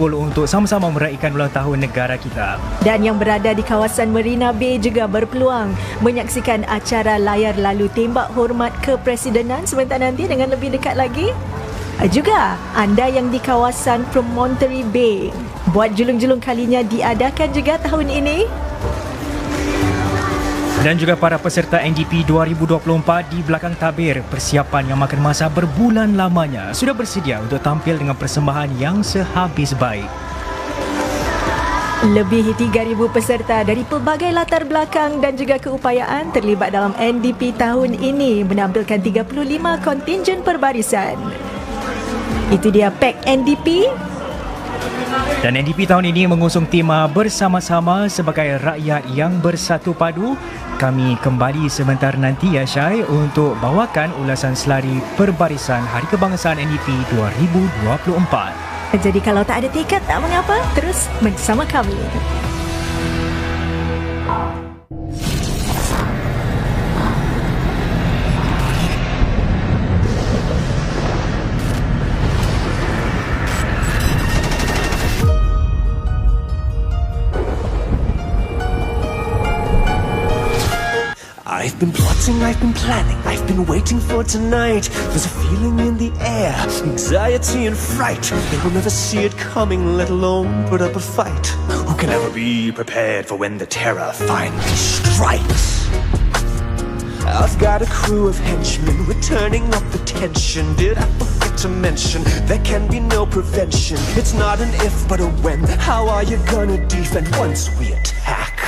berkumpul untuk sama-sama meraikan ulang tahun negara kita. Dan yang berada di kawasan Marina Bay juga berpeluang menyaksikan acara layar lalu tembak hormat kepresidenan sebentar nanti dengan lebih dekat lagi. Juga anda yang di kawasan Promontory Bay, buat julung-julung kalinya diadakan juga tahun ini. Dan juga para peserta NDP 2024 di belakang tabir, persiapan yang makan masa berbulan lamanya, sudah bersedia untuk tampil dengan persembahan yang sehabis baik. Lebih 3,000 peserta dari pelbagai latar belakang dan juga keupayaan terlibat dalam NDP tahun ini, menampilkan 35 kontingen perbarisan. Itu dia pack NDP. Dan NDP tahun ini mengusung tema Bersama-sama sebagai rakyat yang bersatu padu. Kami kembali sebentar nanti ya Syai untuk bawakan ulasan selari Perbarisan Hari Kebangsaan NDP 2024. Jadi kalau tak ada tiket tak mengapa, terus bersama kami. I've been plotting, I've been planning, I've been waiting for tonight. There's a feeling in the air, anxiety and fright. They will never see it coming, let alone put up a fight. Who can ever be prepared for when the terror finally strikes? I've got a crew of henchmen, we're turning up the tension. Did I forget to mention, there can be no prevention. It's not an if but a when. How are you gonna defend once we attack?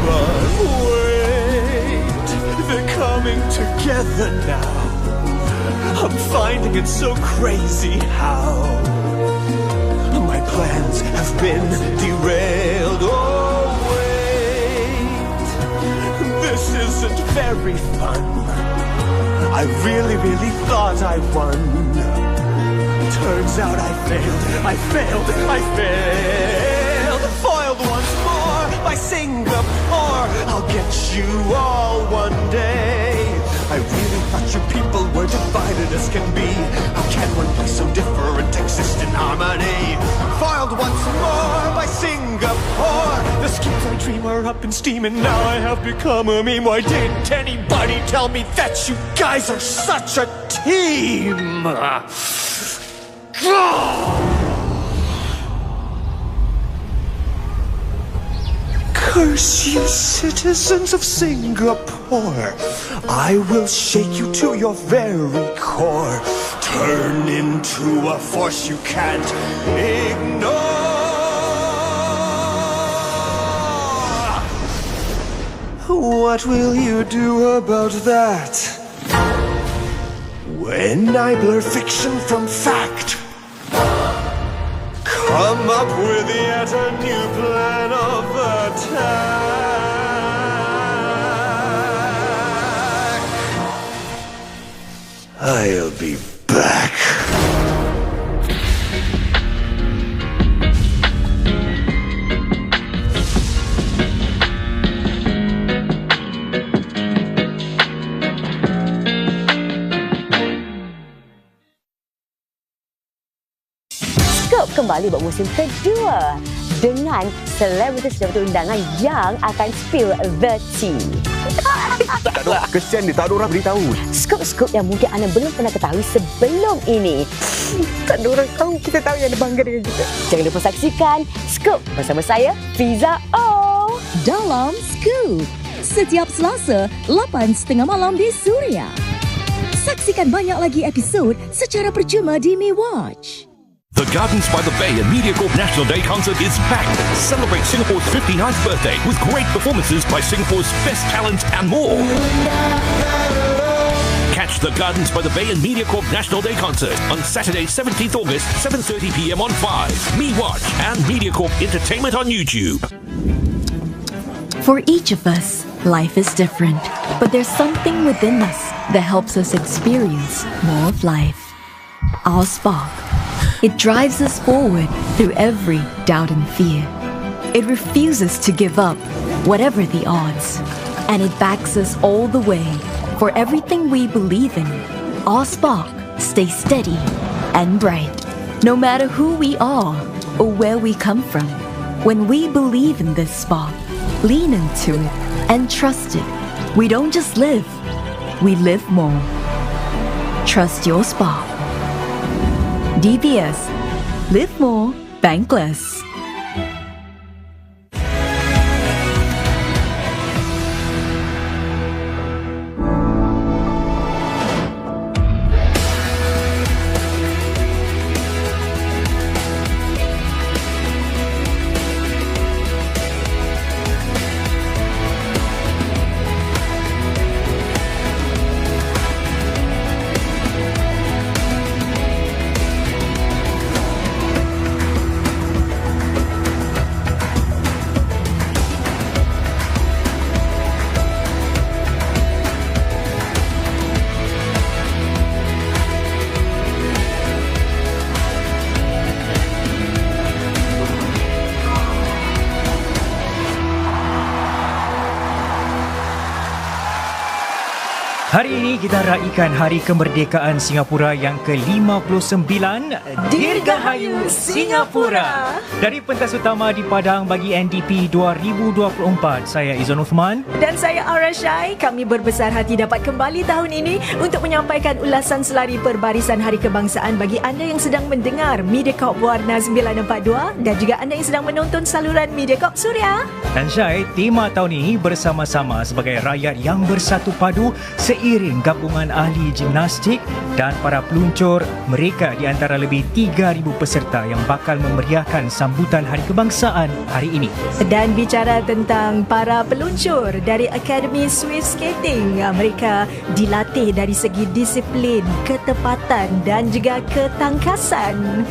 But wait, they're coming together now. I'm finding it so crazy how my plans have been derailed. Oh wait, this isn't very fun. I really thought I won. Turns out I failed. Foiled once more by Singapore. I'll get you all one day. I really thought you people were divided as can be. How can one be so different, exist in harmony? Foiled once more by Singapore. The schemes I dream are up in steam and now I have become a meme. Why didn't anybody tell me that you guys are such a team? Curse you, citizens of Singapore. I will shake you to your very core. Turn into a force you can't ignore. What will you do about that? When I blur fiction from fact, come up with yet a new plan of attack. I'll be back. Kembali buat musim kedua dengan selebritis dan undangan yang akan spill the tea. Tak ada, kesian dia, tak ada orang beritahu. Skop-skop yang mungkin anda belum pernah ketahui sebelum ini. Tak ada orang tahu, kita tahu yang ada bangga dengan kita. Jangan lupa saksikan Skop bersama saya, Fiza O. Dalam Skop, setiap Selasa, 8:30 malam di Suria. Saksikan banyak lagi episod secara percuma di Mi Watch. The Gardens by the Bay and MediaCorp National Day concert is back. Celebrate Singapore's 59th birthday with great performances by Singapore's best talent and more. Catch the Gardens by the Bay and MediaCorp National Day concert on Saturday, 17th August, 7:30 p.m. on 5, Me Watch and MediaCorp Entertainment on YouTube. For each of us, life is different, but there's something within us that helps us experience more of life. Our spark. It drives us forward through every doubt and fear. It refuses to give up, whatever the odds. And it backs us all the way. For everything we believe in, our spark stays steady, and bright. No matter who we are or where we come from, when we believe in this spark, lean into it, and trust it, we don't just live, we live more. Trust your spark. DBS. Live more, bank less. Hari ini kita raikan Hari Kemerdekaan Singapura yang ke-59, Dirgahayu Singapura. Dari pentas utama di Padang bagi NDP 2024, saya Izon Uthman Dan saya Aura Syai. Kami berbesar hati dapat kembali tahun ini untuk menyampaikan ulasan selari Perbarisan Hari Kebangsaan bagi anda yang sedang mendengar Mediacorp Warna 942 dan juga anda yang sedang menonton saluran Mediacorp Suria. Dan Syai, tema tahun ini bersama-sama sebagai rakyat yang bersatu padu seiring gabungan ahli gimnastik dan para peluncur mereka di antara lebih 3,000 peserta yang bakal memeriahkan sambutan Hari Kebangsaan hari ini. Dan bicara tentang para peluncur dari Akademi Swift Skating, mereka dilatih dari segi disiplin, ketepatan dan juga ketangkasan.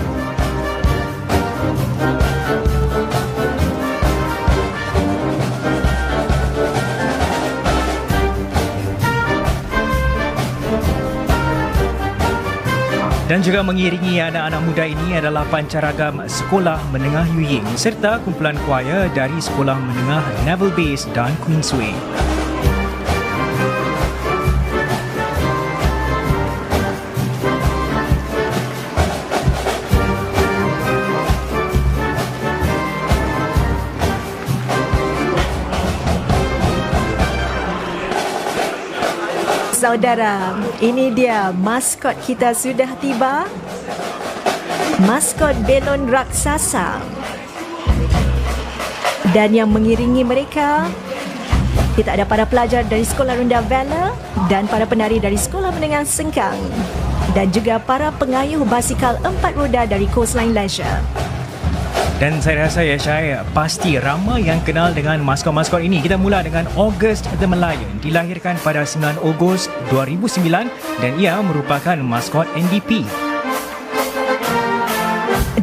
Dan juga mengiringi anak-anak muda ini adalah pancaragam Sekolah Menengah Yuying serta kumpulan kuaya dari Sekolah Menengah Naval Base dan Queensway. Saudara, ini dia maskot kita sudah tiba. Maskot belon raksasa. Dan yang mengiringi mereka, kita ada para pelajar dari Sekolah Rendah Valor dan para penari dari Sekolah Menengah Sengkang dan juga para pengayuh basikal 4 roda dari Coastline Leisure. Dan saya rasa ya Syai, pasti ramai yang kenal dengan maskot-maskot ini. Kita mula dengan August the Merlion. Dilahirkan pada 9 Ogos 2009 dan ia merupakan maskot NDP.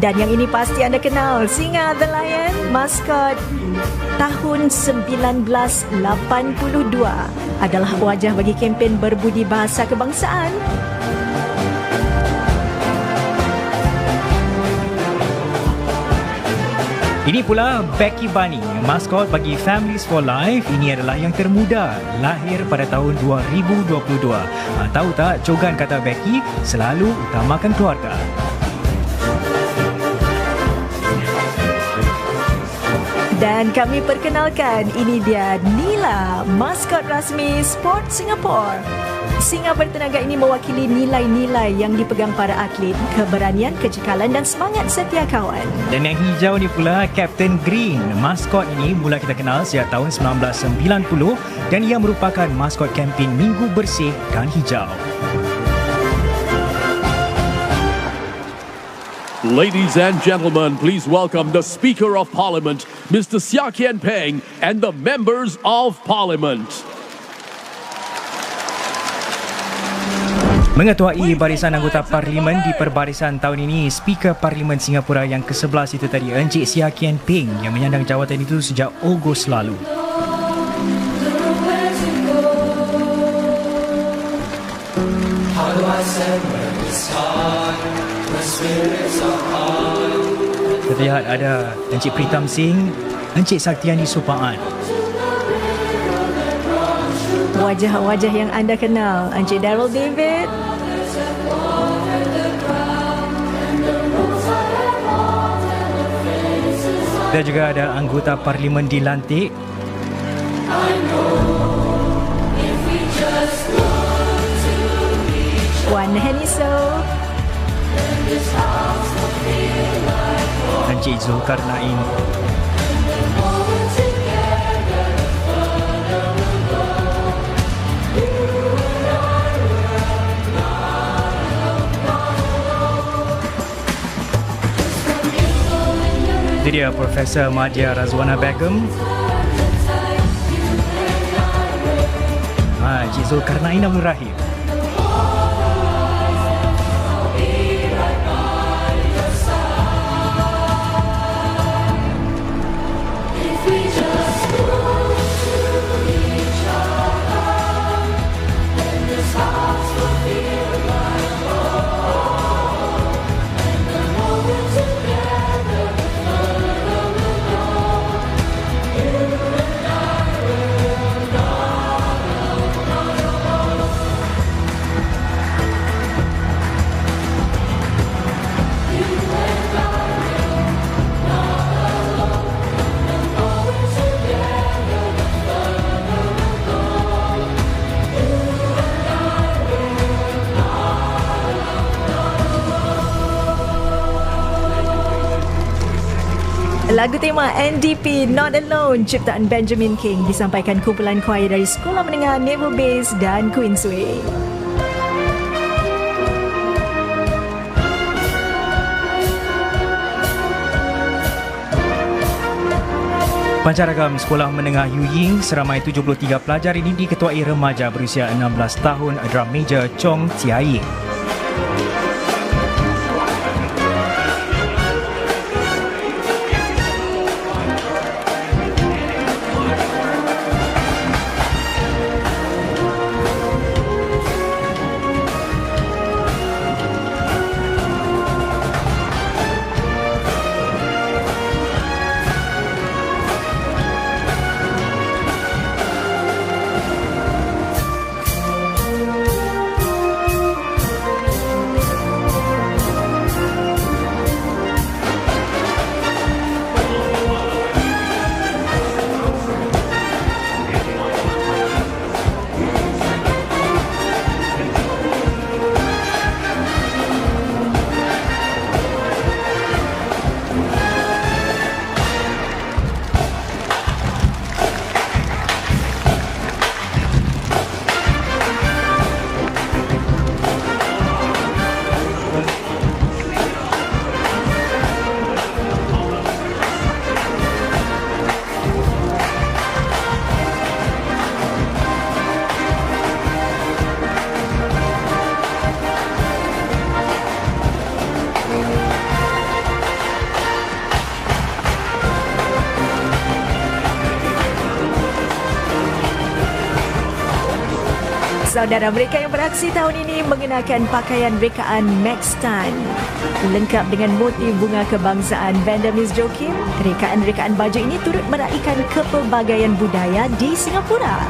Dan yang ini pasti anda kenal, Singa the Lion, maskot tahun 1982 adalah wajah bagi kempen berbudi bahasa kebangsaan. Ini pula Becky Bunny, maskot bagi Families for Life. Ini adalah yang termuda, lahir pada tahun 2022. Tahu tak, cogan kata Becky, selalu utamakan keluarga. Dan kami perkenalkan, ini dia Nila, maskot rasmi Sport Singapore. Singa bertenaga ini mewakili nilai-nilai yang dipegang para atlet, keberanian, kecekalan dan semangat setia kawan. Dan yang hijau ni pula Captain Green. Maskot ini mula kita kenal sejak tahun 1990 dan ia merupakan maskot kempen Minggu Bersih dan Hijau. Ladies and gentlemen, please welcome the Speaker of Parliament, Mr. Siaran Peng, and the members of Parliament. Mengetuai barisan anggota Parlimen di Perbarisan tahun ini, Speaker Parlimen Singapura yang ke-11 itu tadi, Encik Siaran Peng yang menyandang jawatan itu sejak Ogos lalu. Kita lihat ada Encik Pritam Singh, Encik Saktiani Supaan. Wajah-wajah yang anda kenal, Encik Daryl David, Dan juga ada anggota parlimen dilantik. Wan Heniso, Encik Zulkarnain. Itu dia Profesor Madya Razwana Begum. Encik Zulkarnain Abdul Rahim. Lagu tema NDP Not Alone ciptaan Benjamin King disampaikan kumpulan choir dari Sekolah Menengah Naval Base dan Queensway. Pancaragam Sekolah Menengah Yuying seramai 73 pelajar ini diketuai remaja berusia 16 tahun Drum Major Chong Tiai. Saudara mereka yang beraksi tahun ini mengenakan pakaian rekaan Maxtan lengkap dengan motif bunga kebangsaan Vanda Miss Joaquim. Rekaan-rekaan baju ini turut meraikan kepelbagaian budaya di Singapura.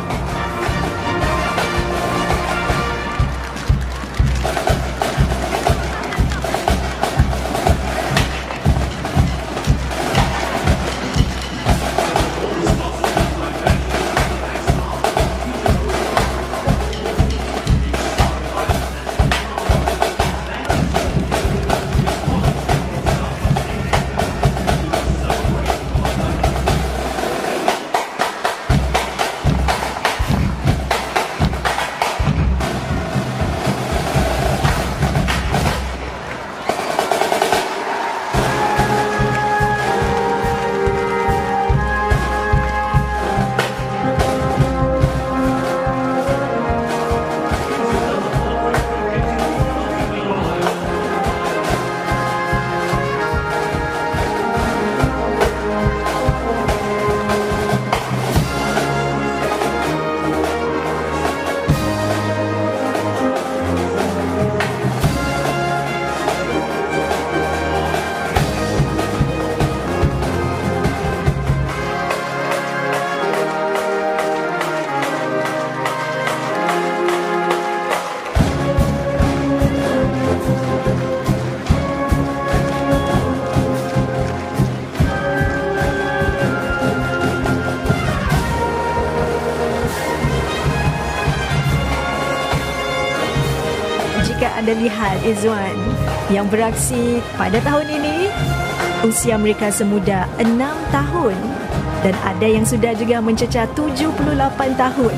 anda lihat, Izwan, yang beraksi pada tahun ini, usia mereka semuda 6 tahun dan ada yang sudah juga mencecah 78 tahun.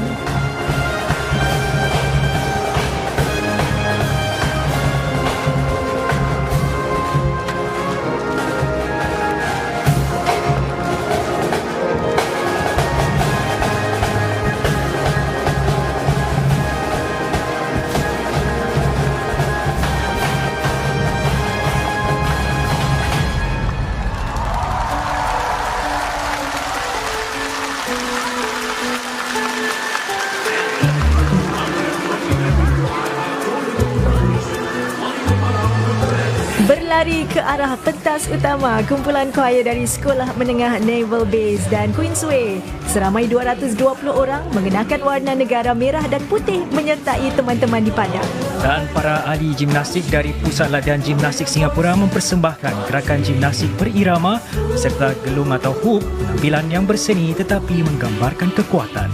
Berlari ke arah pentas utama, kumpulan choir dari Sekolah Menengah Naval Base dan Queensway seramai 220 orang mengenakan warna negara merah dan putih menyertai teman-teman di Padang. Dan para ahli gimnastik dari Pusat Latihan Gimnastik Singapura mempersembahkan gerakan gimnastik berirama serta gelung atau hoop, penampilan yang berseni tetapi menggambarkan kekuatan.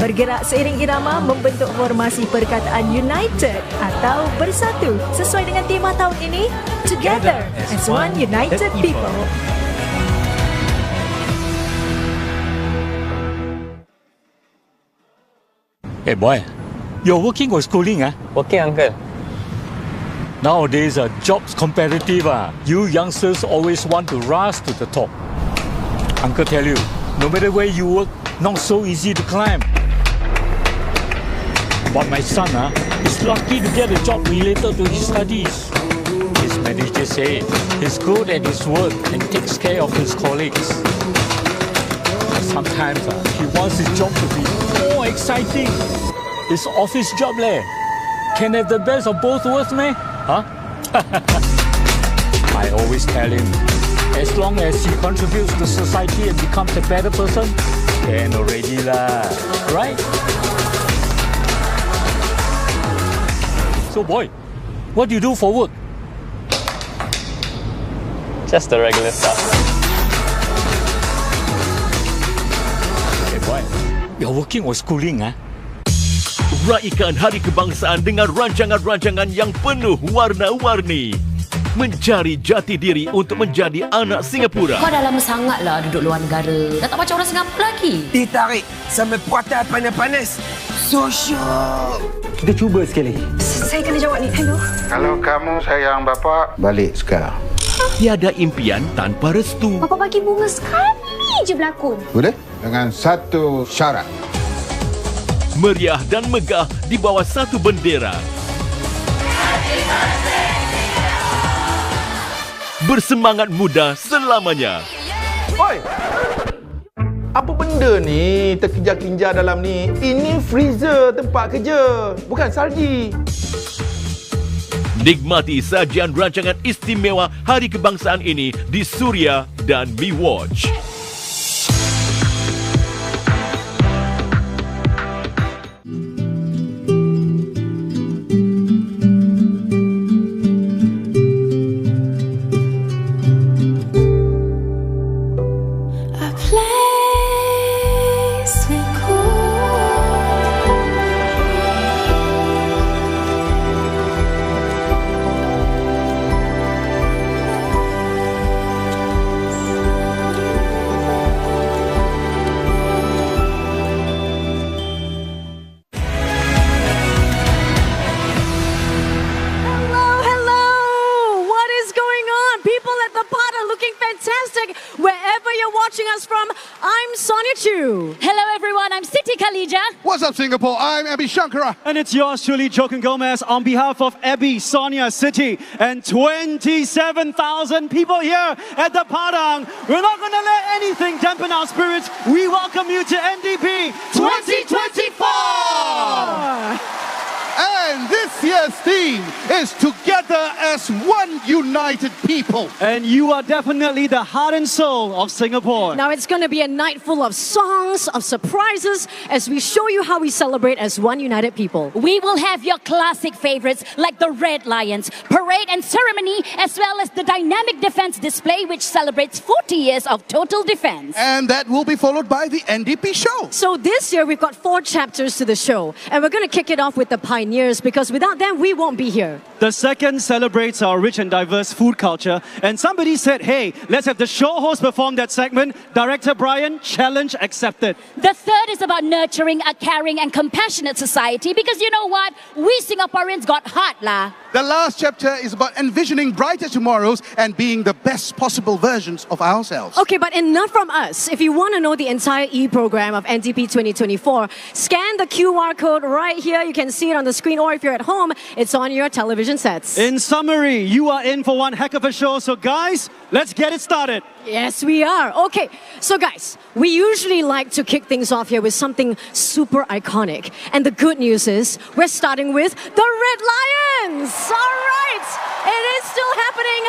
Bergerak seiring irama membentuk formasi perkataan United atau Bersatu sesuai dengan tema tahun ini, Together as One United People. Hey boy, you're working or schooling? Working, uncle. Nowadays, jobs competitive. You youngsters always want to rise to the top. Uncle tell you, no matter where you work, not so easy to climb. But my son is lucky to get a job related to his studies. His manager said he's good at his work and takes care of his colleagues. Sometimes he wants his job to be more exciting. His office job can have the best of both worlds, meh? Huh? I always tell him, as long as he contributes to society and becomes a better person, then already lah, right? So boy, what do you do for work? Just the regular stuff. Hey boy, you're working or schooling, Raikan Hari Kebangsaan dengan rancangan-rancangan yang penuh warna-warni. Mencari jati diri untuk menjadi anak Singapura. Kau dah lama sangatlah duduk luar negara. Dah tak macam orang Singapura lagi. Ditarik sampai puatan panas-panas. So syok. Kita cuba sekali lagi. Saya kena jawab ni. Hello. Kalau kamu sayang bapa, balik sekarang. Tiada impian tanpa restu. Bapa bagi bunga sekali je berlakon. Boleh? Dengan satu syarat. Meriah dan megah di bawah satu bendera. Bersemangat muda selamanya. Oi! Apa benda ni terkinjar-kinjar dalam ni? Ini freezer tempat kerja, bukan salji. Nikmati sajian rancangan istimewa Hari Kebangsaan ini di Suria dan Mi Watch. What's up, Singapore? I'm Abby Shankara. And it's yours truly, Jochen Gomez, on behalf of Abby, Sonia, City, and 27,000 people here at the Padang. We're not going to let anything dampen our spirits. We welcome you to NDP 2024! And this year's theme is Together as One United People. And you are definitely the heart and soul of Singapore. Now it's going to be a night full of songs, of surprises, as we show you how we celebrate as one united people. We will have your classic favorites like the Red Lions, parade and ceremony, as well as the dynamic defense display which celebrates 40 years of total defense. And that will be followed by the NDP show. So this year we've got 4 chapters to the show, and we're going to kick it off with the pioneers, because without them we won't be here. The second celebrates our rich and diverse food culture. And somebody said, hey, let's have the show host perform that segment. Director Brian, challenge accepted. The third is about nurturing a caring and compassionate society, because you know what? We Singaporeans got heart lah. The last chapter is about envisioning brighter tomorrows and being the best possible versions of ourselves. Okay, but enough from us. If you want to know the entire e-program of NDP 2024, scan the QR code right here. You can see it on the screen, or if you're at home, it's on your television sets. In summary, you are in for one heck of a show. So guys, let's get it started. Yes, we are. Okay, so guys, we usually like to kick things off here with something super iconic. And the good news is, we're starting with the Red Lions. All right, it is still happening,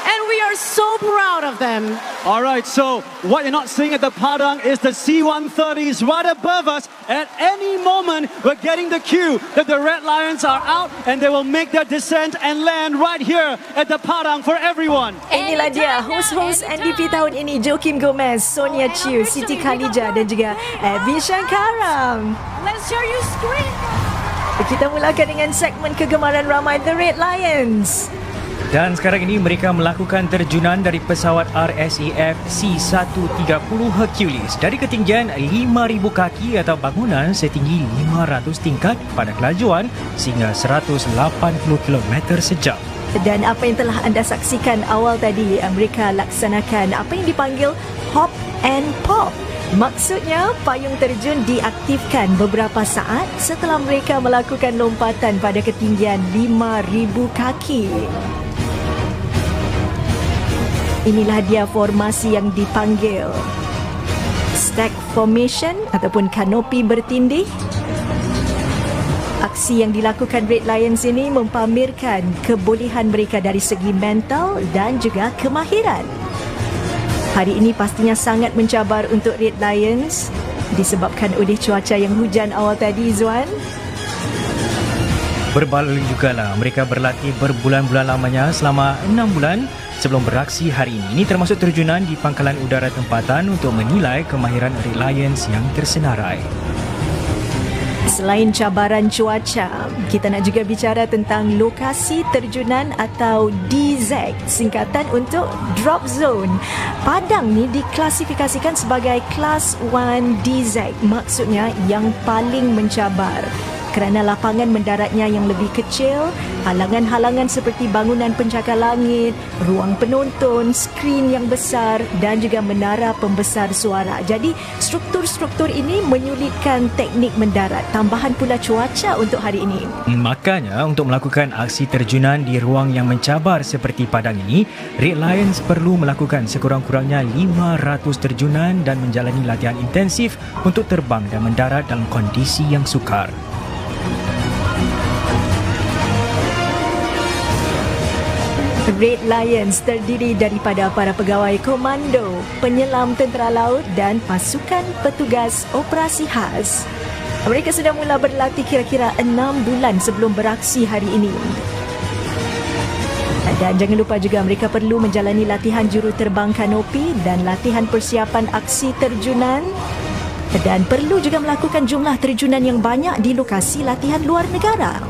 and we are so proud of them. All right, so what you're not seeing at the Padang is the C-130s right above us. At any moment, we're getting the cue that the Red Lions are out, and they will make their descent and land right here at the Padang for everyone. Inilah dia host-host NDP tahun ini, Joaquim Gomez, Sonia Chiu, Siti Khalijah dan juga Abby Shankaram. Let's hear you scream. Kita mulakan dengan segmen kegemaran ramai, The Red Lions. Dan sekarang ini mereka melakukan terjunan dari pesawat RSAF C-130 Hercules dari ketinggian 5,000 kaki atau bangunan setinggi 500 tingkat pada kelajuan sehingga 180 km sejam. Dan apa yang telah anda saksikan awal tadi, mereka laksanakan apa yang dipanggil hop and pop. Maksudnya, payung terjun diaktifkan beberapa saat setelah mereka melakukan lompatan pada ketinggian 5,000 kaki. Inilah dia formasi yang dipanggil stack formation ataupun kanopi bertindih. Aksi yang dilakukan Red Lions ini mempamerkan kebolehan mereka dari segi mental dan juga kemahiran. Hari ini pastinya sangat mencabar untuk Red Lions disebabkan oleh cuaca yang hujan awal tadi, Zuan. Berbaloi jugalah, mereka berlatih berbulan-bulan lamanya selama 6 bulan sebelum beraksi hari ini. Ini termasuk terjunan di pangkalan udara tempatan untuk menilai kemahiran Red Lions yang tersenarai. Selain cabaran cuaca, kita nak juga bicara tentang lokasi terjunan atau DZ, singkatan untuk Drop Zone. Padang ni diklasifikasikan sebagai Kelas 1 DZ, maksudnya yang paling mencabar. Kerana lapangan mendaratnya yang lebih kecil, halangan-halangan seperti bangunan pencakar langit, ruang penonton, skrin yang besar dan juga menara pembesar suara. Jadi, struktur-struktur ini menyulitkan teknik mendarat. Tambahan pula cuaca untuk hari ini. Makanya, untuk melakukan aksi terjunan di ruang yang mencabar seperti Padang ini, Red Lions perlu melakukan sekurang-kurangnya 500 terjunan dan menjalani latihan intensif untuk terbang dan mendarat dalam kondisi yang sukar. Red Lions terdiri daripada para pegawai komando, penyelam tentera laut dan pasukan petugas operasi khas. Mereka sudah mula berlatih kira-kira 6 bulan sebelum beraksi hari ini. Dan jangan lupa juga mereka perlu menjalani latihan juruterbang kanopi dan latihan persiapan aksi terjunan. Dan perlu juga melakukan jumlah terjunan yang banyak di lokasi latihan luar negara.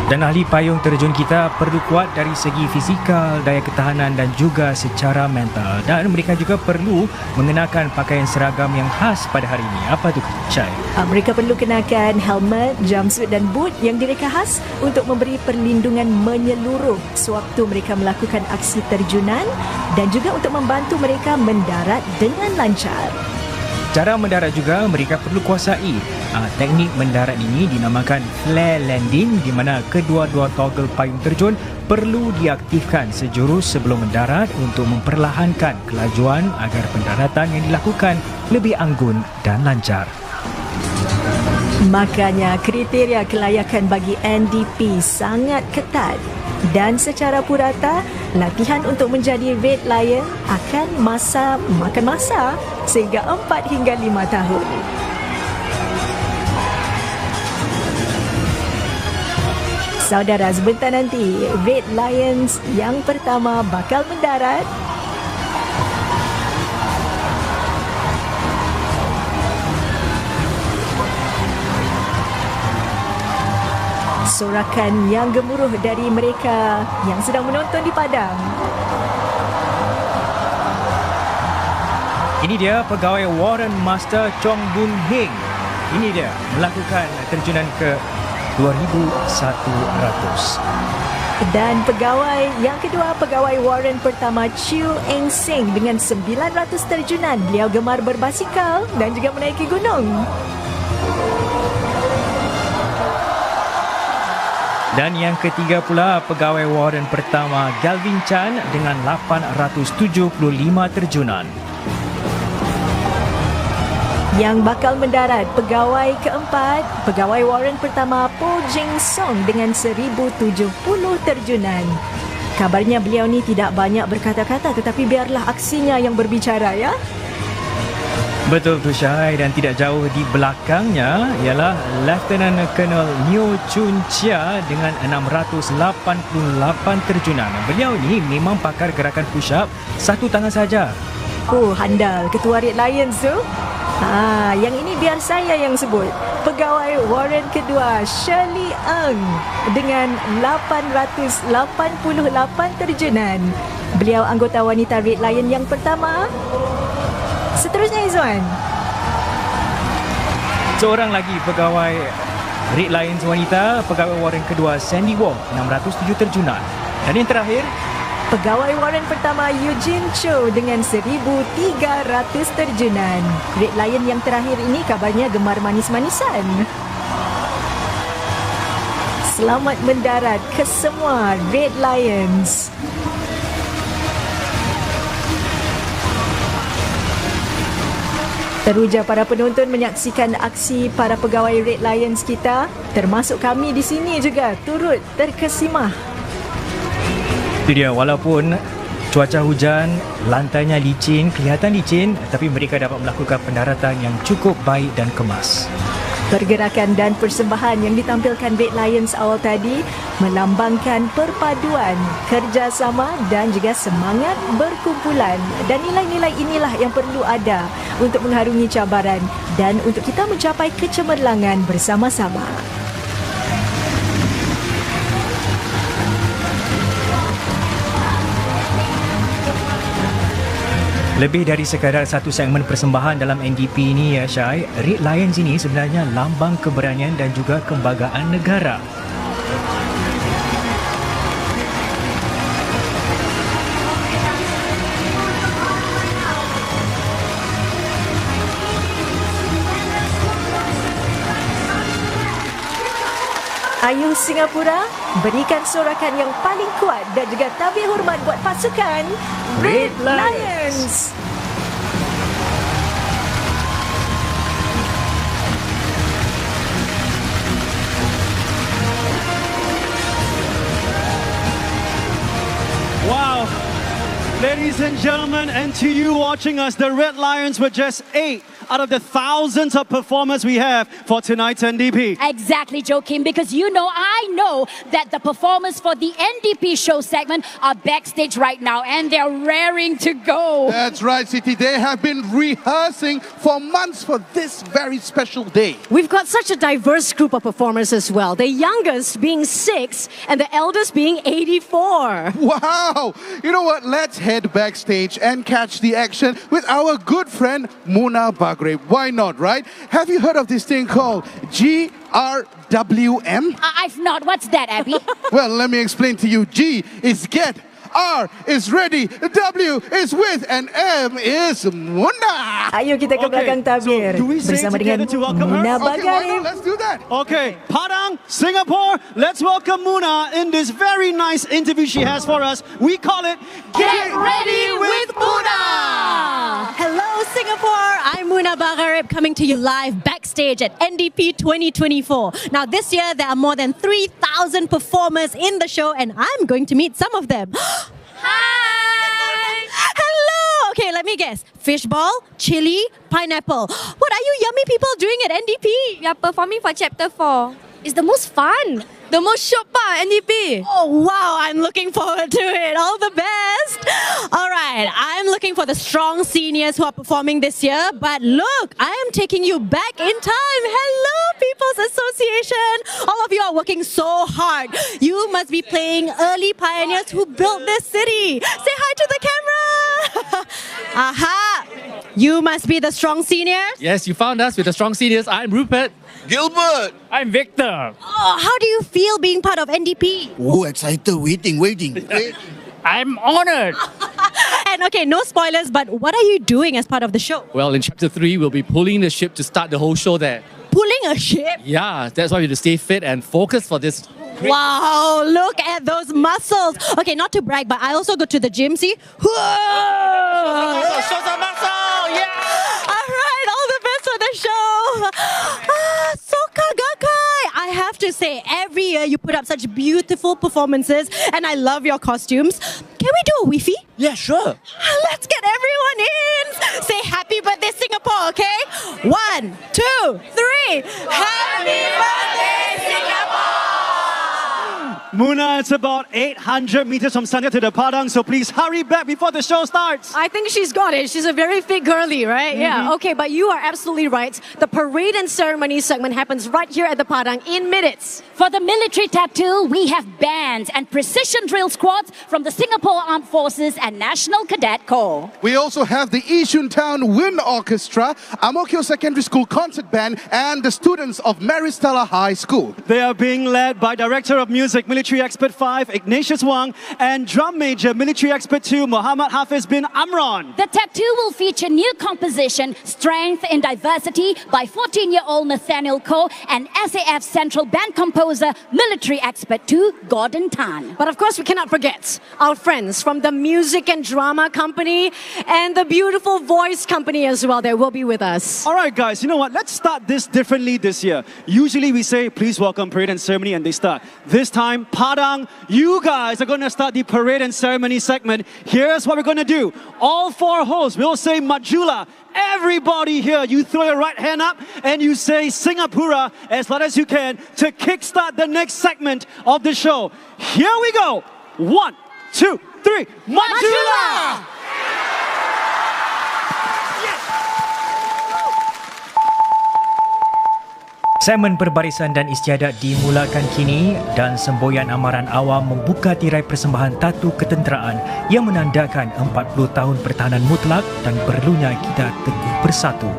Dan ahli payung terjun kita perlu kuat dari segi fizikal, daya ketahanan dan juga secara mental. Dan mereka juga perlu mengenakan pakaian seragam yang khas pada hari ini. Apa tu, Syai? Mereka perlu kenakan helmet, jumpsuit dan boot yang direka khas untuk memberi perlindungan menyeluruh sewaktu mereka melakukan aksi terjunan dan juga untuk membantu mereka mendarat dengan lancar. Cara mendarat juga mereka perlu kuasai. Teknik mendarat ini dinamakan flare landing, di mana kedua-dua toggle payung terjun perlu diaktifkan sejurus sebelum mendarat untuk memperlahankan kelajuan agar pendaratan yang dilakukan lebih anggun dan lancar. Makanya kriteria kelayakan bagi NDP sangat ketat dan secara purata latihan untuk menjadi Red Lion akan makan masa sehingga 4 hingga 5 tahun. Saudara, sebentar nanti Red Lions yang pertama bakal mendarat. Sorakan yang gemuruh dari mereka yang sedang menonton di Padang. Ini dia pegawai Warren Master Chong Boon Heng. Ini dia melakukan terjunan ke 2,100. Dan pegawai yang kedua, pegawai Warren pertama Chiu Eng Seng dengan 900 terjunan. Beliau gemar berbasikal dan juga menaiki gunung. Dan yang ketiga pula pegawai Warren pertama Galvin Chan dengan 875 terjunan. Yang bakal mendarat pegawai keempat, pegawai Warren pertama Po Jing Song dengan 1070 terjunan. Kabarnya beliau ni tidak banyak berkata-kata tetapi biarlah aksinya yang berbicara ya. Betul tu Syahai, dan tidak jauh di belakangnya ialah Lieutenant Colonel Neo Chun Chia dengan 688 terjunan. Beliau ni memang pakar gerakan push-up satu tangan saja. Oh, handal ketua Red Lions tu. Yang ini biar saya yang sebut. Pegawai Warren kedua Shirley Ng dengan 888 terjunan. Beliau anggota wanita Red Lion yang pertama. Seterusnya Izzuan. Seorang lagi pegawai Red Lions wanita, pegawai Warren kedua Sandy Wong 607 terjunan. Dan yang terakhir, pegawai Warren pertama Eugene Cho dengan 1,300 terjunan. Red Lion yang terakhir ini kabarnya gemar manis-manisan. Selamat mendarat ke semua Red Lions. Teruja para penonton menyaksikan aksi para pegawai Red Lions kita, termasuk kami di sini juga turut terkesimah. Itu dia, walaupun cuaca hujan, lantainya licin, kelihatan licin, tapi mereka dapat melakukan pendaratan yang cukup baik dan kemas. Pergerakan dan persembahan yang ditampilkan Red Lions awal tadi melambangkan perpaduan, kerjasama dan juga semangat berkumpulan. Dan nilai-nilai inilah yang perlu ada untuk mengharungi cabaran dan untuk kita mencapai kecemerlangan bersama-sama. Lebih dari sekadar satu segmen persembahan dalam NDP ini ya Syai, Red Lions ini sebenarnya lambang keberanian dan juga kebanggaan negara. Ayuh Singapura, berikan sorakan yang paling kuat dan juga tabir hormat buat pasukan Red Lions. Wow. Ladies and gentlemen, and to you watching us, the Red Lions were just 8 out of the thousands of performers we have for tonight's NDP. Exactly, Joakim, because I know that the performers for the NDP show segment are backstage right now and they're raring to go. That's right, Siti. They have been rehearsing for months for this very special day. We've got such a diverse group of performers as well. The youngest being 6 and the eldest being 84. Wow! You know what? Let's head backstage and catch the action with our good friend Muna Bag. Why not, right? Have you heard of this thing called GRWM? I've not. What's that, Abby? Well, let me explain to you. G is get, R is ready, W is with, and M is Muna. Ayo kita ke belakang tabir bersama dengan Muna Bagai. Let's do that. Okay, Padang, Singapore, let's welcome Muna in this very nice interview she has for us. We call it Get Ready with Muna! Hello, Singapore. I'm Muna Bagarib coming to you live backstage stage at NDP 2024. Now, this year, there are more than 3,000 performers in the show, and I'm going to meet some of them. Hi! Hello! Okay, let me guess. Fishball, chili, pineapple. What are you yummy people doing at NDP? We are performing for Chapter 4. It's the most fun. The most short part, NDP. Oh, wow. I'm looking forward to it. All the best. All right. I'm looking for the strong seniors who are performing this year. But look, I am taking you back in time. Hello, People's Association. All of you are working so hard. You must be playing early pioneers who built this city. Say hi to the camera. Aha. You must be the strong seniors. Yes, you found us with the strong seniors. I'm Rupert. Gilbert! I'm Victor. Oh, how do you feel being part of NDP? Oh, excited, waiting. I'm honored. And okay, no spoilers, but what are you doing as part of the show? Well, in Chapter 3, we'll be pulling the ship to start the whole show there. Pulling a ship? Yeah, that's why we have to stay fit and focus for this. Wow, look at those muscles. Okay, not to brag, but I also go to the gym, see? Whoa! Show some muscle! Yeah! All right, all the best for the show. Soka Gakkai. I have to say, every year you put up such beautiful performances, and I love your costumes. Can we do a Wi-Fi? Yeah, sure. Let's get everyone in. Say happy birthday, Singapore, okay? 1, 2, 3. Happy birthday, Singapore! Muna, it's about 800 meters from Sanya to the Padang, so please hurry back before the show starts. I think she's got it. She's a very fit girly, right? Yeah, okay, but you are absolutely right. The parade and ceremony segment happens right here at the Padang in minutes. For the military tattoo, we have bands and precision drill squads from the Singapore Armed Forces and National Cadet Corps. We also have the Yishun Town Wind Orchestra, Ang Mo Kio Secondary School Concert Band, and the students of Maristella High School. They are being led by Director of Music, Military Expert 5, Ignatius Wang, and Drum Major, Military Expert 2, Muhammad Hafiz bin Amran. The tattoo will feature new composition, Strength in Diversity, by 14-year-old Nathaniel Koh and SAF Central Band composer, Military Expert 2, Gordon Tan. But of course, we cannot forget our friends from the Music and Drama Company and the Beautiful Voice Company as well. They will be with us. All right, guys, you know what? Let's start this differently this year. Usually we say, please welcome parade and ceremony, and they start. This time, Padang, you guys are going to start the parade and ceremony segment. Here's what we're going to do. All 4 hosts will say Majula. Everybody here, you throw your right hand up and you say Singapura as loud as you can to kickstart the next segment of the show. Here we go. 1, 2, 3. Majula! Segmen Perbarisan dan Istiadat dimulakan kini dan semboyan amaran awam membuka tirai persembahan Tatu Ketenteraan yang menandakan 40 tahun pertahanan mutlak dan perlunya kita teguh bersatu.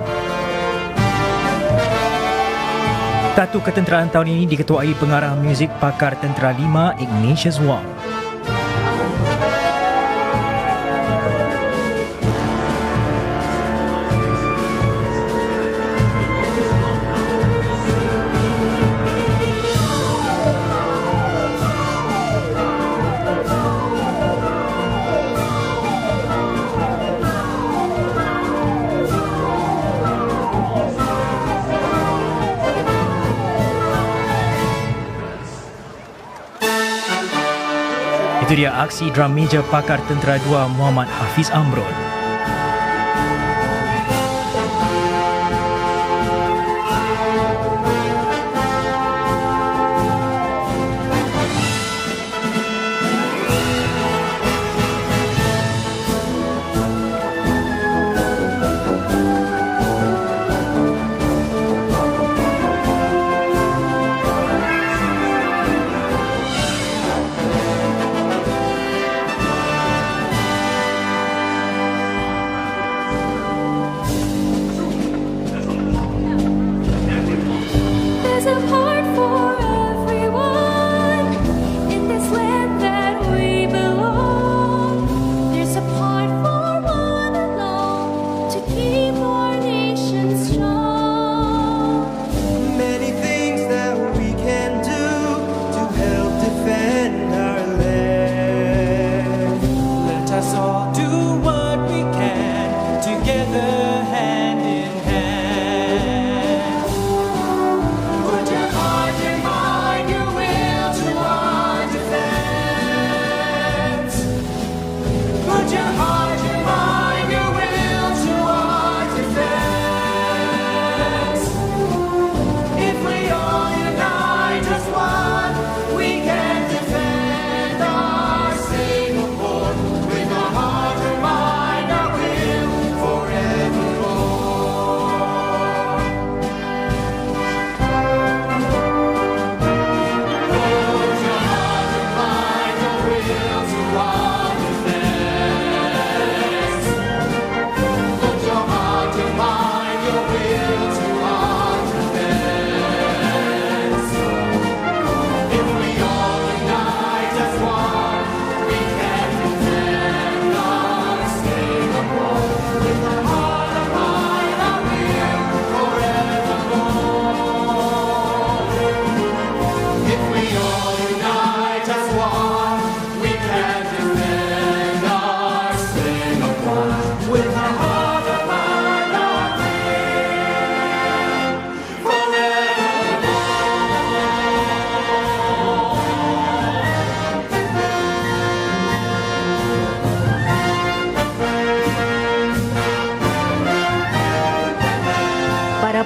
Tatu Ketenteraan tahun ini diketuai pengarah muzik pakar Tentera 5 Ignatius Wang. Itu dia aksi drum major pakar Tentera 2 Muhammad Hafiz Amron.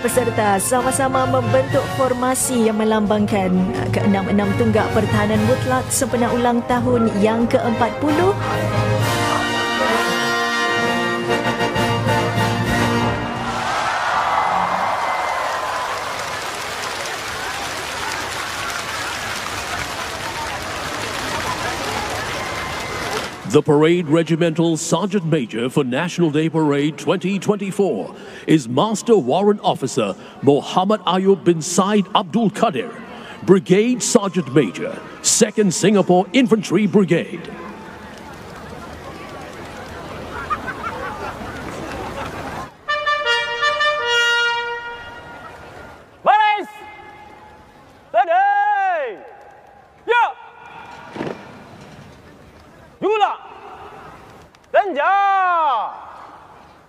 peserta sama-sama membentuk formasi yang melambangkan ke-66 tunggak pertahanan mutlak sempena ulang tahun yang ke-40. The Parade Regimental Sergeant Major for National Day Parade 2024 is Master Warrant Officer Muhammad Ayub bin Said Abdul Qadir, Brigade Sergeant Major, 2nd Singapore Infantry Brigade. Baris! Steady! Ya! Jula! Senja!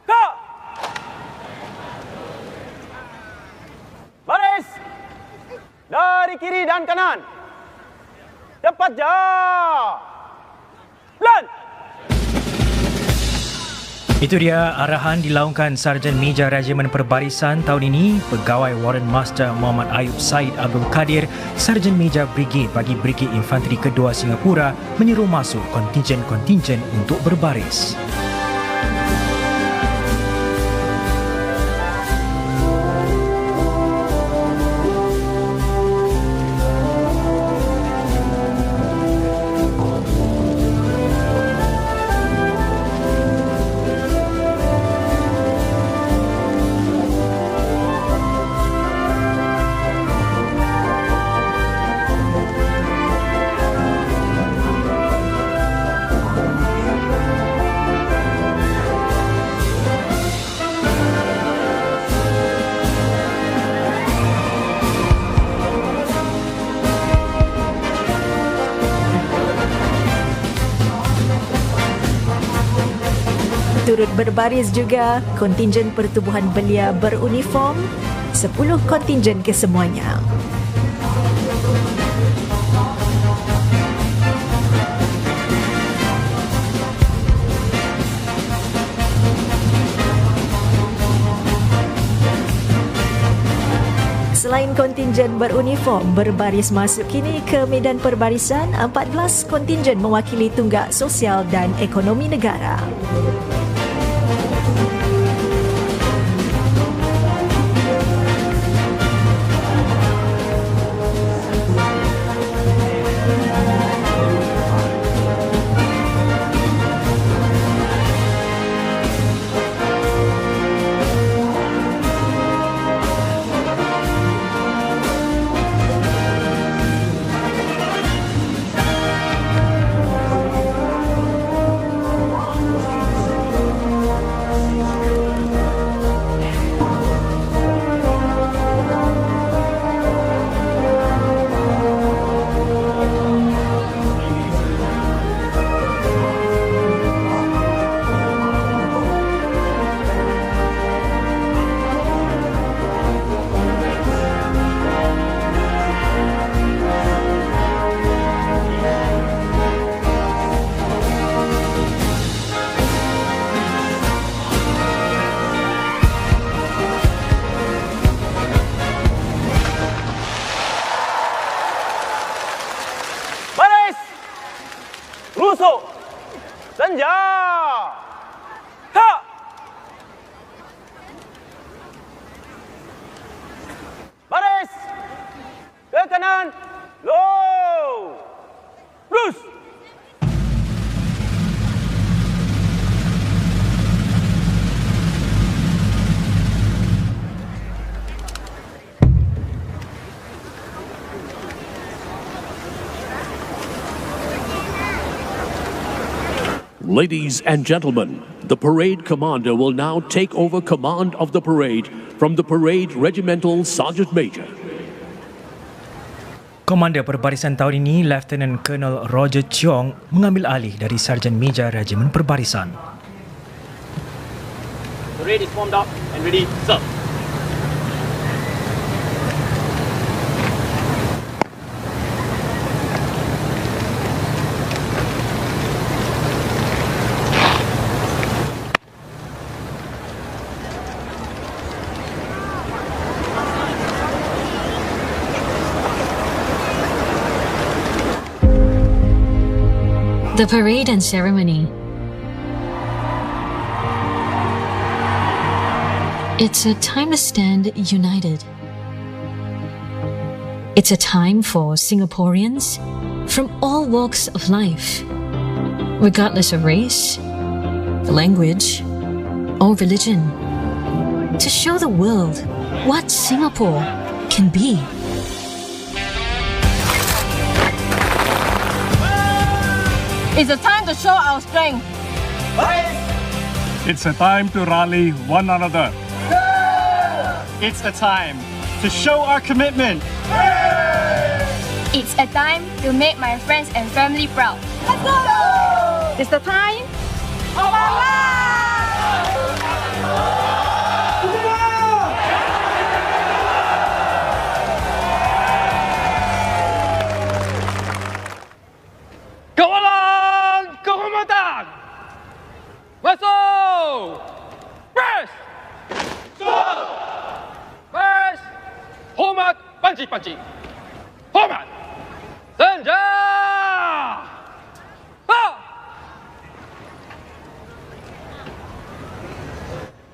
Ka! Baris! Dari kiri dan kanan. Cepat ja! Lan! Itu dia arahan dilaungkan Sarjan Meja Regimen Perbarisan tahun ini. Pegawai Warrant Master Muhammad Ayub Said Abdul Qadir, Sarjan Meja Brigade bagi Brigade Infanteri Kedua Singapura, menyeru masuk kontingen-kontingen untuk berbaris. Turut berbaris juga kontingen pertubuhan belia beruniform, 10 kontingen kesemuanya. Selain kontingen beruniform berbaris masuk kini ke medan perbarisan, 14 kontingen mewakili tunggak sosial dan ekonomi negara. Rusuk! Senja! Ha! Baris! Ke kanan! Low! Lurus! Ladies and gentlemen, the parade commander will now take over command of the parade from the Parade Regimental Sergeant Major. Komander Perbarisan tahun ini, Lieutenant Colonel Roger Cheong, mengambil alih dari Sarjan Meja Regimen Perbarisan. The parade is formed up and ready, sir. The parade and ceremony. It's a time to stand united. It's a time for Singaporeans from all walks of life, regardless of race, language, or religion, to show the world what Singapore can be. It's a time to show our strength. It's a time to rally one another. It's a time to show our commitment. It's a time to make my friends and family proud. Let's go! It's the time of our lives! Kawalan kehormatan! Masuk! Press! Stop! Press! Hormat panci-panci! Hormat! Senja!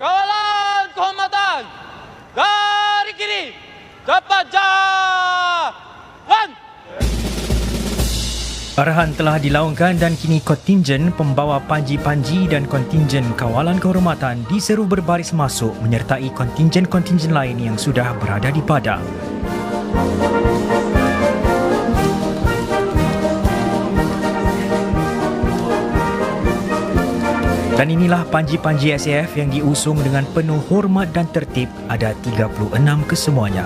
Kawalan kehormatan! Dari kiri! Cepat jalan! Arahan telah dilaungkan dan kini kontingen pembawa panji-panji dan kontingen kawalan kehormatan diseru berbaris masuk menyertai kontingen-kontingen lain yang sudah berada di Padang. Dan inilah panji-panji SAF yang diusung dengan penuh hormat dan tertib, ada 36 kesemuanya.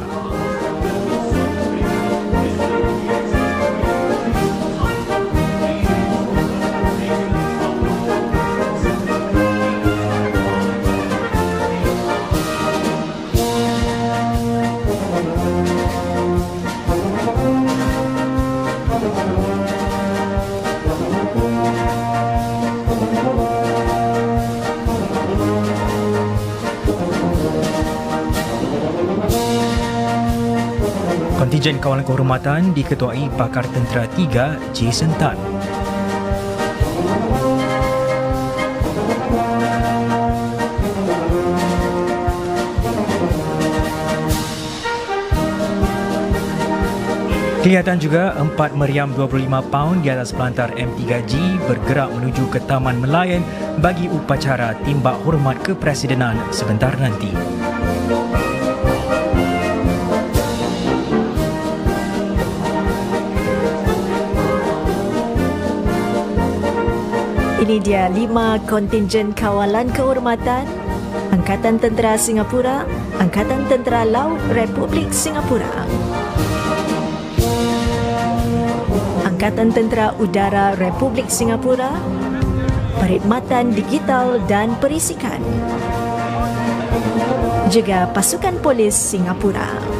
Kontijen Kawalan Kehormatan diketuai Pakar Tentera 3 Jason Tan. Kelihatan juga 4 meriam 25 paun di atas pelantar M3G bergerak menuju ke Taman Melayan bagi upacara timbak hormat kepresidenan sebentar nanti. Ini dia 5 kontingen kawalan kehormatan Angkatan Tentera Singapura, Angkatan Tentera Laut Republik Singapura, Angkatan Tentera Udara Republik Singapura, Perkhidmatan Digital dan Perisikan, juga Pasukan Polis Singapura.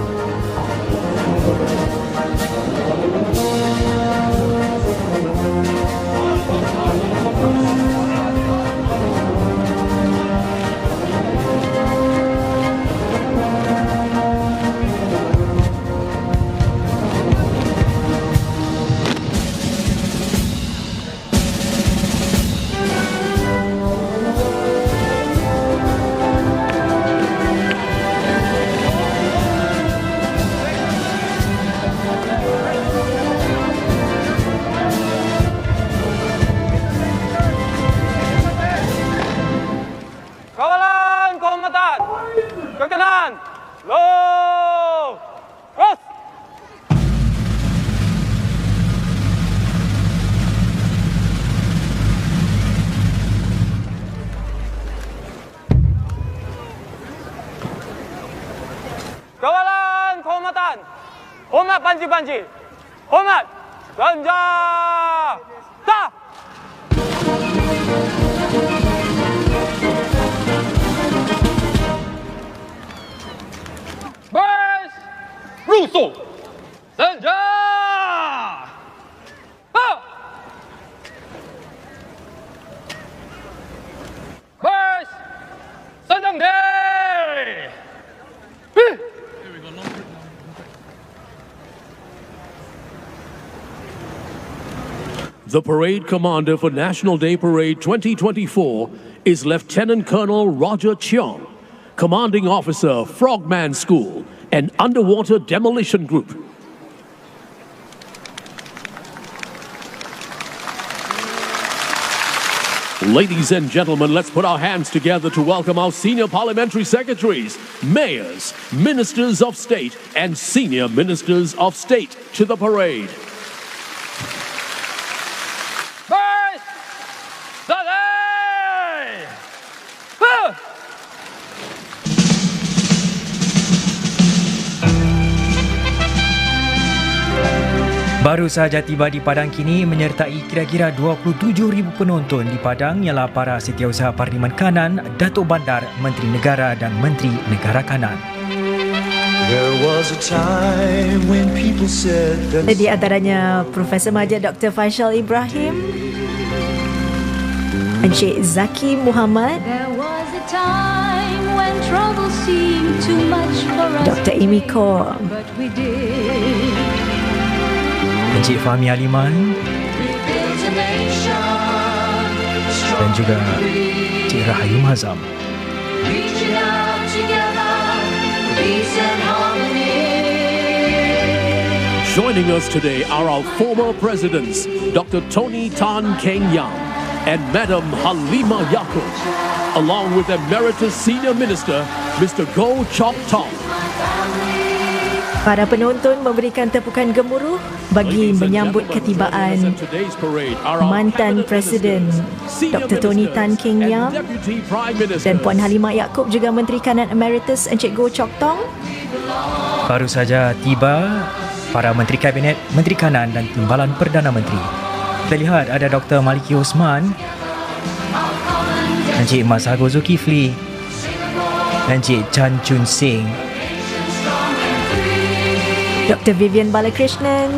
Hormat panji-panji. Hormat. Ganja. Tak. Bers. Rusuk. Senja. Ha. Bers. Senjang day. The parade commander for National Day Parade 2024 is Lieutenant Colonel Roger Cheong, Commanding Officer, Frogman School and Underwater Demolition Group. Ladies and gentlemen, let's put our hands together to welcome our senior parliamentary secretaries, mayors, ministers of state, and senior ministers of state to the parade. Baru sahaja tiba di Padang kini menyertai kira-kira 27,000 penonton di Padang ialah para setiausaha Parlimen Kanan, Datuk Bandar, Menteri Negara dan Menteri Negara Kanan. Di antaranya Profesor Majid Dr. Faisal Ibrahim, Encik Zaki Muhammad, Dr. Amy Khor, Encik Fahmi Aliman dan juga Encik Rahayu Mazam. Joining us today are our former presidents, Dr. Tony Tan Keng Yam and Madam Halima Yaakob, along with Emeritus Senior Minister, Mr. Goh Chok Tong. Para penonton memberikan tepukan gemuruh bagi menyambut ketibaan mantan Presiden Dr. Tony Tan Keng Yam dan Puan Halimah Yaakob, juga Menteri Kanan Emeritus Encik Goh Chok Tong. Baru saja tiba para Menteri Kabinet, Menteri Kanan dan Timbalan Perdana Menteri. Kita lihat ada Dr. Maliki Osman, Encik Mashago Zulkifli, Encik Chan Chun Sing, Dr. Vivian Balakrishnan.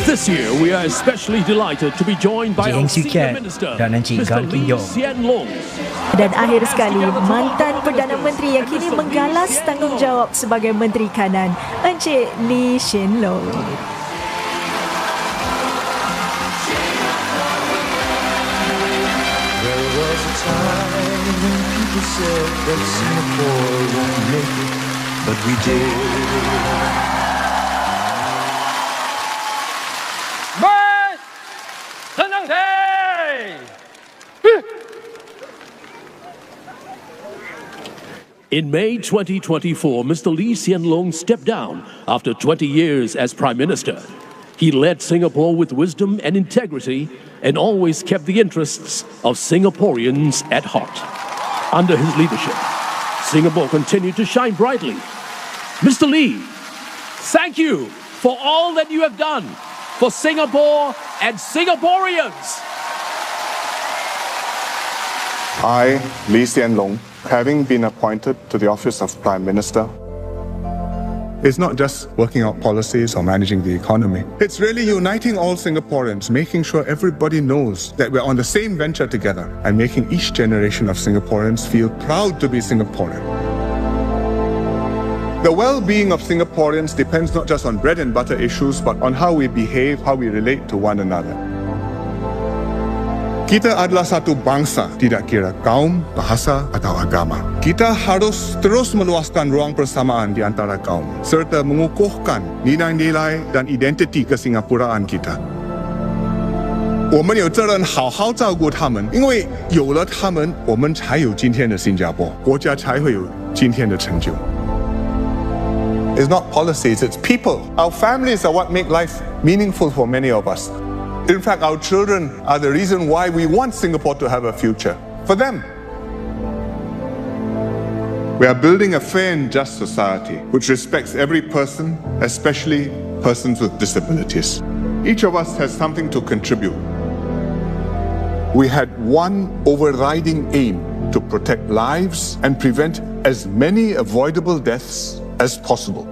This year we are especially delighted to be joined by our Senior Minister, Mr. Lee Hsien Loong. Dan akhir sekali, mantan Perdana Menteri yang kini menggalas tanggungjawab sebagai Menteri Kanan, Encik Lee Hsien Loong. There was a time when people said that Singapore won't make it, but we did. In May 2024, Mr. Lee Hsien Loong stepped down after 20 years as Prime Minister. He led Singapore with wisdom and integrity and always kept the interests of Singaporeans at heart. Under his leadership, Singapore continued to shine brightly. Mr. Lee, thank you for all that you have done for Singapore and Singaporeans. I, Lee Hsien Loong, having been appointed to the office of Prime Minister, it's not just working out policies or managing the economy. It's really uniting all Singaporeans, making sure everybody knows that we're on the same venture together and making each generation of Singaporeans feel proud to be Singaporean. The well-being of Singaporeans depends not just on bread and butter issues, but on how we behave, how we relate to one another. Kita adalah satu bangsa, tidak kira kaum, bahasa atau agama. Kita harus terus meluaskan ruang persamaan di antara kaum, serta mengukuhkan nilai-nilai dan identiti kesingapuraan kita. 我们有责任好好照顾他们，因为有了他们，我们才有今天的新加坡，国家才会有今天的成就。It's not policies, it's people. Our families are what make life meaningful for many of us. In fact, our children are the reason why we want Singapore to have a future. For them. We are building a fair and just society which respects every person, especially persons with disabilities. Each of us has something to contribute. We had one overriding aim to protect lives and prevent as many avoidable deaths as possible.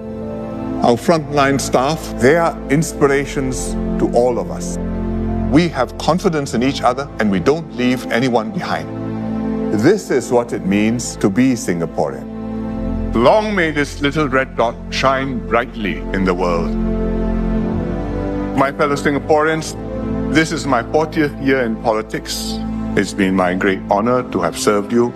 Our frontline staff, they are inspirations to all of us. We have confidence in each other and we don't leave anyone behind. This is what it means to be Singaporean. Long may this little red dot shine brightly in the world. My fellow Singaporeans, This is my 40th year in politics. It's been my great honor to have served you.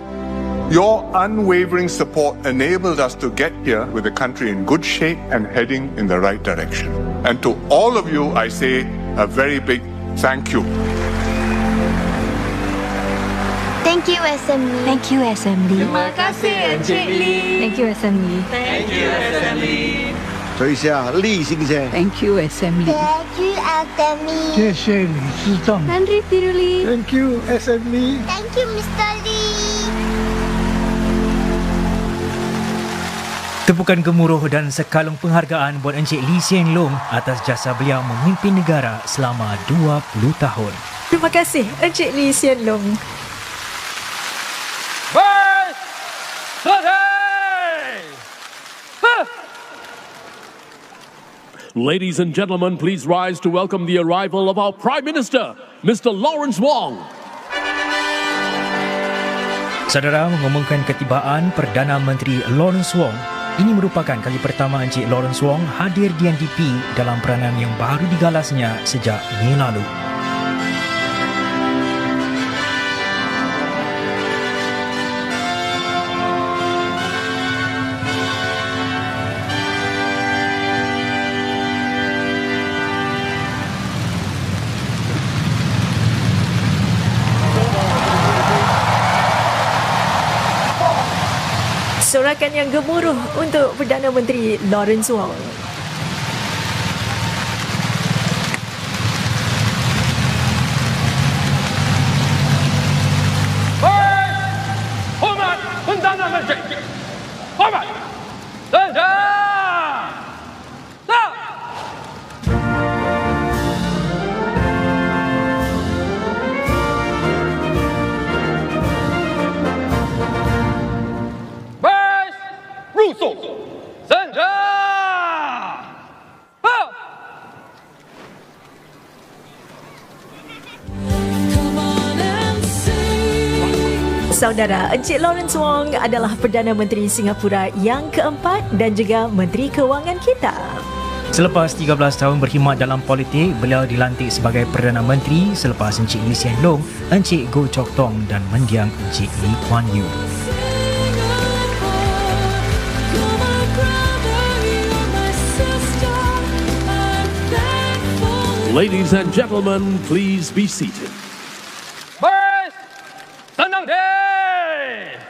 Your unwavering support enabled us to get here with the country in good shape and heading in the right direction. And to all of you, I say a very big thank you. Thank you, Assembly. Thank you, Assembly. Terima kasih, Encik Lee. Thank you, Assembly. Thank you, Assembly. 所以下力行先。 Thank you, Assembly. Thank you, Assembly. 谢谢李市长。 Nandri Tiruli. Thank you, Assembly. Thank you, Mr. Lee. Tepukan gemuruh dan sekalung penghargaan buat Encik Lee Hsien Loong atas jasa beliau memimpin negara selama 20 tahun. Terima kasih Encik Lee Hsien Loong. Ladies and gentlemen, please rise to welcome the arrival of our Prime Minister, Mr. Lawrence Wong. Saudara, mengumumkan ketibaan Perdana Menteri Lawrence Wong. Ini merupakan kali pertama Encik Lawrence Wong hadir di NDP dalam peranan yang baru digalasnya sejak Mei lalu. Sorakan yang gemuruh untuk Perdana Menteri Lawrence Wong. Hormat Perdana Menteri. Hormat. Senja. Tak. Russo, senja. Saudara, Encik Lawrence Wong adalah Perdana Menteri Singapura yang keempat dan juga Menteri Kewangan kita. Selepas 13 tahun berkhidmat dalam politik, beliau dilantik sebagai Perdana Menteri selepas Encik Lee Hsien Loong, Encik Goh Chok Tong dan mendiang Encik Lee Kuan Yew. Ladies and gentlemen, please be seated. Boys, tenang deh.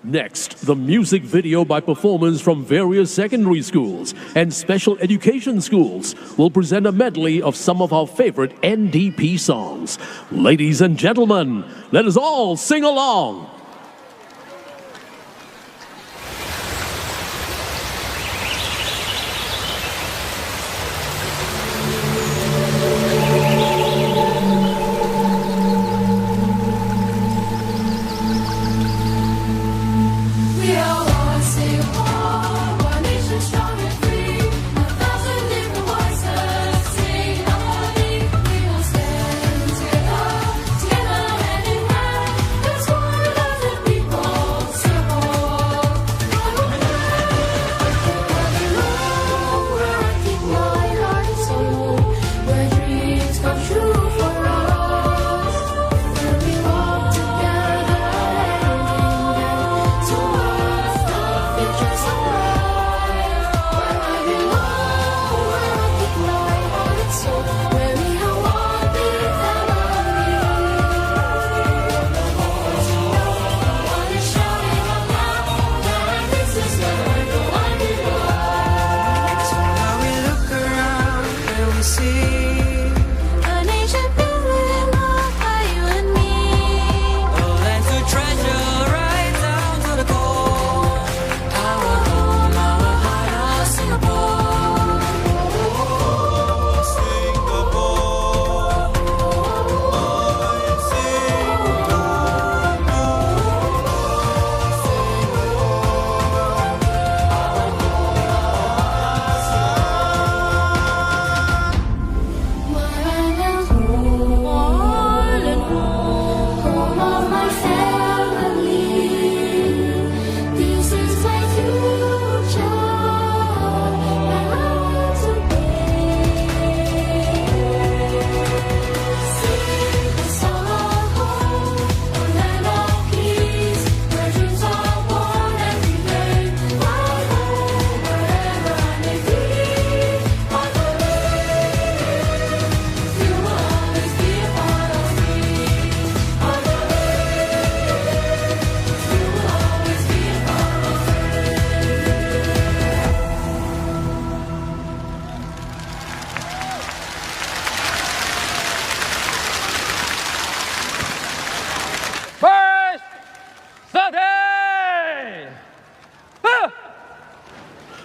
Next, the music video by performers from various secondary schools and special education schools will present a medley of some of our favorite NDP songs. Ladies and gentlemen, let us all sing along.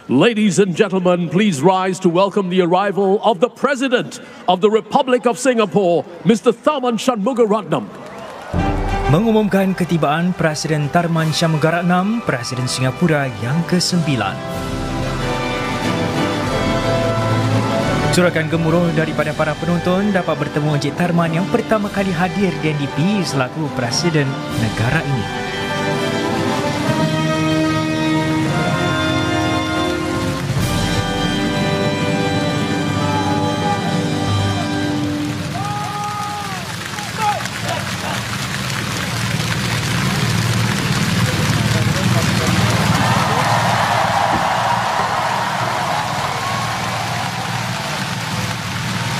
Ladies and gentlemen, please rise to welcome the arrival of the President of the Republic of Singapore, Mr. Tharman Shanmugaratnam. Mengumumkan ketibaan Presiden Tharman Shanmugaratnam, Presiden Singapura yang ke-9. Sorakan gemuruh daripada para penonton dapat bertemu Encik Tharman yang pertama kali hadir di NDP selaku Presiden negara ini.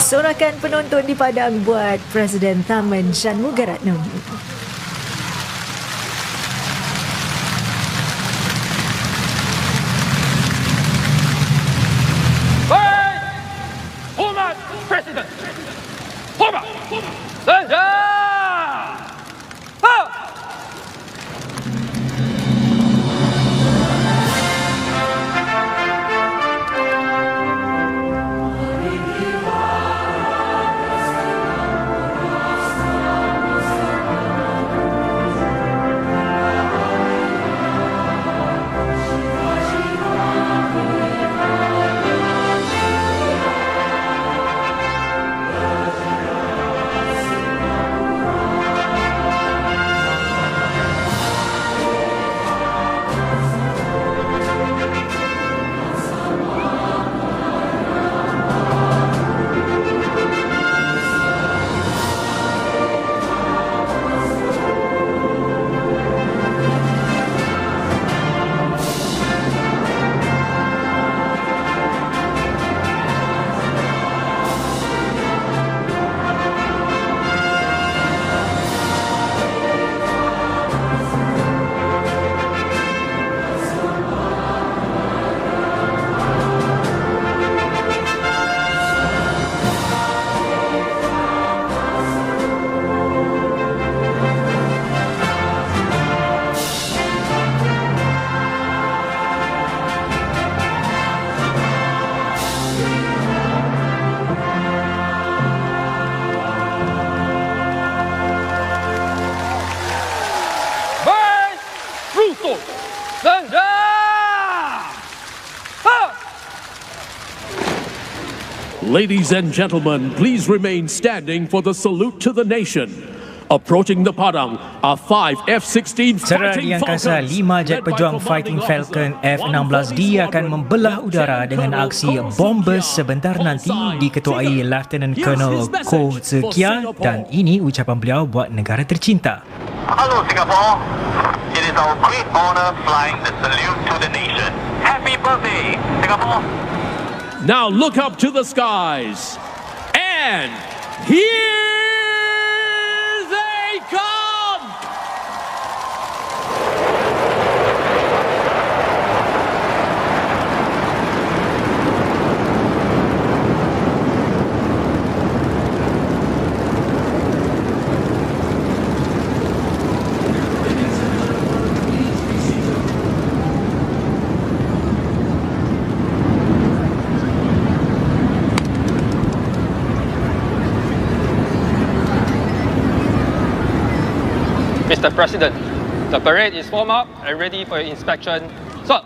Sorakan penonton di Padang buat Presiden Tharman Shanmugaratnam. Baik, hormat Presiden. Hormat. Senja. Ladies and gentlemen, please remain standing for the salute to the nation. Approaching the Padang are 5 F-16 Secara Fighting di angkasa, Falcons. 5 jet pejuang Fighting Falcon F-16D akan membelah udara dengan aksi bombers sebentar nanti diketuai Lieutenant Colonel Koh Tze Kia, dan ini ucapan beliau buat negara tercinta. Hello Singapore, it is our great honor flying the salute to the nation. Happy birthday, Singapore! Now look up to the skies, and here they come! Mr. President, the parade is formed up and ready for inspection. Sir.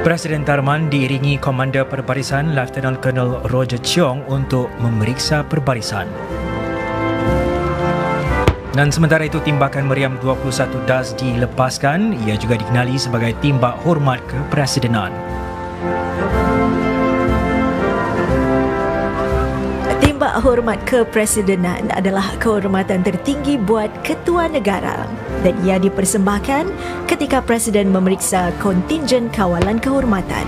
Presiden Tharman diiringi Komander Perbarisan Lieutenant Colonel Roger Cheong untuk memeriksa perbarisan. Dan sementara itu, timbakan meriam 21 das dilepaskan. Ia juga dikenali sebagai timbak hormat kepresidenan. Timbak hormat kepresidenan adalah kehormatan tertinggi buat ketua negara dan ia dipersembahkan ketika Presiden memeriksa kontingen kawalan kehormatan.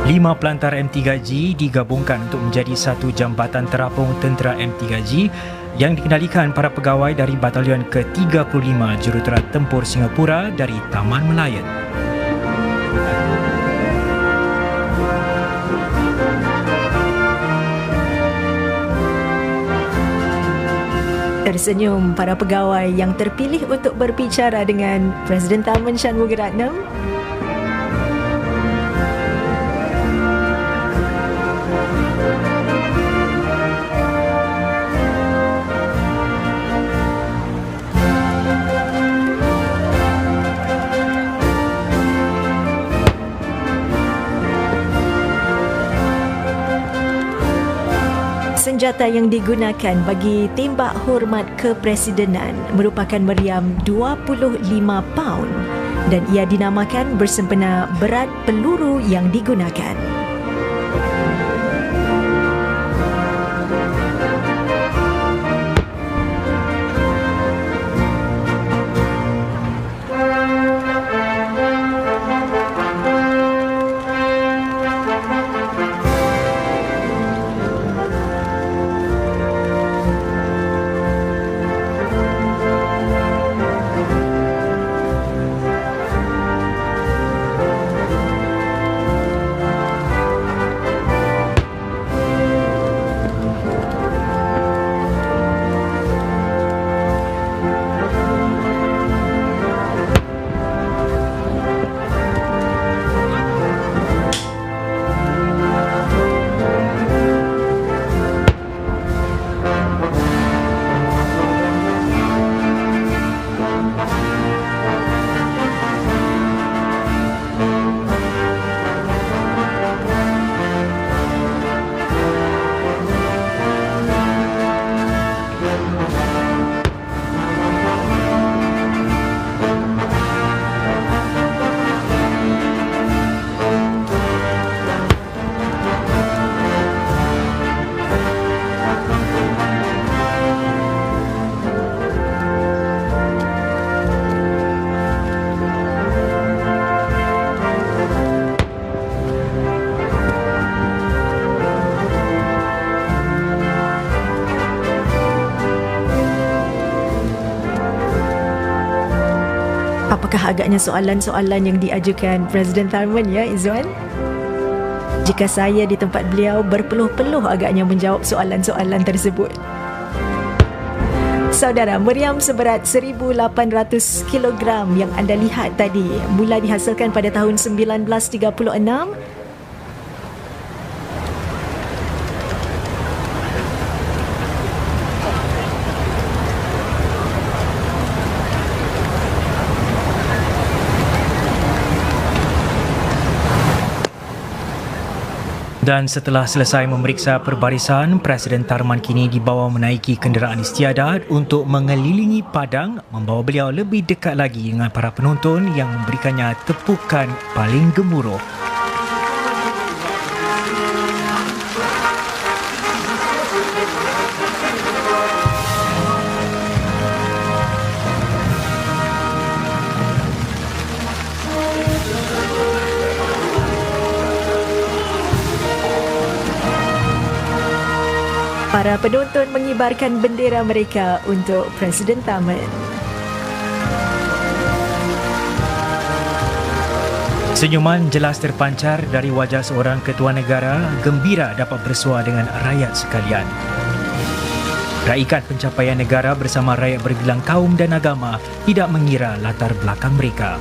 5 pelantar M3G digabungkan untuk menjadi satu jambatan terapung tentera M3G yang dikendalikan para pegawai dari Batalion ke-35 Jurutera Tempur Singapura dari Taman Melayan. Tersenyum para pegawai yang terpilih untuk berbicara dengan Presiden Tharman Shanmugaratnam. Senjata yang digunakan bagi tembak hormat kepresidenan merupakan meriam 25 paun dan ia dinamakan bersempena berat peluru yang digunakan. Apakah agaknya soalan-soalan yang diajukan Presiden Tharman ya, Izzuan? Jika saya di tempat beliau berpeluh-peluh agaknya menjawab soalan-soalan tersebut. Saudara, meriam seberat 1,800 kg yang anda lihat tadi mula dihasilkan pada tahun 1936. Dan setelah selesai memeriksa perbarisan, Presiden Tharman kini dibawa menaiki kenderaan istiadat untuk mengelilingi Padang, membawa beliau lebih dekat lagi dengan para penonton yang memberikannya tepukan paling gemuruh. Para penonton mengibarkan bendera mereka untuk Presiden Tharman. Senyuman jelas terpancar dari wajah seorang ketua negara, gembira dapat bersua dengan rakyat sekalian. Raikan pencapaian negara bersama rakyat berbilang kaum dan agama, tidak mengira latar belakang mereka.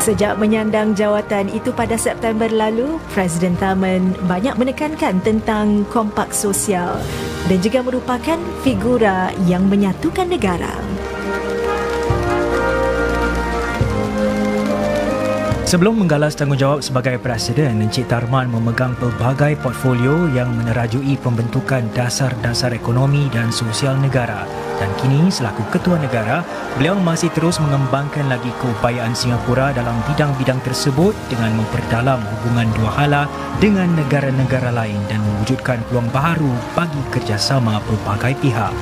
Sejak menyandang jawatan itu pada September lalu, Presiden Tharman banyak menekankan tentang kompak sosial dan juga merupakan figura yang menyatukan negara. Sebelum menggalas tanggungjawab sebagai Presiden, Encik Tarman memegang pelbagai portfolio yang menerajui pembentukan dasar-dasar ekonomi dan sosial negara. Dan kini selaku Ketua Negara, beliau masih terus mengembangkan lagi keupayaan Singapura dalam bidang-bidang tersebut dengan memperdalam hubungan dua hala dengan negara-negara lain dan mewujudkan peluang baru bagi kerjasama pelbagai pihak.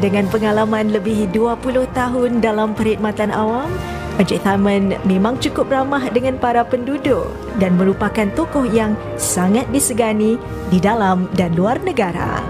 Dengan pengalaman lebih 20 tahun dalam perkhidmatan awam, Encik Tarman memang cukup ramah dengan para penduduk dan merupakan tokoh yang sangat disegani di dalam dan luar negara.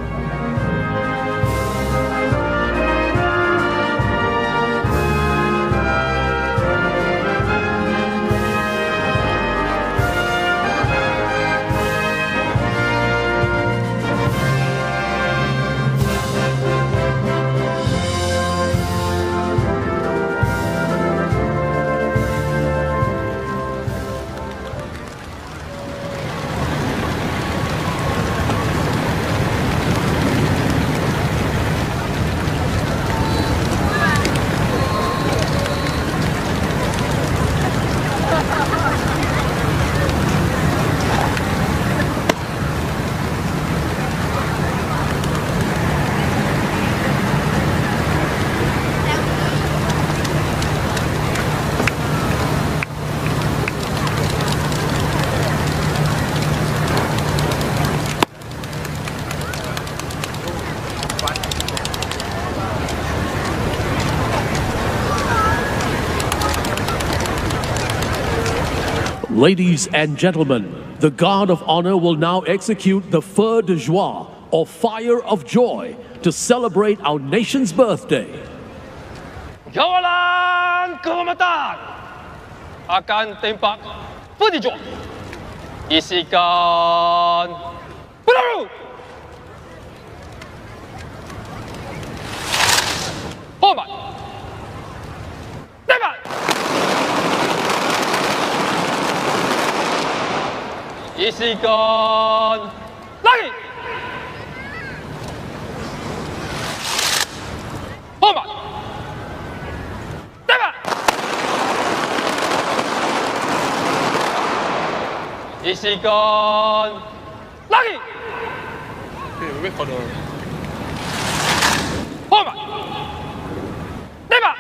Ladies and gentlemen, the Guard of Honor will now execute the feu de joie, or fire of joy, to celebrate our nation's birthday. Kawalan kehormatan akan tembak feu de joie. Isikan peluru. Hormat. Tembak. Isikan lagi. Hormat. Tembak. Isikan lagi. Wait for the... Hormat. Tembak.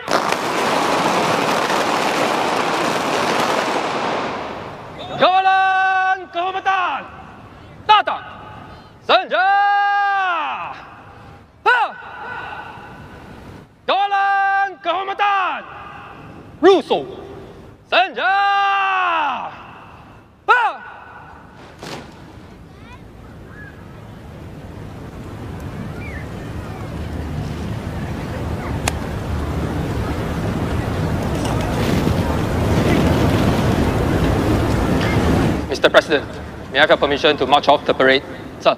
Kawalan kehormatan datang senja. Ha! Kawalan kehormatan rusuk senja. Ha! Mr. President, may I have permission to march off the parade? Sir.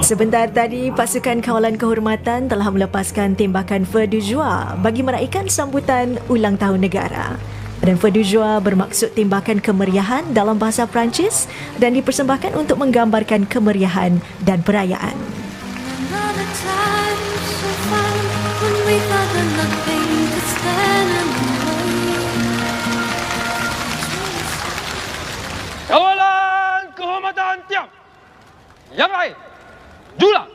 Sebentar tadi, pasukan kawalan kehormatan telah melepaskan tembakan feu de joie bagi meraikan sambutan ulang tahun negara. Dan feu de joie bermaksud tembakan kemeriahan dalam bahasa Perancis dan dipersembahkan untuk menggambarkan kemeriahan dan perayaan. Kawalan kehormatan tiap. Yang lain, jula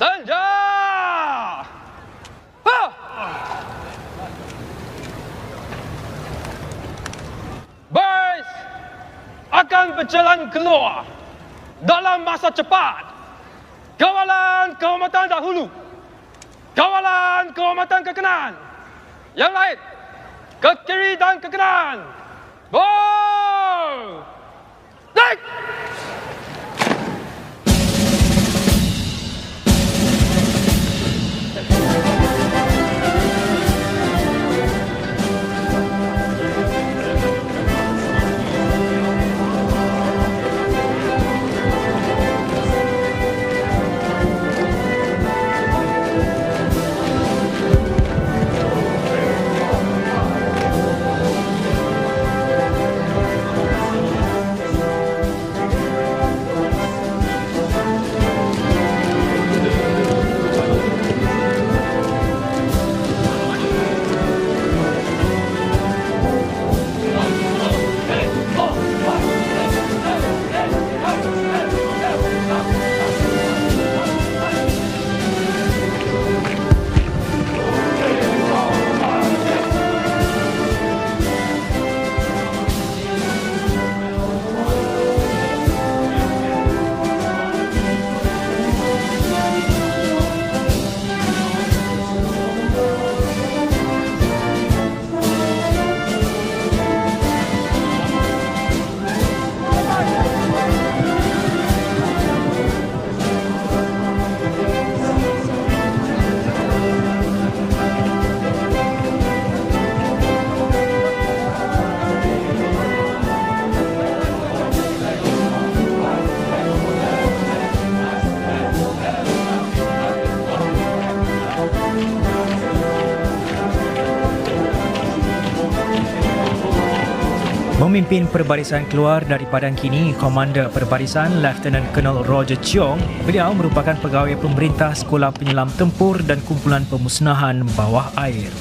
senja. Ha! Bas akan berjalan keluar dalam masa cepat. Kawalan kehormatan dahulu, kawalan kehormatan ke kanan. Yang lain, ke kiri dan ke kanan. Bol! Naik! Memimpin Perbarisan keluar dari Padang kini, Komander Perbarisan Lieutenant Colonel Roger Cheong. Beliau merupakan pegawai pemerintah Sekolah Penyelam Tempur dan Kumpulan Pemusnahan Bawah Air.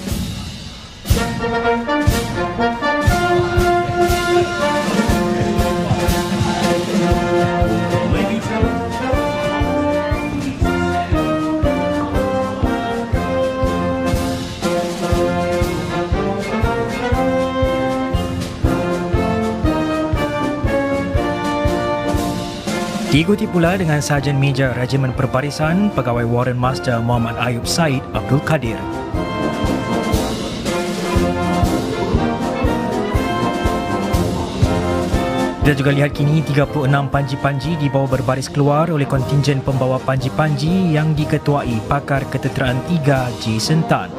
Diikuti pula dengan Sarjan Meja Regimen Perbarisan, Pegawai Warren Master Muhammad Ayub Said Abdul Kadir. Kita juga lihat kini 36 panji-panji dibawa berbaris keluar oleh kontingen pembawa panji-panji yang diketuai pakar ketenteraan 3 Jason Tan.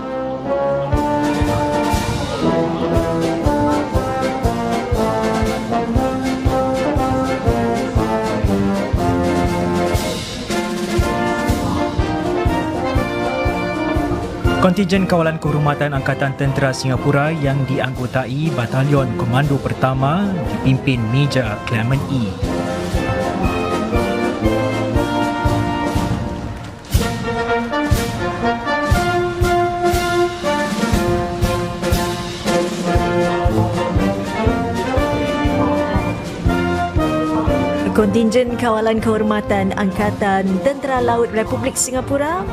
Kontingen Kawalan Kehormatan Angkatan Tentera Singapura yang dianggotai Batalion Komando Pertama dipimpin Meja Clement E. Kontingen Kawalan Kehormatan Angkatan Tentera Laut Republik Singapura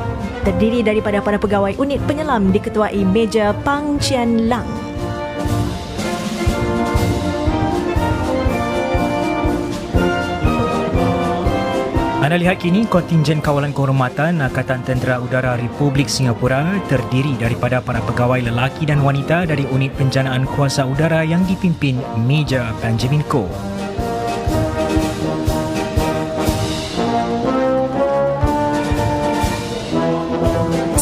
terdiri daripada para pegawai unit penyelam diketuai Meja Pang Chian Lang. Anda lihat kini kontingen Kawalan Kehormatan Angkatan Tentera Udara Republik Singapura terdiri daripada para pegawai lelaki dan wanita dari unit penjanaan kuasa udara yang dipimpin Meja Benjamin Koh.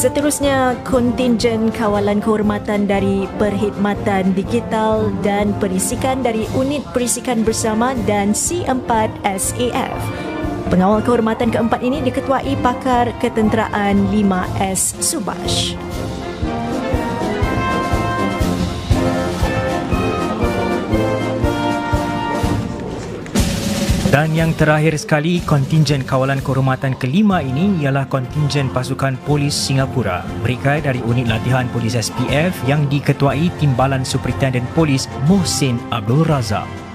Seterusnya, kontingen Kawalan Kehormatan dari Perkhidmatan Digital dan Perisikan dari Unit Perisikan Bersama dan C4 SAF. Pengawal kehormatan keempat ini diketuai Pakar Ketenteraan 5S Subash. Dan yang terakhir sekali, kontingen Kawalan Kehormatan kelima ini ialah kontingen Pasukan Polis Singapura. Mereka dari unit latihan Polis SPF yang diketuai Timbalan Superintendent Polis Mohsin Abdul Razak.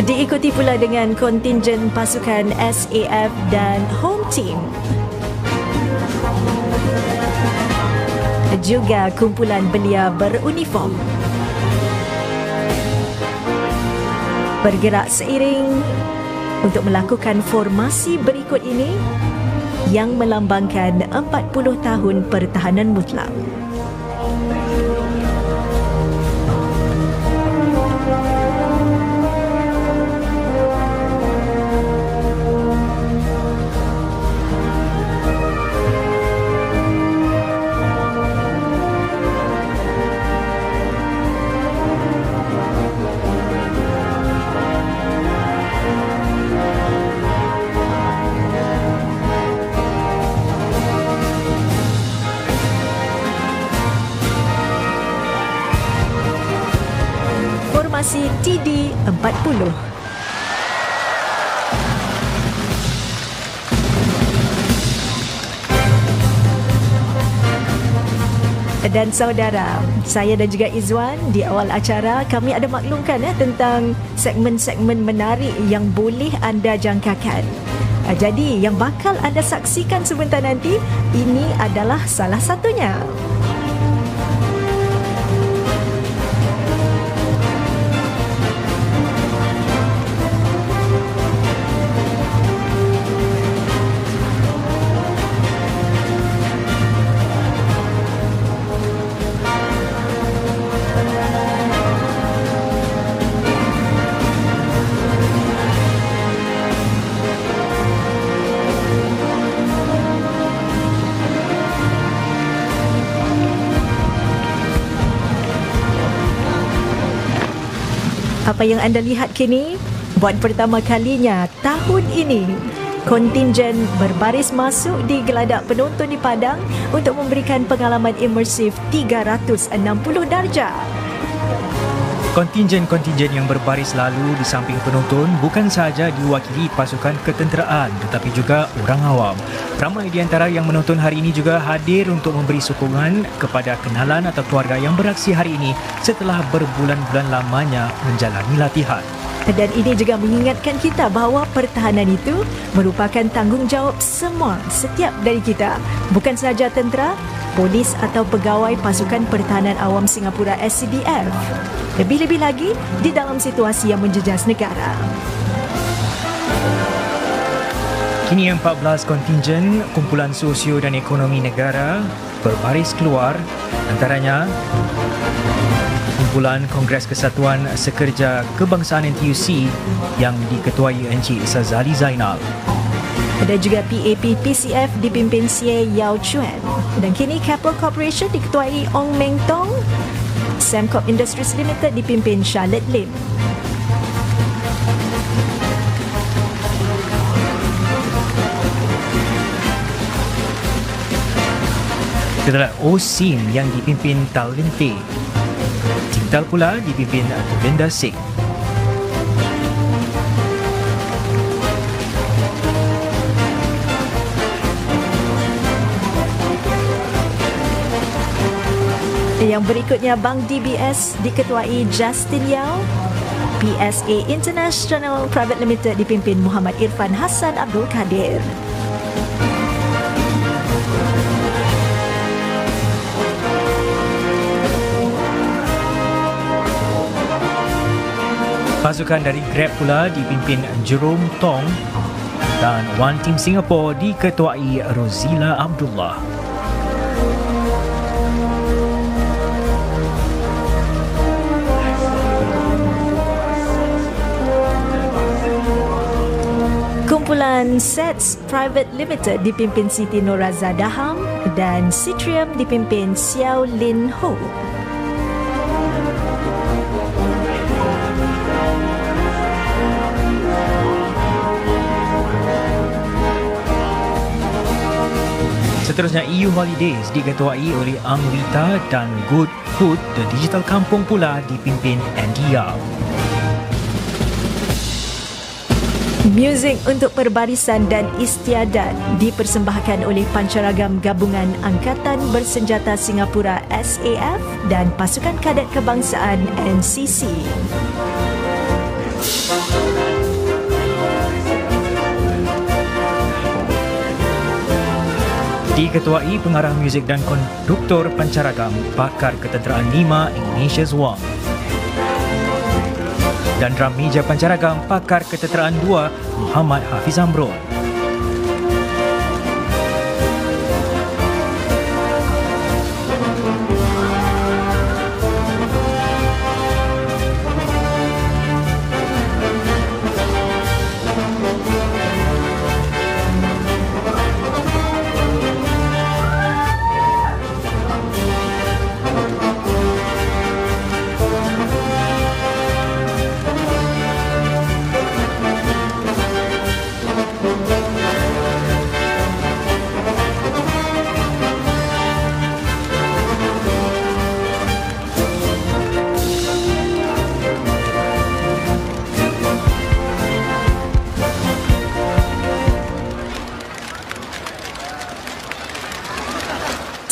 Diikuti pula dengan kontingen pasukan SAF dan Home Team. Juga kumpulan belia beruniform. Bergerak seiring untuk melakukan formasi berikut ini yang melambangkan 40 tahun pertahanan mutlak. Formasi TD40. Dan saudara, saya dan juga Izwan di awal acara kami ada maklumkan tentang segmen-segmen menarik yang boleh anda jangkakan. Jadi yang bakal anda saksikan sebentar nanti, ini adalah salah satunya. Apa yang anda lihat kini? Buat pertama kalinya tahun ini, kontingen berbaris masuk di geladak penonton di Padang untuk memberikan pengalaman imersif 360 darjah. Kontingen-kontingen yang berbaris lalu di samping penonton bukan sahaja diwakili pasukan ketenteraan tetapi juga orang awam. Ramai di antara yang menonton hari ini juga hadir untuk memberi sokongan kepada kenalan atau keluarga yang beraksi hari ini setelah berbulan-bulan lamanya menjalani latihan. Dan ini juga mengingatkan kita bahawa pertahanan itu merupakan tanggungjawab setiap dari kita. Bukan sahaja tentera, polis atau pegawai Pasukan Pertahanan Awam Singapura SCDF. Lebih-lebih lagi di dalam situasi yang menjejas negara. Kini 14 kontingen kumpulan sosio dan ekonomi negara berbaris keluar, antaranya kumpulan Kongres Kesatuan Sekerja Kebangsaan NTUC yang diketuai Encik Sazali Zainal. Dan juga PAP PCF dipimpin Sie Yao Chuan. Dan kini Keppel Corporation diketuai Ong Meng Tong. Sembcorp Industries Limited dipimpin Charlotte Lim. Setelah OSIM yang dipimpin Tal Lim Teh. Tintal pula dipimpin Linda Singh. Yang berikutnya Bank DBS diketuai Justin Yao. PSA International Private Limited dipimpin Muhammad Irfan Hassan Abdul Kadir. Pasukan dari Grab pula dipimpin Jerome Tong dan One Team Singapore diketuai Rozila Abdullah. Kumpulan Sets Private Limited dipimpin Siti Noraza Daham dan Citrium dipimpin Xiao Lin Ho. Seterusnya EU Holidays diketuai oleh Ang Rita dan Good Hood The Digital Kampung pula dipimpin Andy Yao. Muzik untuk Perbarisan dan Istiadat dipersembahkan oleh Pancaragam Gabungan Angkatan Bersenjata Singapura SAF dan Pasukan Kadet Kebangsaan NCC. Diketuai pengarah muzik dan konduktor Pancaragam Pakar Ketenteraan 5 Ignatius Wang. Dan drum meja Pancaragam Pakar Ketenteraan 2 Muhammad Hafiz Amron.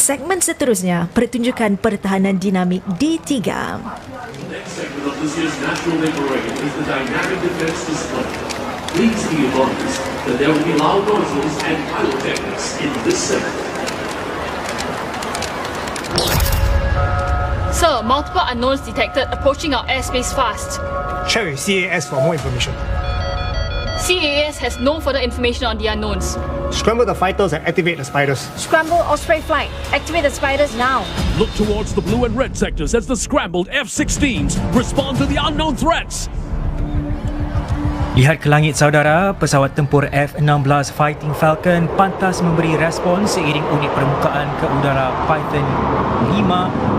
Segmen seterusnya, pertunjukan pertahanan dinamik D3. Next segment of this year's National Day Parade is the dynamic defense display. Please be advised that there will be loud noises and pyrotechnics in this segment. Sir, multiple unknowns detected approaching our airspace fast. Check with CAS for more information. CAS has no further information on the unknowns. Scramble the fighters and activate the spiders. Scramble Osprey flight. Activate the spiders now. Look towards the blue and red sectors as the scrambled F-16s respond to the unknown threats. Lihat ke langit saudara, pesawat tempur F-16 Fighting Falcon pantas memberi respon seiring unit permukaan ke udara Python 5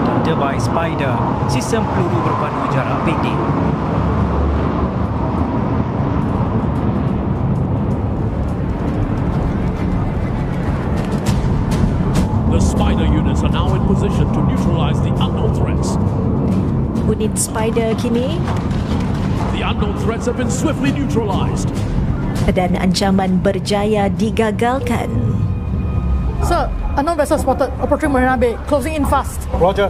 dan Derby Spider, sistem peluru berpadu jarak pendek. Spider kini. The unknown threats have been swiftly neutralized. Dan ancaman berjaya digagalkan. Sir, unknown vessel spotted approaching Marina Bay, closing in fast. Roger.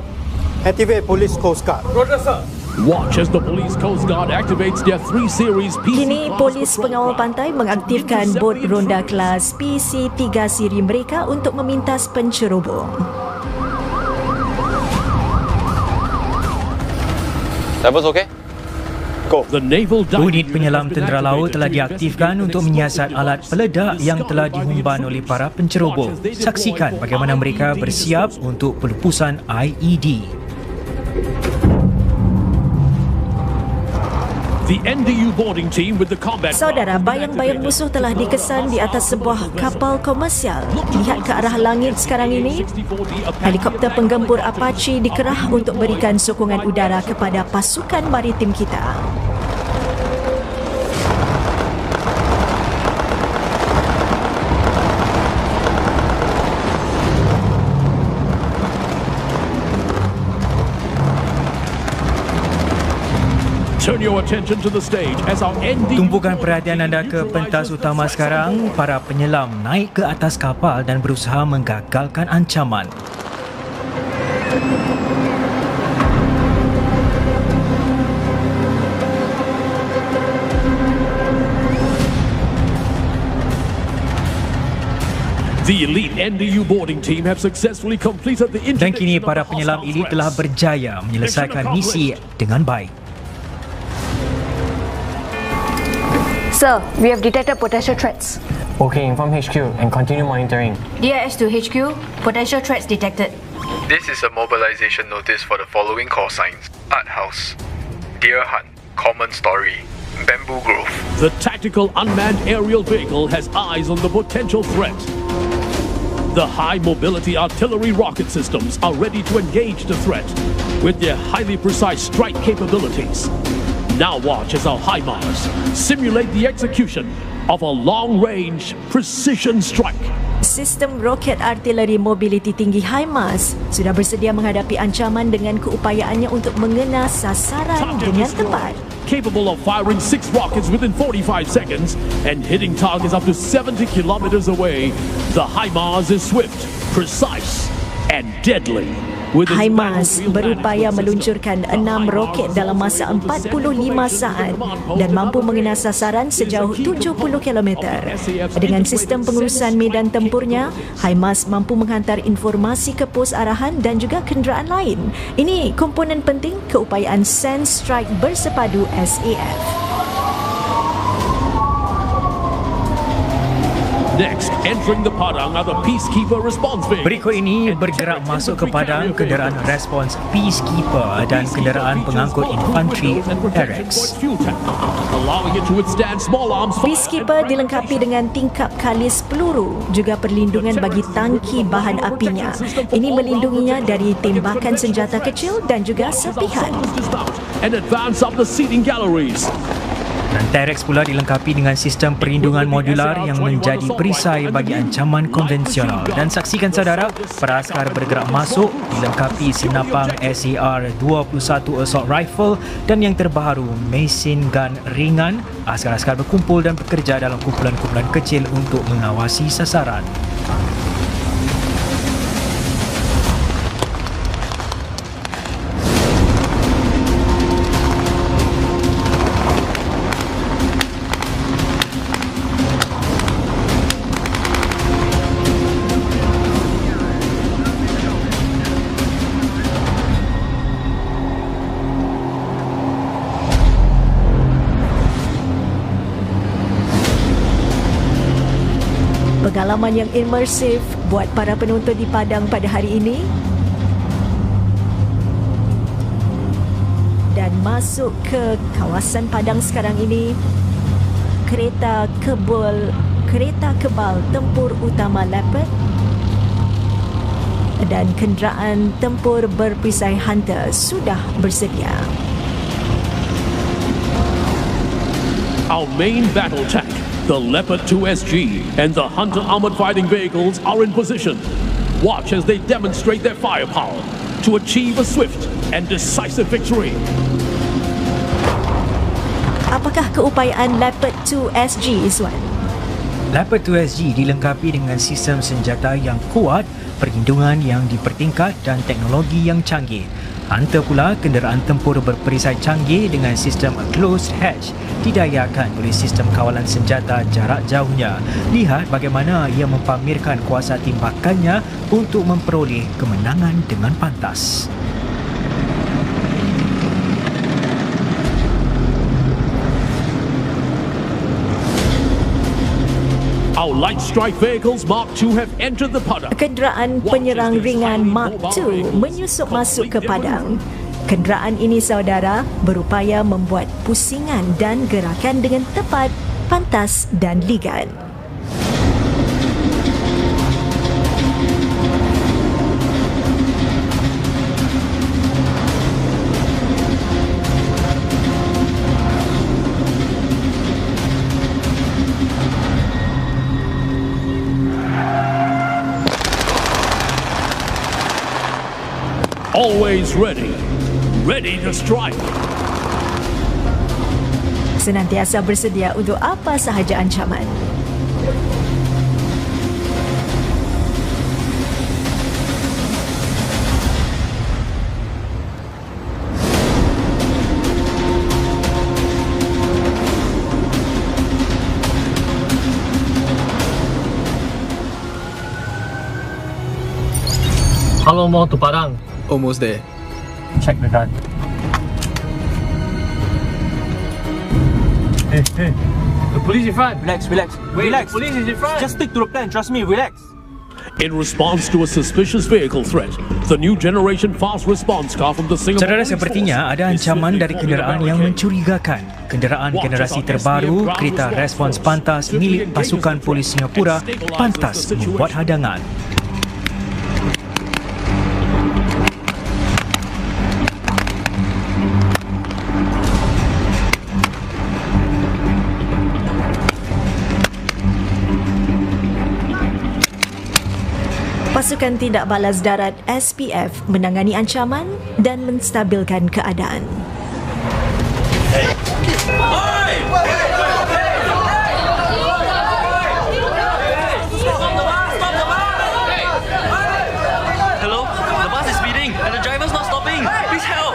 Activate Police Coast Guard. Roger, sir. Watch as the Police Coast Guard activates their 3 series PC. Kini polis pengawal pantai mengaktifkan bot ronda kelas PC-3 siri mereka untuk memintas pencerobong. Levels okay? The naval Unit penyelam tentera laut telah diaktifkan untuk menyiasat alat peledak yang telah dihumban oleh para pencerobong. Saksikan bagaimana mereka bersiap untuk pelepusan IED. The NDU boarding team with the combat. Saudara, bayang-bayang musuh telah dikesan di atas sebuah kapal komersial. Lihat ke arah langit sekarang ini. Helikopter penggempur Apache dikerah untuk berikan sokongan udara kepada pasukan maritim kita. Turn your attention to the stage as our NDU. Tumpukan perhatian anda ke pentas utama sekarang. Para penyelam naik ke atas kapal dan berusaha menggagalkan ancaman. The elite NDU boarding team have successfully completed the Dan kini para penyelam elit telah berjaya menyelesaikan misi dengan baik. Sir, we have detected potential threats. Okay, inform HQ and continue monitoring. DIS to HQ, potential threats detected. This is a mobilization notice for the following call signs: Art House, Deer Hunt, Common Story, Bamboo Grove. The tactical unmanned aerial vehicle has eyes on the potential threat. The high mobility artillery rocket systems are ready to engage the threat with their highly precise strike capabilities. Now watch as our HIMARS simulate the execution of a long-range precision strike. Sistem roket artileri mobiliti tinggi HIMARS sudah bersedia menghadapi ancaman dengan keupayaannya untuk mengena sasaran dengan tepat. Capable of firing 6 rockets within 45 seconds and hitting targets up to 70 kilometers away, the HIMARS is swift, precise, and deadly. HIMARS berupaya meluncurkan 6 roket dalam masa 45 saat dan mampu mengena sasaran sejauh 70 km. Dengan sistem pengurusan medan tempurnya, HIMARS mampu menghantar informasi ke pos arahan dan juga kenderaan lain. Ini komponen penting keupayaan Sense Strike Bersepadu SAF. Next, entering the Padang are the Peacekeeper response vehicles. Berikut ini bergerak masuk ke Padang kenderaan respons Peacekeeper dan kenderaan pengangkut infanteri RX. Allowing it to withstand small arms fire. Peacekeeper dilengkapi dengan tingkap kalis peluru, juga perlindungan bagi tangki bahan apinya. Ini melindunginya dari tembakan senjata kecil dan juga serpihan. And advance up the seating galleries. Dan T-Rex pula dilengkapi dengan sistem perlindungan modular yang menjadi perisai bagi ancaman konvensional. Dan saksikan saudara, para askar bergerak masuk dilengkapi senapang SAR-21 Assault Rifle dan yang terbaru machine gun ringan. Askar-askar berkumpul dan bekerja dalam kumpulan-kumpulan kecil untuk mengawasi sasaran. Pengalaman yang imersif buat para penonton di Padang pada hari ini. Dan masuk ke kawasan Padang sekarang ini, kereta kebal tempur utama Leopard dan kenderaan tempur berperisai Hunter sudah bersedia. Our main battle tank, the Leopard 2SG and the Hunter armored fighting vehicles are in position. Watch as they demonstrate their firepower. to achieve a swift and decisive victory. Apakah keupayaan Leopard 2 SG, Izwan? Leopard 2 SG dilengkapi dengan sistem senjata yang kuat, perlindungan yang dipertingkat dan teknologi yang canggih. Antara pula kenderaan tempur berperisai canggih dengan sistem closed hatch didayakan oleh sistem kawalan senjata jarak jauhnya. Lihat bagaimana ia mempamerkan kuasa timbakannya untuk memperoleh kemenangan dengan pantas. Our light strike vehicles Mark II have entered the Padang. Kenderaan penyerang ringan Mark II menyusup masuk ke Padang. Kenderaan ini, saudara, berupaya membuat pusingan dan gerakan dengan tepat, pantas dan ligan. Always ready to strike. Senantiasa bersedia untuk apa sahaja ancaman. How long more to Padang? Almost there. Check the gun. Hey. The police in front. Relax. Wait, relax. the police is in front. Just stick to the plan. Trust me. Relax. In response to a suspicious vehicle threat, the new generation fast response car from the Singapore Saudara, sepertinya ada ancaman dari kenderaan yang mencurigakan. Kenderaan generasi terbaru, kereta respons pantas milik pasukan polis Singapura pantas membuat hadangan. Pasukan Tindak Balas Darat SPF menangani ancaman dan menstabilkan keadaan. Hello? The bus is speeding and the driver's not stopping. Please help.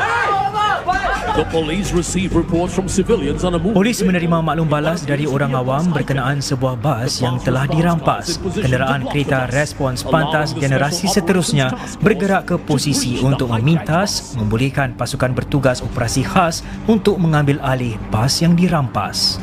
The police receive reports from civilians on a move. Polis menerima maklum balas dari orang awam berkenaan sebuah bas yang telah dirampas. Kenderaan kereta respons pantas generasi seterusnya bergerak ke posisi untuk memintas, membolehkan pasukan bertugas operasi khas untuk mengambil alih bas yang dirampas.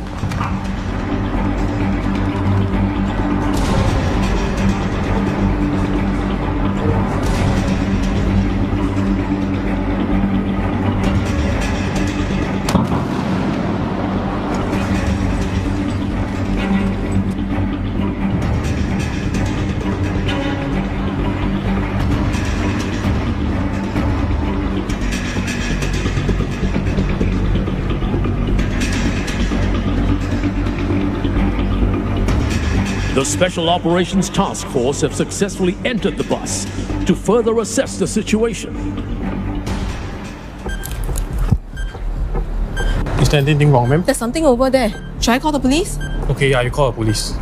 The Special Operations Task Force have successfully entered the bus to further assess the situation. Is there anything wrong, ma'am? There's something over there. Should I call the police? Okay, yeah, you call the police.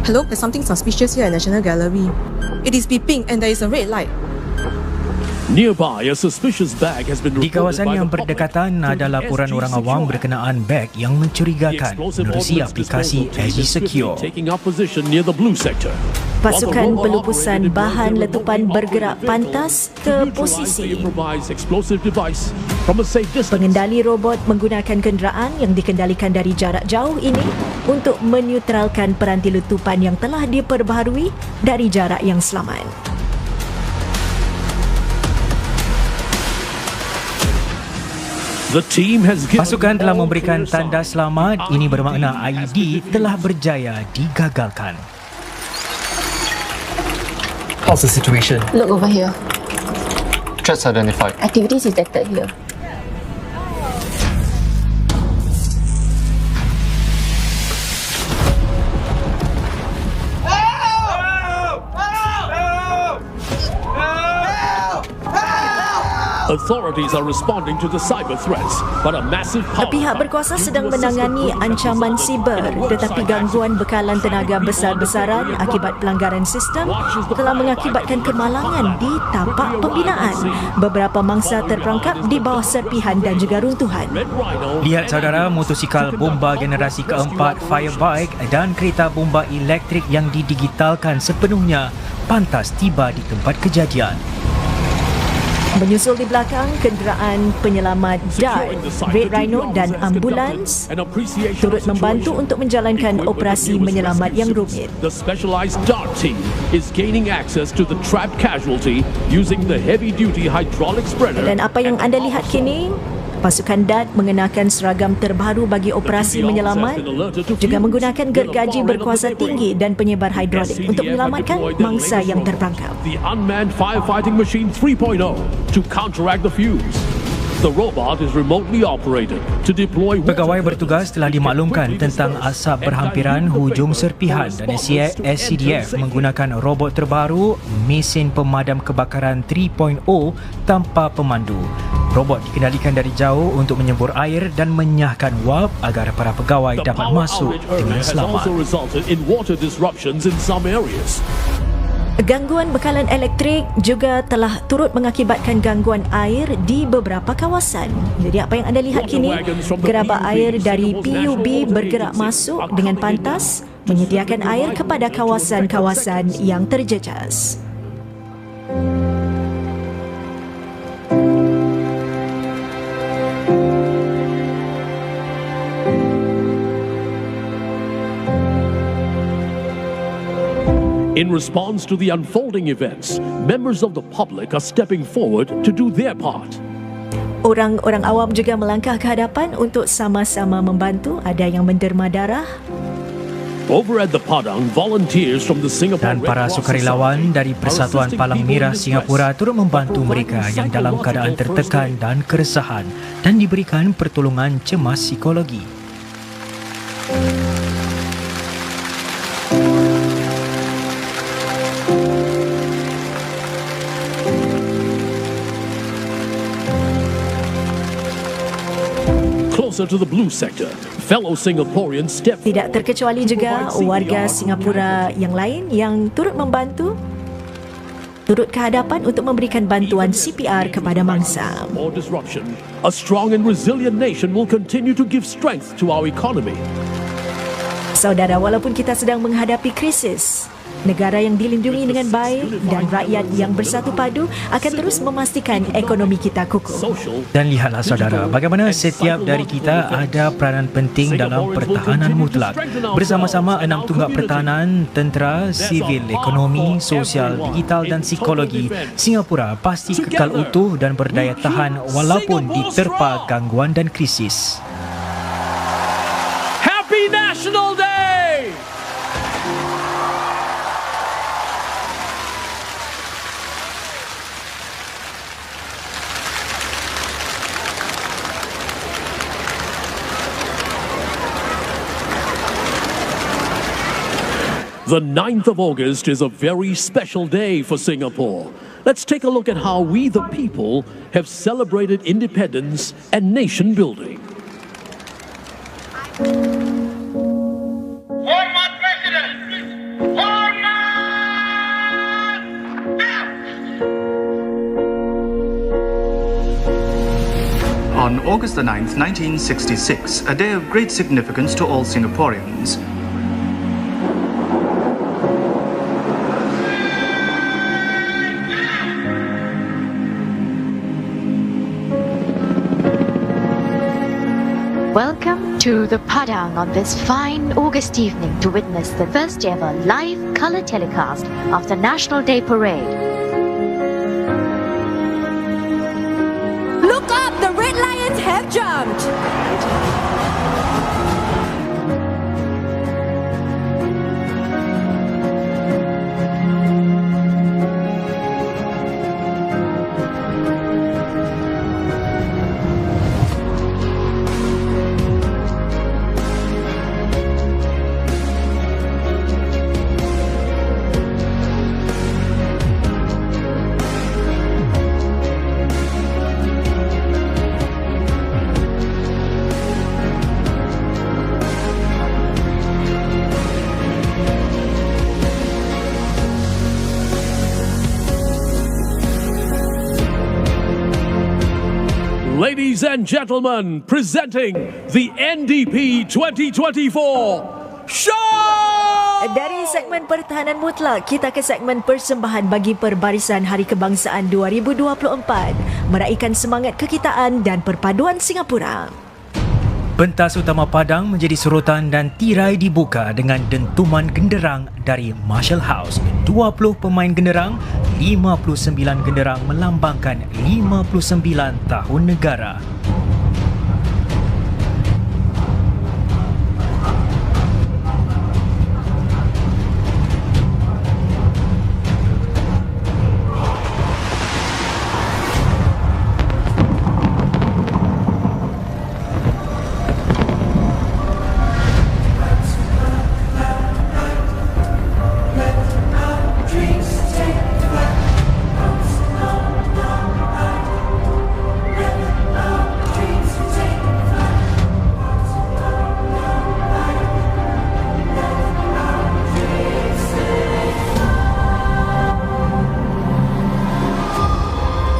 Hello, there's something suspicious here at National Gallery. It is beeping and there is a red light. Nearby, a suspicious bag has been Di reported kawasan by yang the public berdekatan to adalah the laporan SG orang awam Secure. berkenaan beg yang mencurigakan menerusi aplikasi SG Secure. Taking up position near the blue sector. Pasukan pelupusan bahan letupan bergerak pantas ke posisi. Pengendali robot menggunakan kenderaan yang dikendalikan dari jarak jauh ini untuk menetralkan peranti letupan yang telah diperbaharui dari jarak yang selamat. Pasukan telah memberikan tanda selamat. Ini bermakna IED telah berjaya digagalkan. How's the situation? Look over here. Threats identified. Activities detected here. Authorities are responding to the cyber threats, but a massive Pihak berkuasa sedang menangani ancaman siber, tetapi gangguan bekalan tenaga besar-besaran akibat pelanggaran sistem telah mengakibatkan kemalangan di tapak pembinaan. Beberapa mangsa terperangkap di bawah serpihan dan juga runtuhan. Lihat saudara, motosikal bomba generasi keempat Firebike dan kereta bomba elektrik yang didigitalkan sepenuhnya pantas tiba di tempat kejadian. Menyusul di belakang, kenderaan penyelamat DART, Red Rhino dan ambulans turut membantu untuk menjalankan operasi menyelamat yang rumit. The specialized DART team is gaining access to the trapped casualty using the heavy-duty hydraulic spreader. Dan apa yang anda lihat kini, pasukan DART mengenakan seragam terbaru bagi operasi menyelamat, juga menggunakan gergaji berkuasa tinggi dan penyebar hidrolik untuk menyelamatkan mangsa yang terperangkap. The unmanned firefighting machine 3.0 to counteract the fumes. The robot is remotely operated to deploy. Pegawai bertugas telah dimaklumkan tentang asap berhampiran hujung serpihan dan SCDF menggunakan robot terbaru mesin pemadam kebakaran 3.0 tanpa pemandu. Robot dikendalikan dari jauh untuk menyembur air dan menyahkan wap agar para pegawai dapat masuk dengan selamat. Gangguan bekalan elektrik juga telah turut mengakibatkan gangguan air di beberapa kawasan. Jadi apa yang anda lihat kini, gerabak air dari PUB bergerak masuk dengan pantas menyediakan air kepada kawasan-kawasan yang terjejas. In response to the unfolding events, members of the public are stepping forward to do their part. Orang-orang awam juga melangkah ke hadapan untuk sama-sama membantu. Ada yang menderma darah. Over at the Padang, volunteers from the Singapore dan para sukarelawan dari Persatuan Palang Merah Singapura turut membantu mereka yang dalam keadaan tertekan dan keresahan dan diberikan pertolongan cemas psikologi. To the blue sector, fellow Singaporeans step. Tidak terkecuali juga warga Singapura yang lain yang turut membantu, turut ke hadapan untuk memberikan bantuan CPR kepada mangsa. More disruption, a strong and resilient nation will continue to give strength to our economy. Saudara, walaupun kita sedang menghadapi krisis, negara yang dilindungi dengan baik dan rakyat yang bersatu padu akan terus memastikan ekonomi kita kukuh. Dan lihatlah saudara, bagaimana setiap dari kita ada peranan penting dalam pertahanan mutlak. Bersama-sama 6 tunggak pertahanan, tentera, sivil, ekonomi, sosial, digital dan psikologi, Singapura pasti kekal utuh dan berdaya tahan walaupun diterpa gangguan dan krisis. Happy National Day! The 9th of August is a very special day for Singapore. Let's take a look at how we, the people, have celebrated independence and nation building. On August the 9th, 1966, a day of great significance to all Singaporeans. Welcome to the Padang on this fine August evening to witness the first ever live colour telecast of the National Day Parade. Look up! The Red Lions have jumped! Ladies and gentlemen, presenting the NDP 2024 Show! Dari segmen pertahanan mutlak, kita ke segmen persembahan bagi Perbarisan Hari Kebangsaan 2024, meraikan semangat kekitaan dan perpaduan Singapura. Pentas utama Padang menjadi sorotan dan tirai dibuka dengan dentuman genderang dari Marshall House. 20 pemain genderang, 59 genderang melambangkan 59 tahun negara.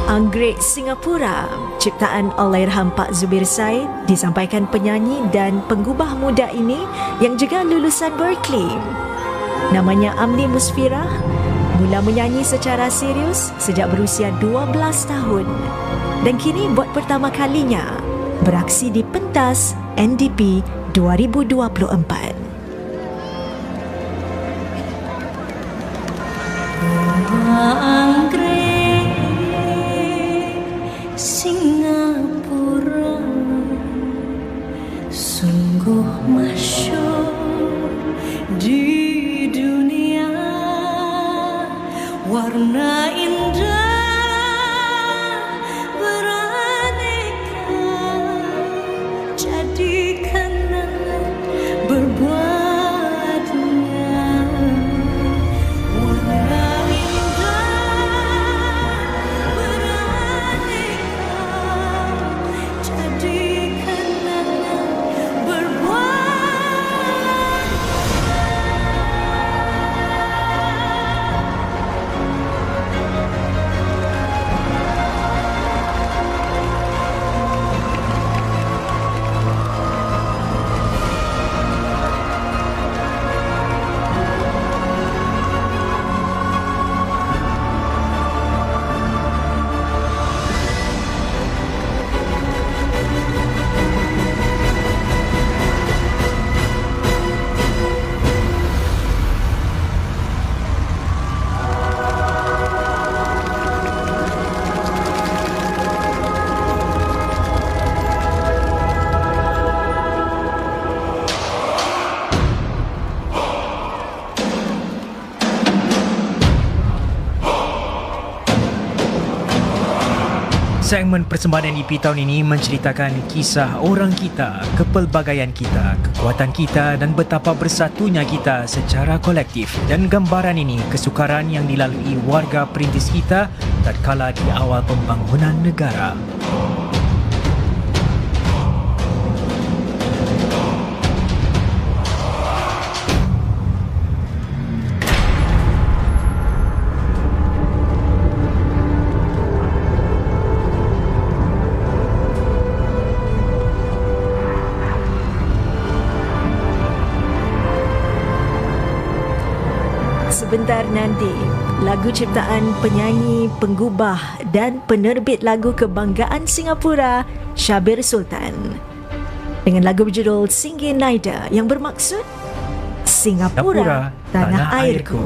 Anggrek Singapura, ciptaan Allahyarham Pak Zubir Said, disampaikan penyanyi dan penggubah muda ini yang juga lulusan Berkeley. Namanya Amni Musfirah, mula menyanyi secara serius sejak berusia 12 tahun dan kini buat pertama kalinya beraksi di pentas NDP 2024. Singapura sungguh masyhur di dunia, warna indah beraneka, jadi kenangan berbuatnya. Warna Segmen persembahan NDP tahun ini menceritakan kisah orang kita, kepelbagaian kita, kekuatan kita dan betapa bersatunya kita secara kolektif. Dan gambaran ini kesukaran yang dilalui warga perintis kita tatkala di awal pembangunan negara. Sebentar nanti, lagu ciptaan penyanyi, penggubah dan penerbit lagu kebanggaan Singapura, Syabir Sultan, dengan lagu berjudul Singgih Naida yang bermaksud Singapura, tanah airku.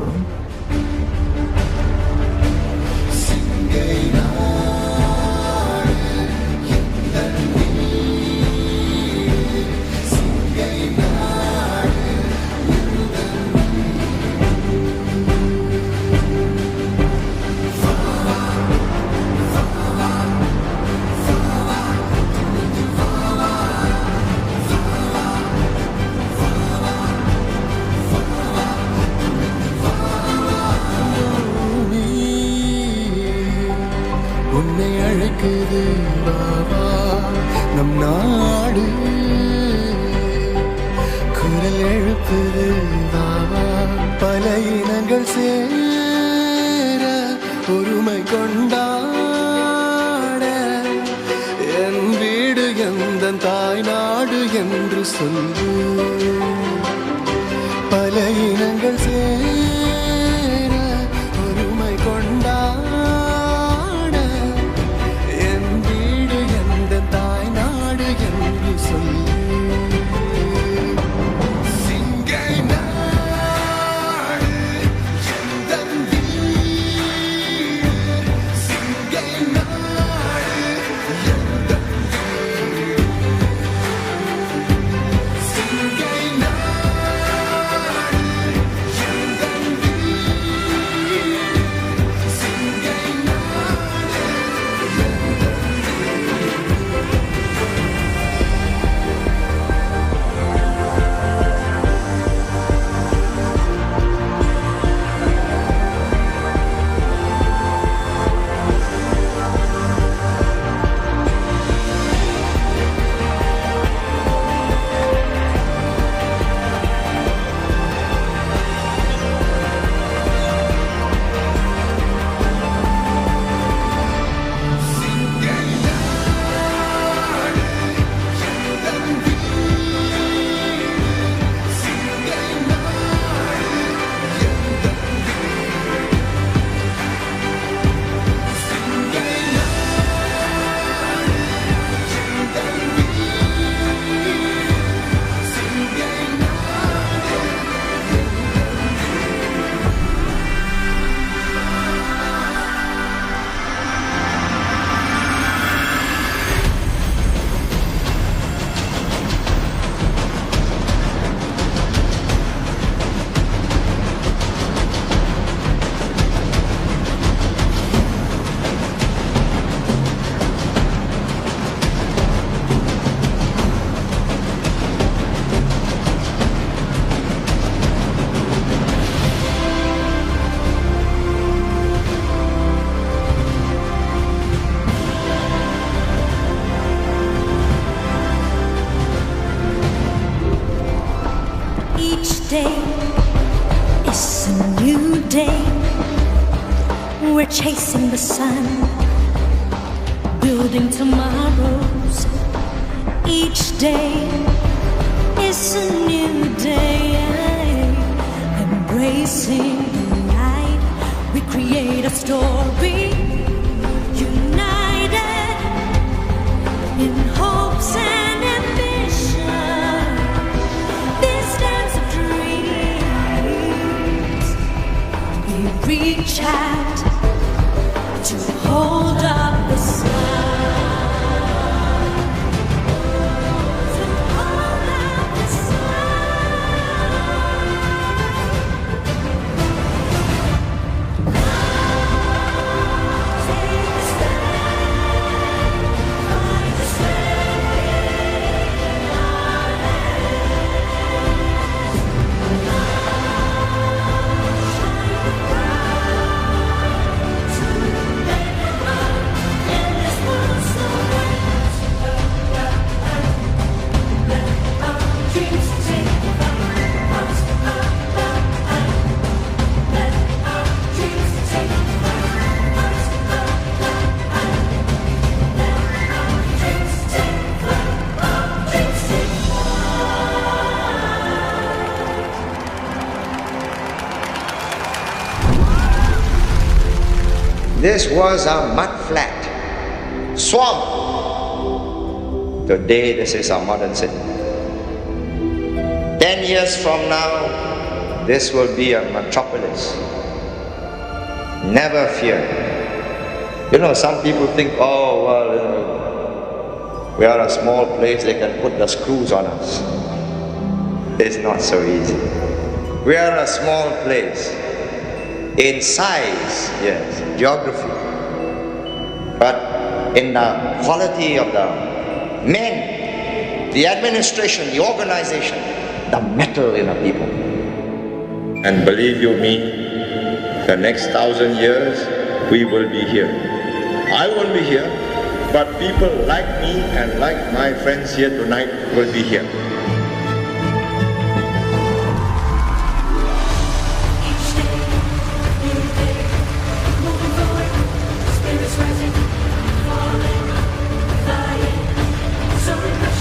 பல இனங்கள் சேர ஒருமை கொண்டாட என் சொல்லு பல இனங்கள் சேர ஒருமை கொண்டாட என் வீடு எந்த தாய் நாடு என்று சொல்லு சிங்கை நாடு எந்தன் வீடு சிங்கை நாடு எந்தன் வீடு சிங்கை நாடு எந்தன் வீடு சிங்கை நாடு Each day is a new day. We're chasing the sun, building tomorrows. Each day is a new day. Embracing the light, we create a story. United in hopes and ambition. This dance of dreams, we reach out to hold up the sun. To hold up the This was a mud flat, swamp. Today, this is a modern city. 10 years from now, this will be a metropolis. Never fear. You know, some people think, oh, well, we are a small place, they can put the screws on us. It's not so easy. We are a small place. In size, yes, geography, but in the quality of the men, the administration, the organization, the metal in the people. And believe you me, the next 1,000 years, we will be here. I won't be here, but people like me and like my friends here tonight will be here.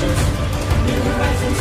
New horizons,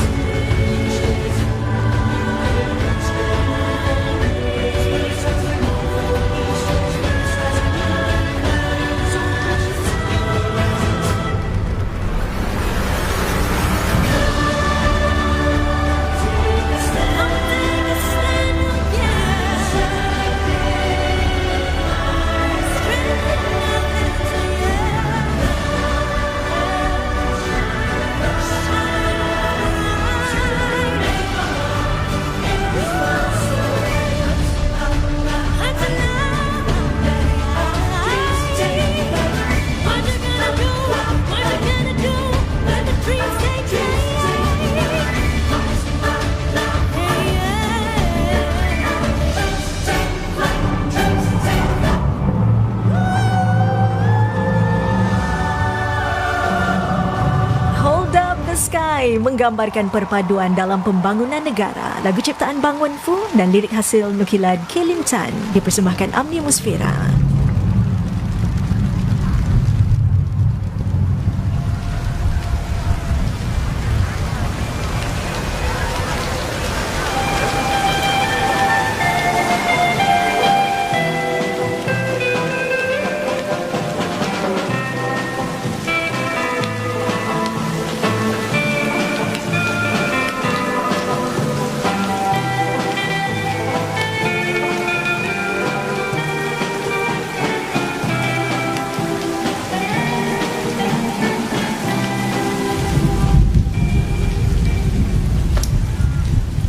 Sebagai menggambarkan perpaduan dalam pembangunan negara. Lagu ciptaan Bang Wen Fu dan lirik hasil nukilan Kelim Tan dipersembahkan Amni Musfira.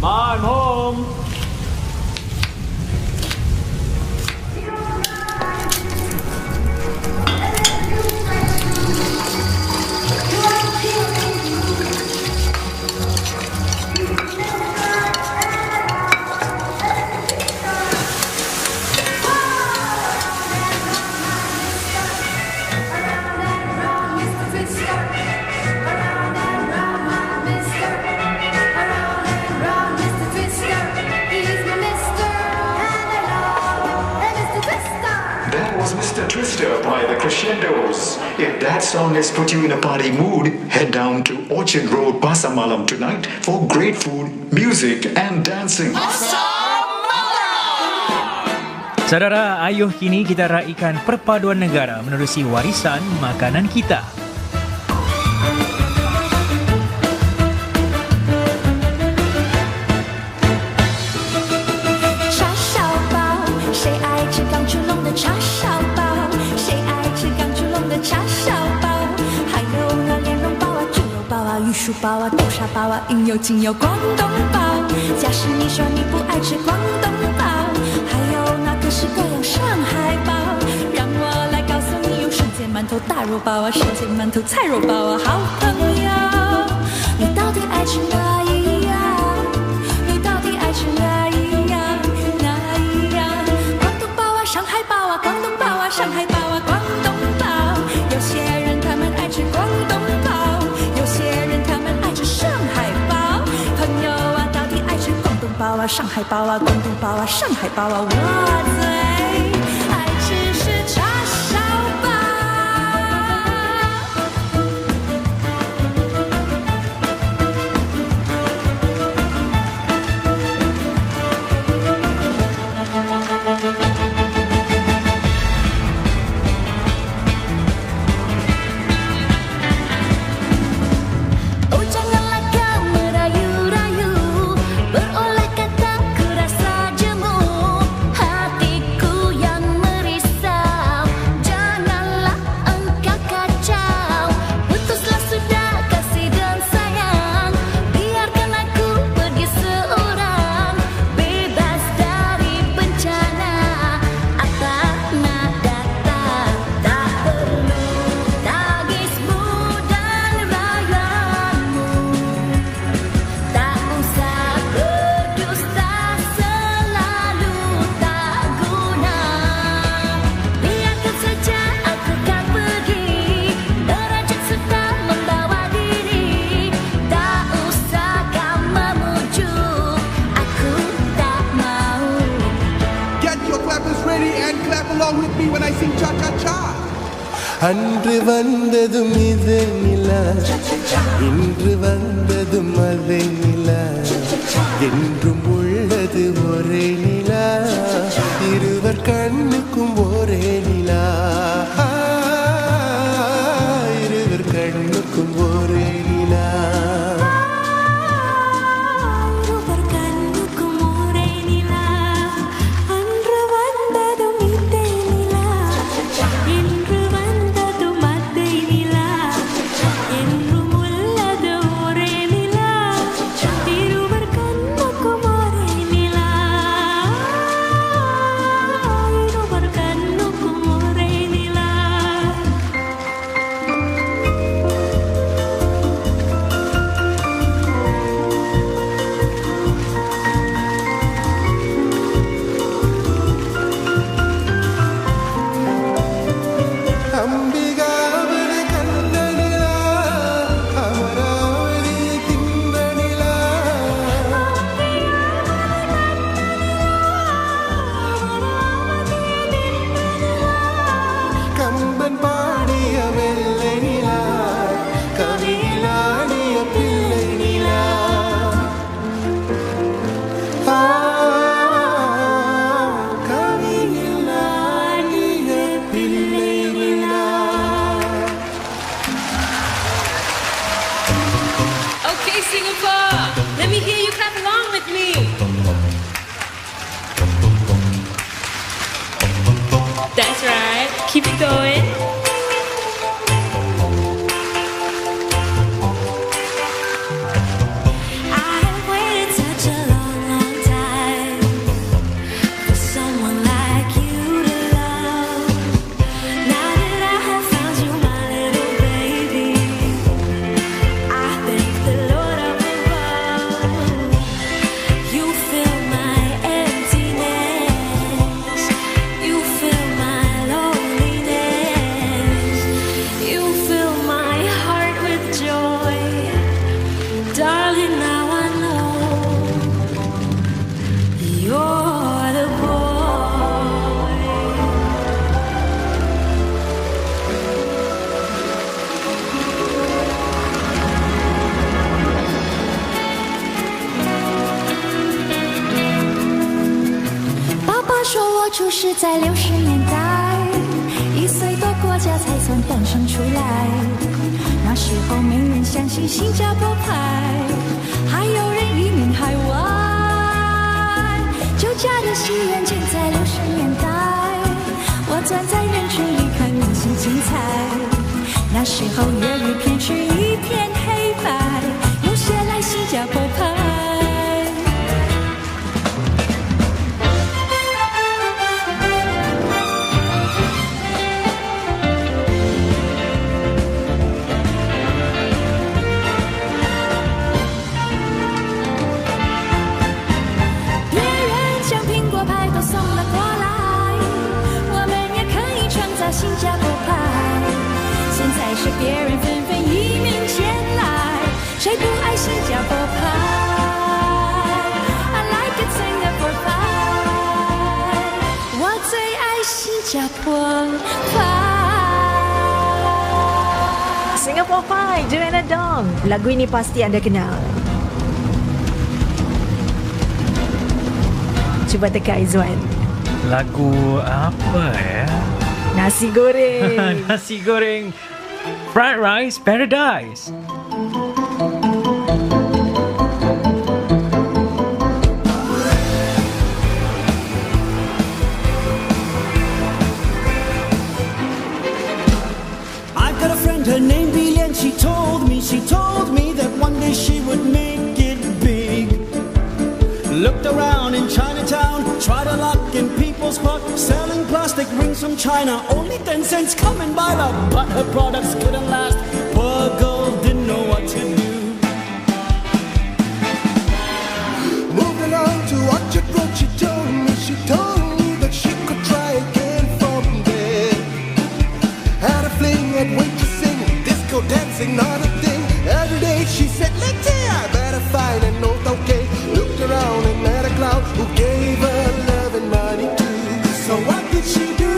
Ma, I'm home. By the Crescendos. If that song has put you in a party mood, head down to Orchard Road, Pasar Malam tonight for great food, music and dancing. Saudara, ayuh kini kita raikan perpaduan negara menerusi warisan makanan kita.包啊，豆沙包啊，应有尽有广东包。假使你说你不爱吃广东包，还有那各式各样上海包，让我来告诉你，有生煎馒头大肉包啊，生煎馒头菜肉包啊，好朋友，你到底爱吃哪一样？你到底爱吃哪一样？哪一样？广东包啊，上海包啊，广东包啊，上海包啊，广东包。有些人他们爱吃广东包。包啊，上海包啊，广东包啊，上海包啊，我最爱吃是叉烧包。Oh janganlah kau merayu-rayu beroleh kataku rasa jemu, hatiku yang merisau. Janganlah engkau kacau, putuslah sudah kasih dan sayang. Biarkan aku pergi seorang, bebas dari bencana. Apa nak datang, tak perlu tangismu dan rayaanmu. Tak usah berdusta selalu tak guna. Biarkan saja aku kan pergi, derajat sudah membawa diri. Tak usah kau memujuk, aku tak mau. Get your clappers ready and clap along with me when I sing cha-cha-cha. அன்று வந்ததும் இதே நிலா, இன்று வந்ததும் அதே நிலா, என்றும் உள்ளது ஒரே நிலா, இருவர் கண்ணுக்கும் ஒரே நிலா, இருவர் கண்ணுக்கும் ஒரே நிலா. இருவர் கண்ணுக்கும் ஒரே நிலா, அன்று வந்ததும் இதே நிலா, இன்று வந்ததும் அதே நிலா, என்றும் உள்ளது ஒரே நிலா, இருவர் கண்ணுக்கும் ஒரே நிலா. Keep it going.在60年代，1岁多国家才算诞生出来。那时候没人相信新加坡派，还有人移民海外。酒家的戏院建在60年代，我站在人群里看明星精彩。那时候粤语片是一片黑白，有些来新加坡派。新加坡派，现在是别人纷纷移民前来，谁不爱新加坡派 ？I like it Singapore pie， 我最爱新加坡派。Singapore Pie, Joanna Dong. Lagu ini pasti anda kenal. Cuba teka Izwan. Lagu apa ya? Nasi goreng. Nasi goreng. Fried rice paradise. I've got a friend, her name Bilian. She told me that one day she would make it big. Looked around in Chinatown, tried a luck in People's Park, selling plastic rings from China, only 10 cents coming by the but her products couldn't last. Poor girl didn't know what to do. Moved along to Orchard Road, she told me that she could try again from there. Had a fling at waitressing, disco dancing, not a thing. Every day she said, let's see, I better find a note, okay. Looked around and met a clown who gave her love and money too. So what did she do?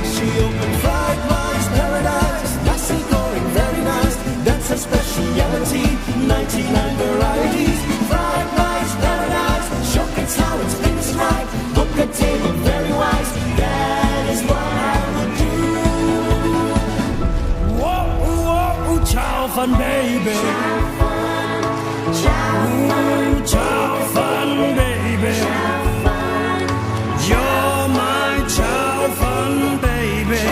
She opened Fried Rice Paradise. Nasi goreng, very nice. That's her speciality. 99 varieties. Fried Rice Paradise. Shock and sour and spinach right. Book a table, very wise. That is what I would do. Whoa, whoa, chow fun, baby. Chow fun, baby. You're my chow fun, baby.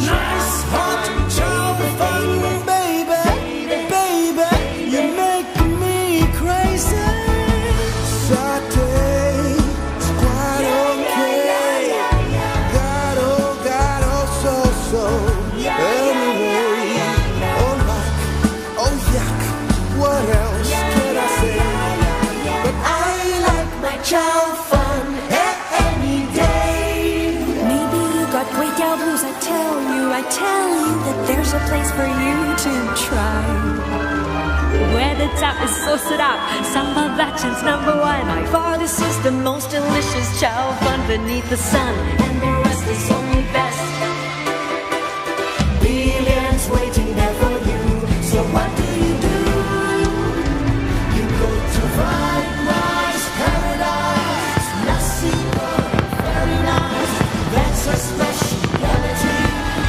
Nice hot chow fun, baby. Baby, you make me crazy. Satay's quite okay. Got so. Anyway, alright. Oh yuck, what else can I say? But I like my chow fun any day. Maybe you got kway teow blues. I tell you that there's a place for you to try. Where the tap is so set up, sambal belacan's number one. By far this is the most delicious chow fun beneath the sun, and the rest is only best. Billions waiting there for you. So what do? You go to Fried Rice Paradise. Nasi goreng, very nice. That's a speciality.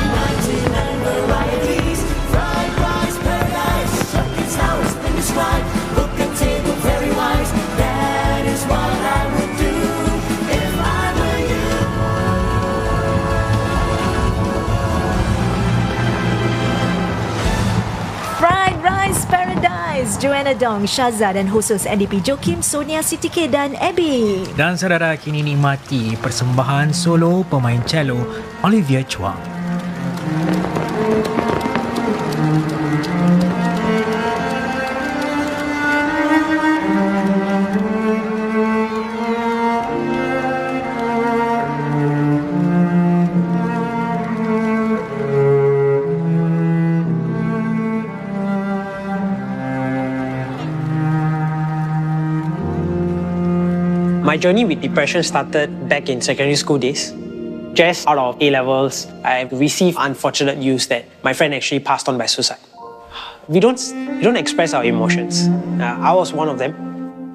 99 varieties. Fried Rice Paradise. Chuck and sour, spinach right. Book a table, very wise. That is what I would do if I were you. Maladong, Syaza dan khusus NDP Jokim, Sonia, Siti K dan Abby. Dan saudara, kini nikmati persembahan solo pemain cello Olivia Chuang. My journey with depression started back in secondary school days. Just out of A-levels, I received unfortunate news that my friend actually passed on by suicide. We don't express our emotions. I was one of them.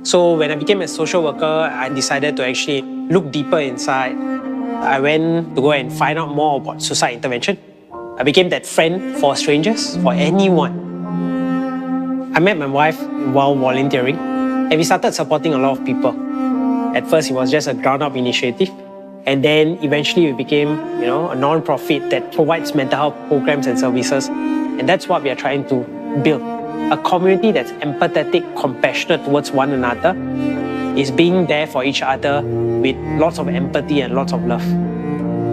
So when I became a social worker, I decided to actually look deeper inside. I went to go and find out more about suicide intervention. I became that friend for strangers, for anyone. I met my wife while volunteering, and we started supporting a lot of people. At first, it was just a ground-up initiative. And then eventually we became, a non-profit that provides mental health programs and services. And that's what we are trying to build. A community that's empathetic, compassionate towards one another, is being there for each other with lots of empathy and lots of love.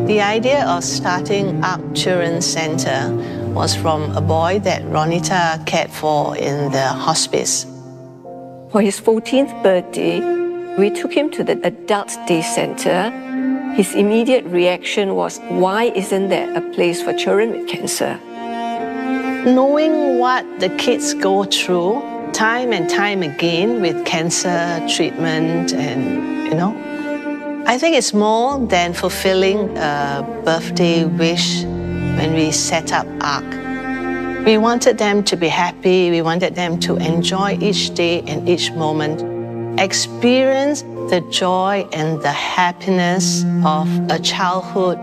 The idea of starting up Children's Center was from a boy that Ronita cared for in the hospice. For his 14th birthday, we took him to the Adult Day Center. His immediate reaction was, why isn't there a place for children with cancer? Knowing what the kids go through time and time again with cancer treatment and, I think it's more than fulfilling a birthday wish when we set up ARC. We wanted them to be happy, we wanted them to enjoy each day and each moment, experience the joy and the happiness of a childhood.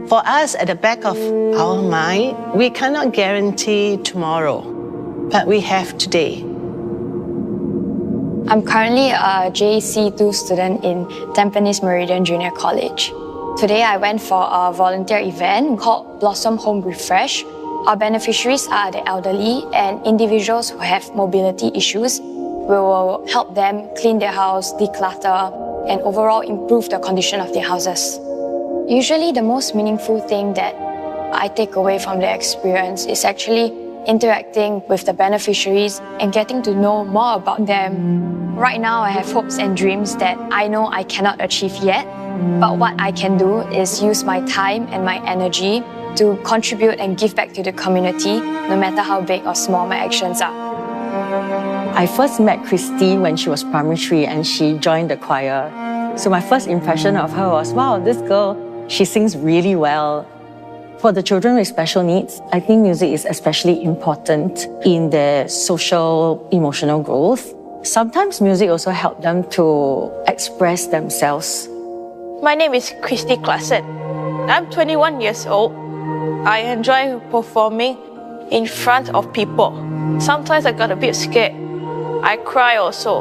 For us, at the back of our mind, we cannot guarantee tomorrow, but we have today. I'm currently a JC2 student in Tampines Meridian Junior College. Today I went for a volunteer event called Blossom Home Refresh. Our beneficiaries are the elderly and individuals who have mobility issues. We will help them clean their house, declutter, and overall improve the condition of their houses. Usually the most meaningful thing that I take away from the experience is actually interacting with the beneficiaries and getting to know more about them. Right now I have hopes and dreams that I know I cannot achieve yet, but what I can do is use my time and my energy to contribute and give back to the community, no matter how big or small my actions are. I first met Christy when she was primary 3 and she joined the choir. So my first impression of her was, wow, this girl, she sings really well. For the children with special needs, I think music is especially important in their social, emotional growth. Sometimes music also helps them to express themselves. My name is Christy Klassen. I'm 21 years old. I enjoy performing in front of people. Sometimes I got a bit scared. I cry also.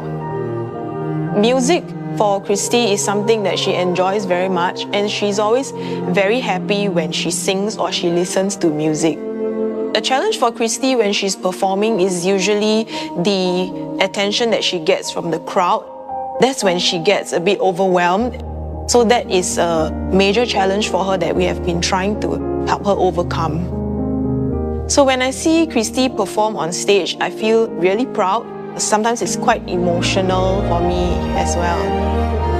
Music for Christy is something that she enjoys very much, and she's always very happy when she sings or she listens to music. The challenge for Christy when she's performing is usually the attention that she gets from the crowd. That's when she gets a bit overwhelmed. So that is a major challenge for her that we have been trying to help her overcome. So when I see Christy perform on stage, I feel really proud. Sometimes it's quite emotional for me as well.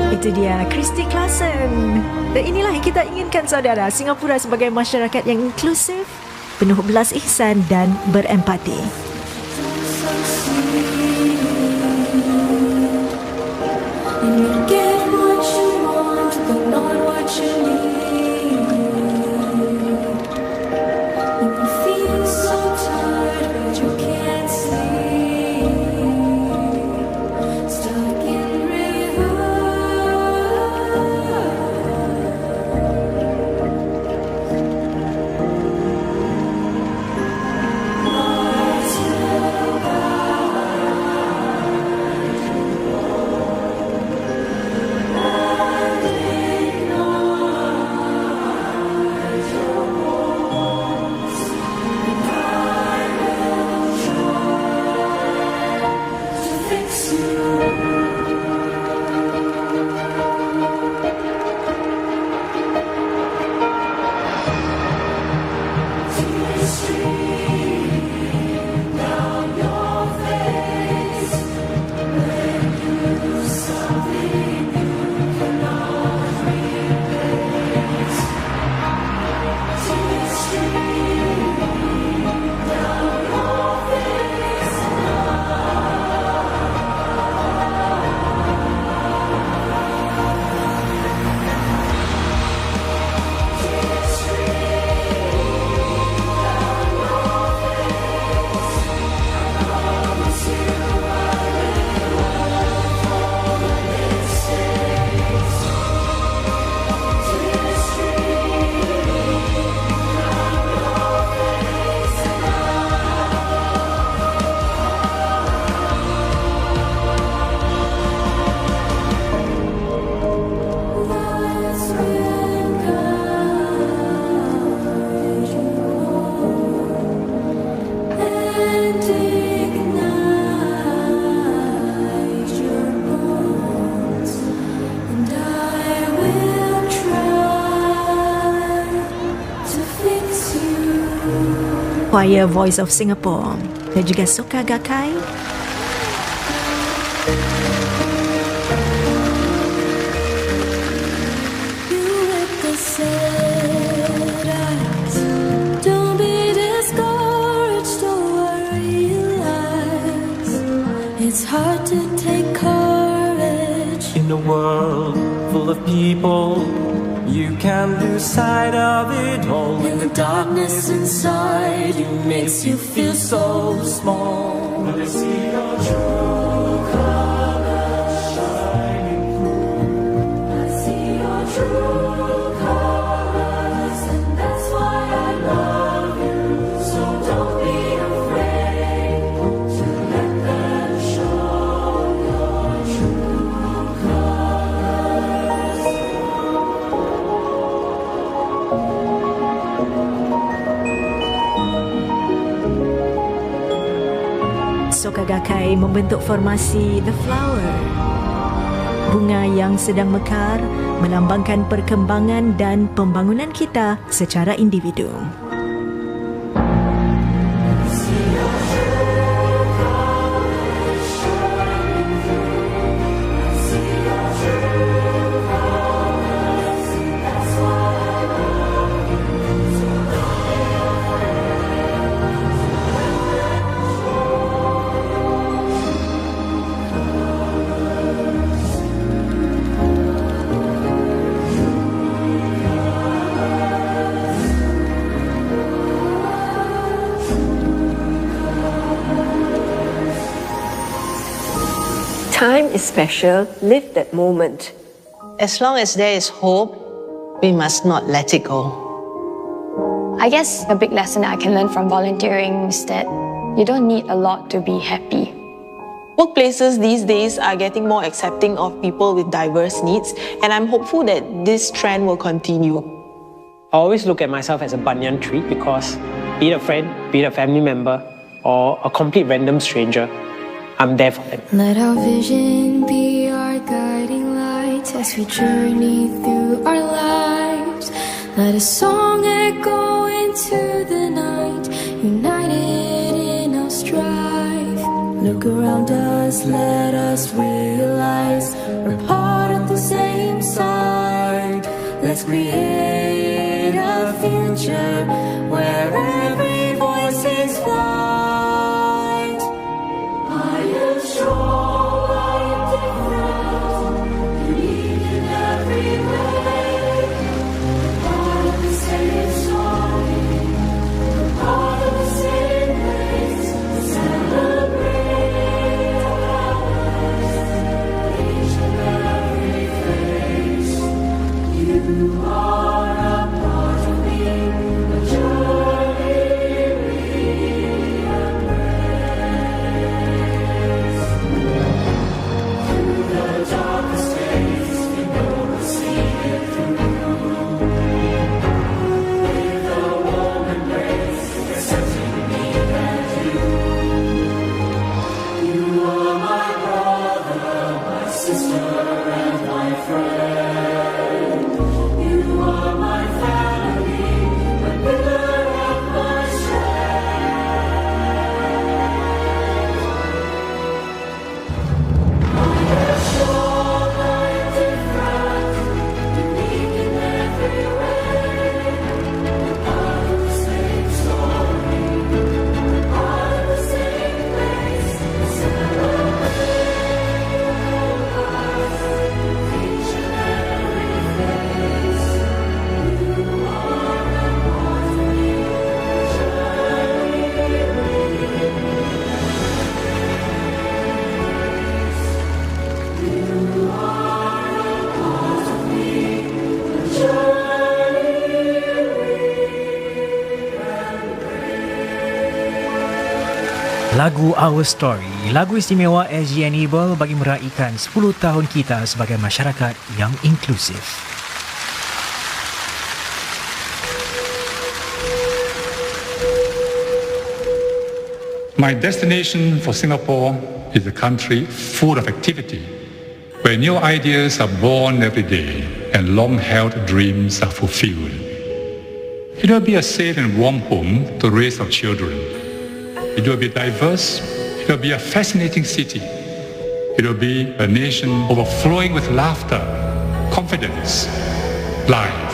Itu dia Christy Klassen. Dan inilah yang kita inginkan, saudara. Singapura sebagai masyarakat yang inklusif, penuh belas ihsan dan berempati. Choir Voice of Singapore dan juga Soka Gakkai. It's hard to take courage in a world full of people. You can lose sight of it all when the darkness inside you makes you feel so small. When I see your true colors shining through, I see your true colors, and that's why I love you. So don't be afraid to let them show your true colors. Soka Gakkai membentuk formasi The Flower. Bunga yang sedang mekar melambangkan perkembangan dan pembangunan kita secara individu. Time is special. Live that moment. As long as there is hope, we must not let it go. I guess a big lesson I can learn from volunteering is that you don't need a lot to be happy. Workplaces these days are getting more accepting of people with diverse needs, and I'm hopeful that this trend will continue. I always look at myself as a banyan tree because be it a friend, be it a family member, or a complete random stranger, I'm there for them. Let our vision be our guiding light as we journey through our lives. Let a song echo into the night, united in our strife. Look around us, let us realize we're part of the same side. Let's create a future where every voice is flight. I am strong, I am different, unique in every way. We're part of the same story, we're part of the same place. Celebrate our colors, each and every face. You are a part of me, a journey we embrace. Through the darkest days, we know we'll see it through. With a warm embrace, accepting me and you. You are my brother, my sister, and my friend. You are my family, my pillar and my strength. I am strong, I am different, unique in every way. We're part of the same story, we're part of the same place. Celebrate our colors, each and every face. You are a part of me, a journey we embrace. You are a part of me, a journey Lagu Our Story, lagu istimewa SG Enable bagi meraikan 10 tahun kita sebagai masyarakat yang inklusif. My destination for Singapore is a country full of activity, where new ideas are born every day and long-held dreams are fulfilled. It will be a safe and warm home to raise our children. It will be diverse. It will be a fascinating city. It will be a nation overflowing with laughter, confidence, life.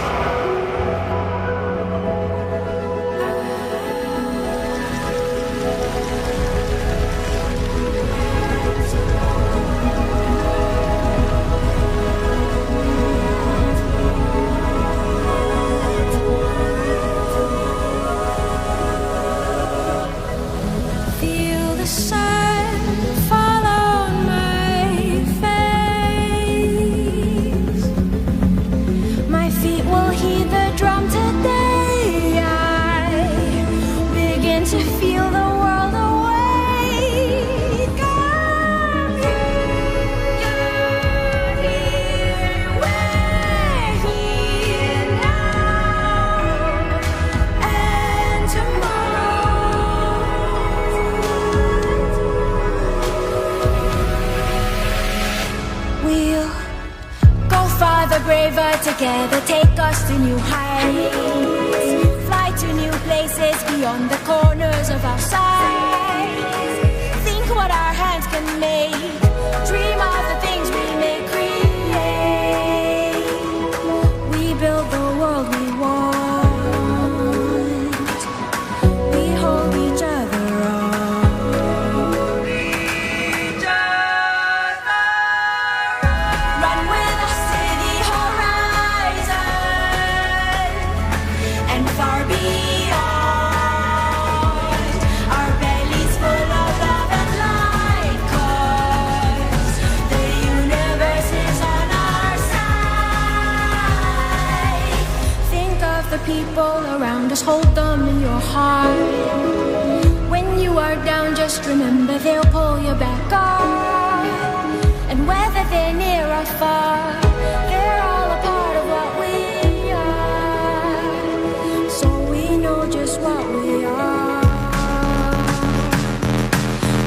Together, take us to new heights. Fly to new places beyond the corners of our sight. Think what our hands can make. Dream of the things we may create. We build the world we want. We hold each other on. Each other. Run with us to the horizon and far beyond. Our bellies full of love and light, 'cause the universe is on our side. Think of the people around us, hold them in your heart. When you are down, just remember they'll pull you back up. And whether they're near or far, they're all a part of what we are. So we know just what we are.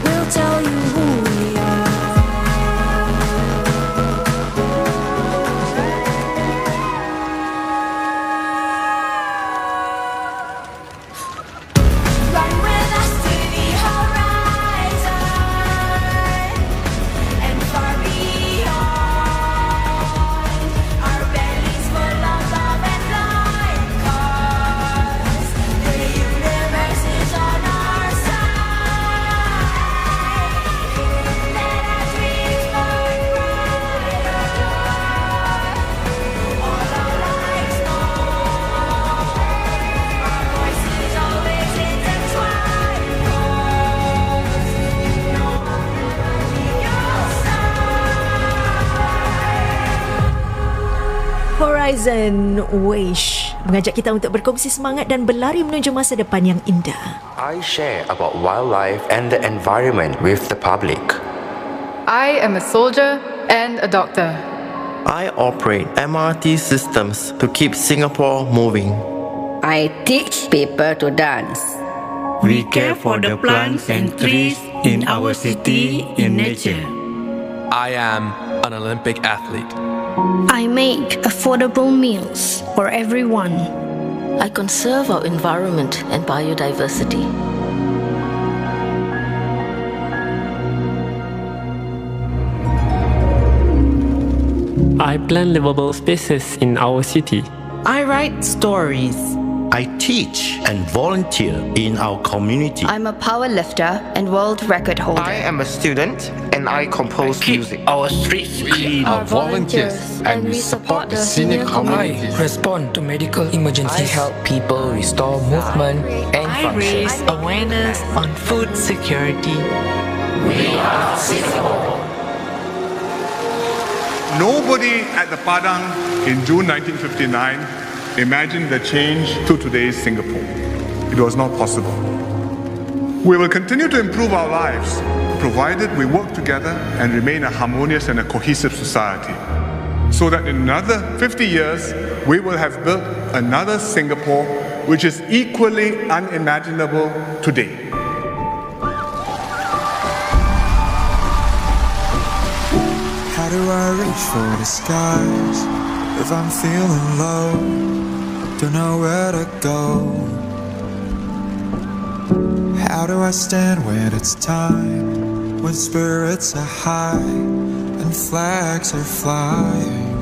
We'll tell you who we Run with us to the horizon and far beyond. Our bellies full of love and light, 'cause the universe is on our side. Let our dreams burn brighter. All our lights know. Our voices always intertwine, 'cause you know you'll Horizon Wish mengajak kita untuk berkongsi semangat dan berlari menuju masa depan yang indah. I share about wildlife and the environment with the public. I am a soldier and a doctor. I operate MRT systems to keep Singapore moving. I teach people to dance. We care for the plants and trees in our city in nature. I am an Olympic athlete. I make affordable meals for everyone. I conserve our environment and biodiversity. I plant livable spaces in our city. I write stories. I teach and volunteer in our community. I'm a power lifter and world record holder. I am a student and I compose music. Our streets clean. Our volunteers and we support the senior community. I respond to medical emergencies. I help people restore movement and I function. raise awareness on food security. We are Singapore. Nobody at the Padang in June 1959 imagined the change to today's Singapore. It was not possible. We will continue to improve our lives, provided we work together and remain a harmonious and a cohesive society, so that in another 50 years, we will have built another Singapore which is equally unimaginable today. How do I reach for the skies if I'm feeling low? don't know where to go. How do I stand when it's time, when spirits are high and flags are flying?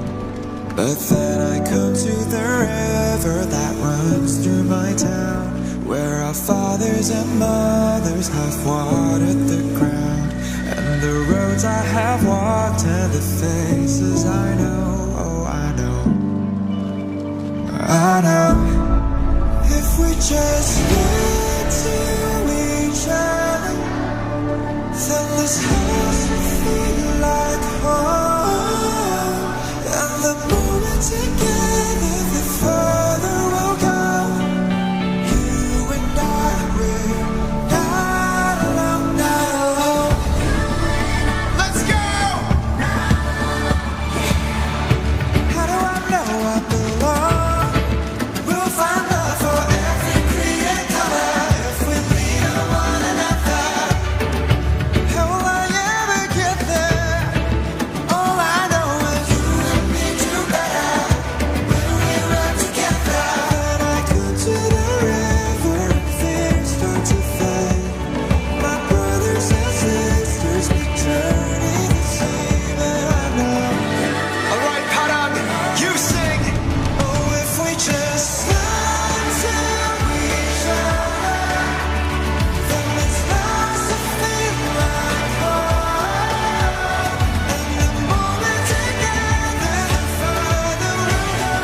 But then I come to the river that runs through my town, where our fathers and mothers have watered the ground, and the roads I have walked and the faces I know, oh I know, I know. If we just get to each other, then this house will feel like home, and the more together the further we'll go. You and I, we're not alone, not alone. Let's go! How do I know I belong? We'll find love for every creed and color if we lean on one another. How will I ever get there? All I know is you and me together. When we run together, then I come to the river and fears start to fade. My brothers and sisters, we journey the same, and I know. Alright, Padang, you sing. Oh, if we just love to each other, then it's lost to feel like home. And the more we're together, the further we'll go.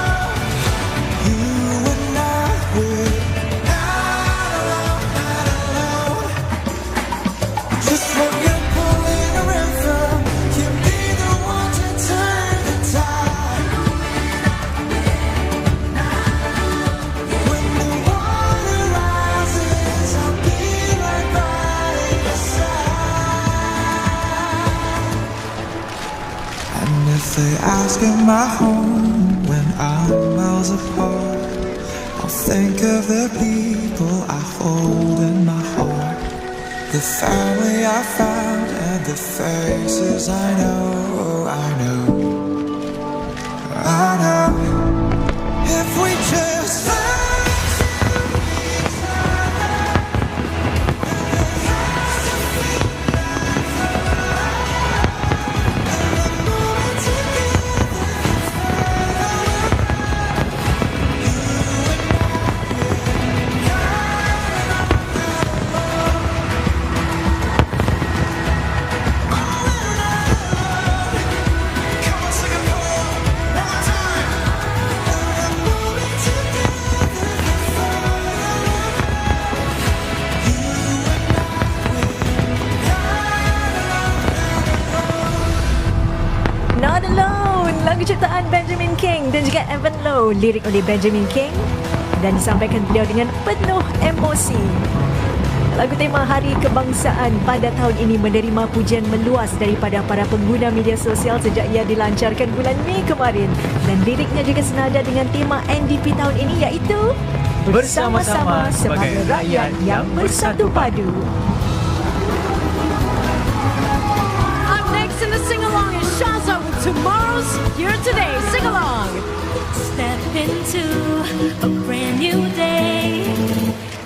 You and I, we're not alone, not alone. Just when you're pulling a river, you'll be the one to turn the tide. When the water rises, I'll be right by your side. And if they ask am I home when I'm miles apart, I'll think of the people I hold in my heart, the family I found and the faces I know, I know, I know. If we just learn to each other, then it has to feel like home. And the more we're together, the further we'll go. You and I, we're not alone. Oh, we're not alone. Come on, Singapore, one more time. And the more we're together, the further we'll go. You and I, we're not alone, not alone. Not Alone, lagu ciptaan Benjamin King dan juga Evan Low, lirik oleh Benjamin King dan disampaikan beliau dengan penuh emosi. Lagu tema Hari Kebangsaan pada tahun ini menerima pujian meluas daripada para pengguna media sosial sejak ia dilancarkan bulan Mei kemarin, dan liriknya juga senada dengan tema NDP tahun ini, iaitu Bersama-sama sebagai rakyat yang bersatu padu. Up next in the sing-along is Shaza with Tomorrow's Here Today. Sing along. Step into a brand new day.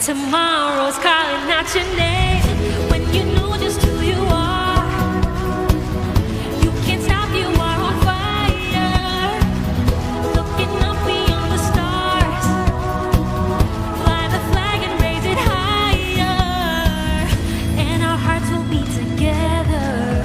Tomorrow's calling out your name. When you know just who you are, you can't stop, you are on fire. Looking up beyond the stars, fly the flag and raise it higher, and our hearts will be together,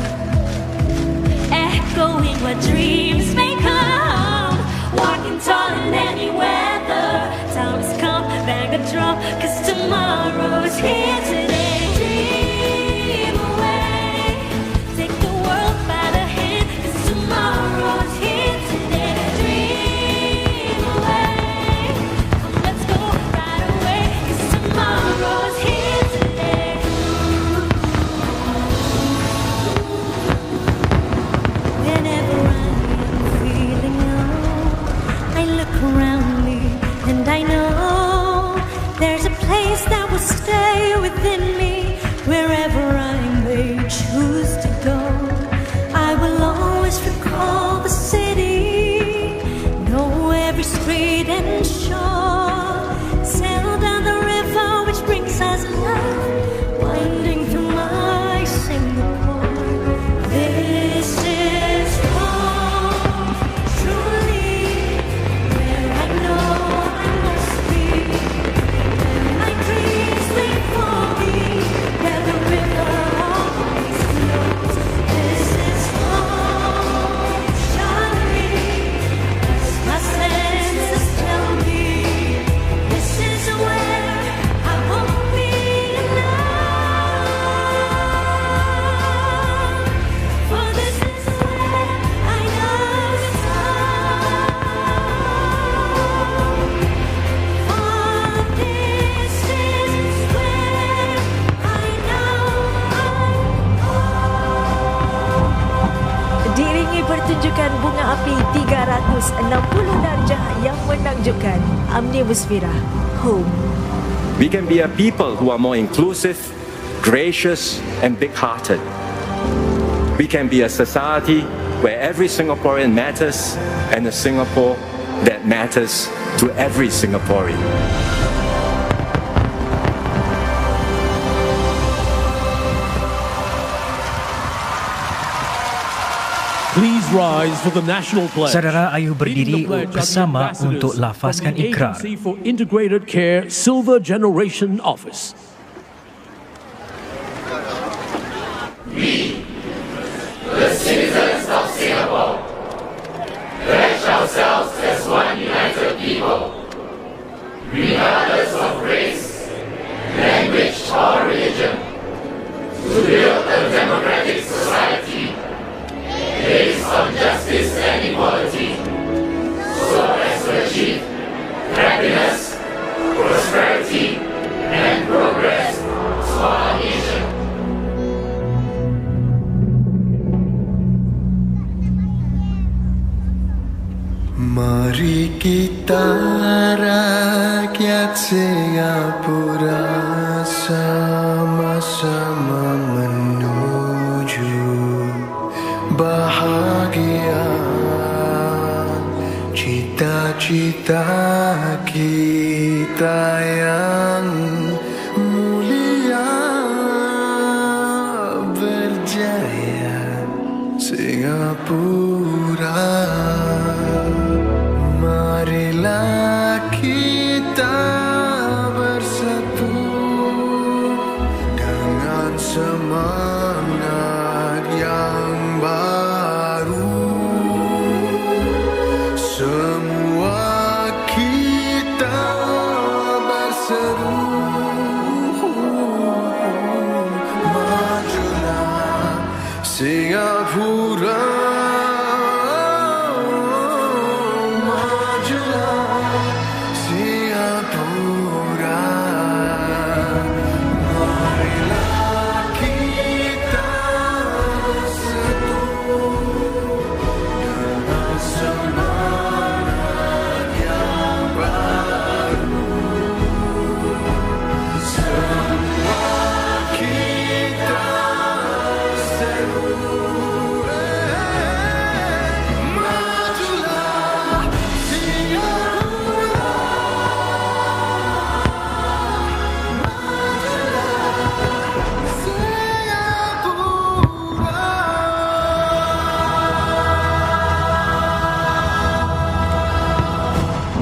echoing what dreams may come, walking tall in any weather. Time has come, bang a drum, 'cause tomorrow's here today. Dream away, take the world by the hand, 'cause tomorrow's here today. Dream away, come let's go right away, 'cause tomorrow's here today. Whenever I'm feeling low, I look around me and I know there's a place that will stay within me. Wherever I may choose to go, I will always recall the city, know every street and shore. 360 darjah yang menakjubkan. Omnibus Vira, Home. We can be a people who are more inclusive, gracious, and big-hearted. We can be a society where every Singaporean matters and a Singapore that matters to every Singaporean. Please rise for the national pledge. Saudara, ayo berdiri bersama untuk lafazkan ikrar. Agency for Integrated Care Silver Generation Office. We, the citizens of Singapore, pledge ourselves as one united people, regardless of race, language, or religion, to build a democratic society based on justice and equality, so as to achieve happiness, prosperity, and progress for our nation. Mari kita rakyat Singapura sama-sama menuju bahagia, cita-cita kita yang mulia berjaya Singapura. Marilah kita bersatu dengan semangat yang baru. Semua kita berseru, majulah Singapura.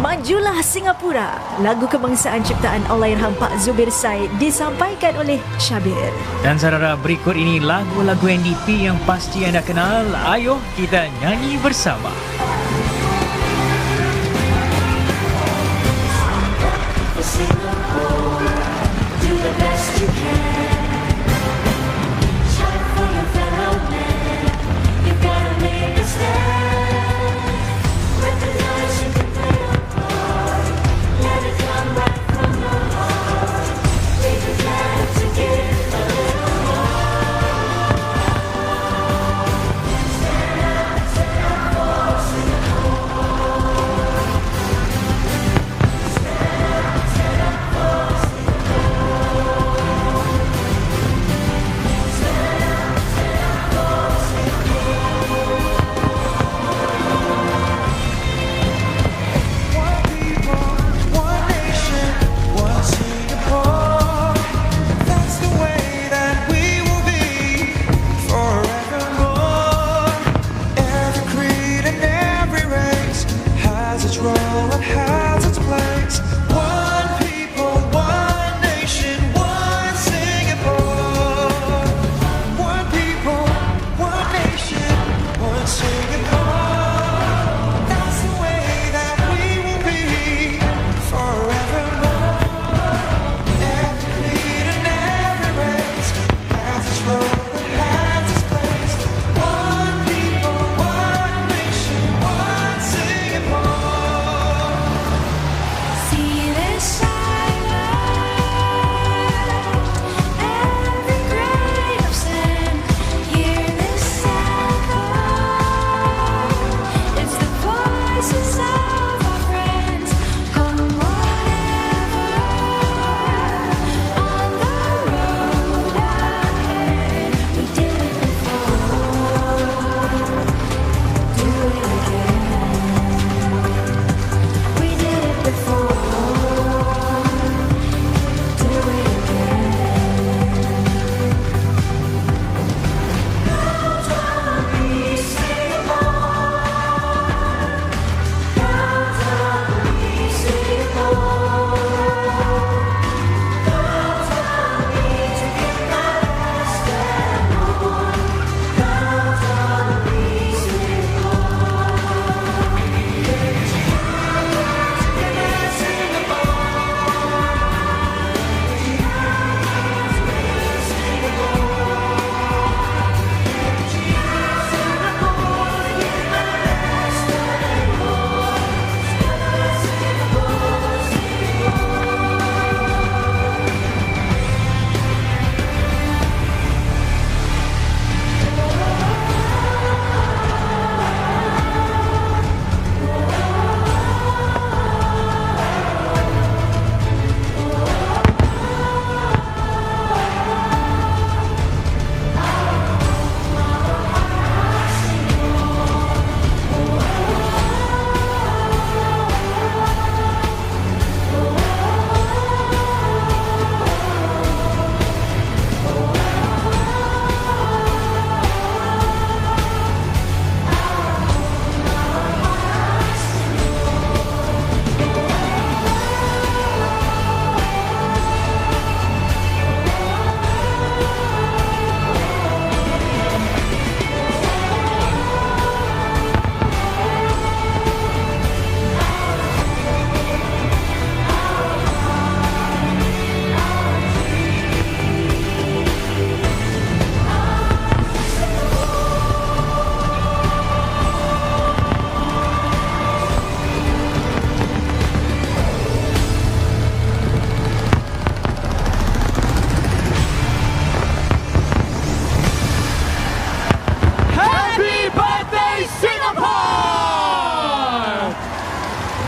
Majulah Singapura, lagu kebangsaan ciptaan Allahyarham Pak Zubir Said disampaikan oleh Syabir. Dan saudara, berikut ini lagu-lagu NDP yang pasti anda kenal. Ayo kita nyanyi bersama.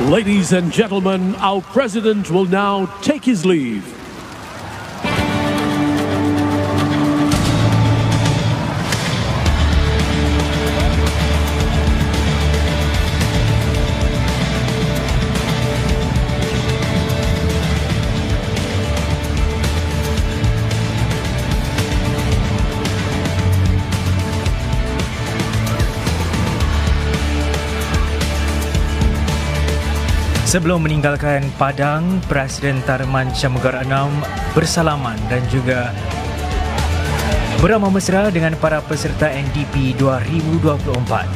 Ladies and gentlemen, our president will now take his leave. Sebelum meninggalkan Padang, Presiden Tharman Shanmugaratnam bersalaman dan juga beramah mesra dengan para peserta NDP 2024.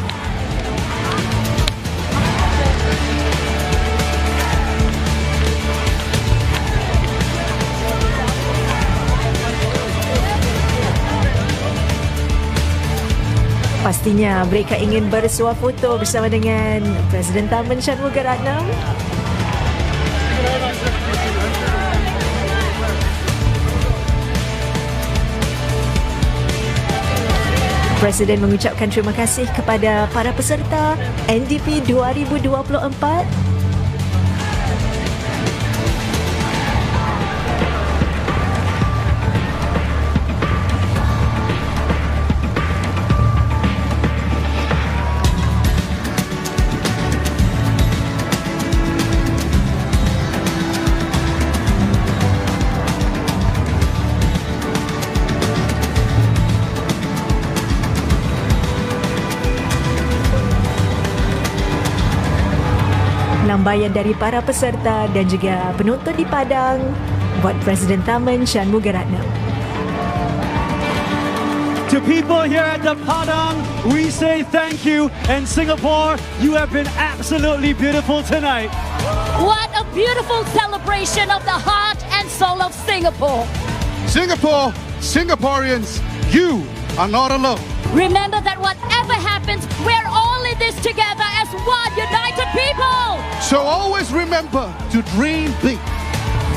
Pastinya mereka ingin bersuah foto bersama dengan Presiden Tharman Shanmugaratnam. Presiden mengucapkan terima kasih kepada para peserta NDP 2024. Lambaian dari para peserta dan juga penonton di Padang buat Presiden Tharman Shanmugaratnam. To people here at the Padang, we say thank you. And Singapore, you have been absolutely beautiful tonight. What a beautiful celebration of the heart and soul of Singapore. Singapore, Singaporeans, you are not alone. Remember that whatever happens, we're all in this together as one united people. So always remember to dream big.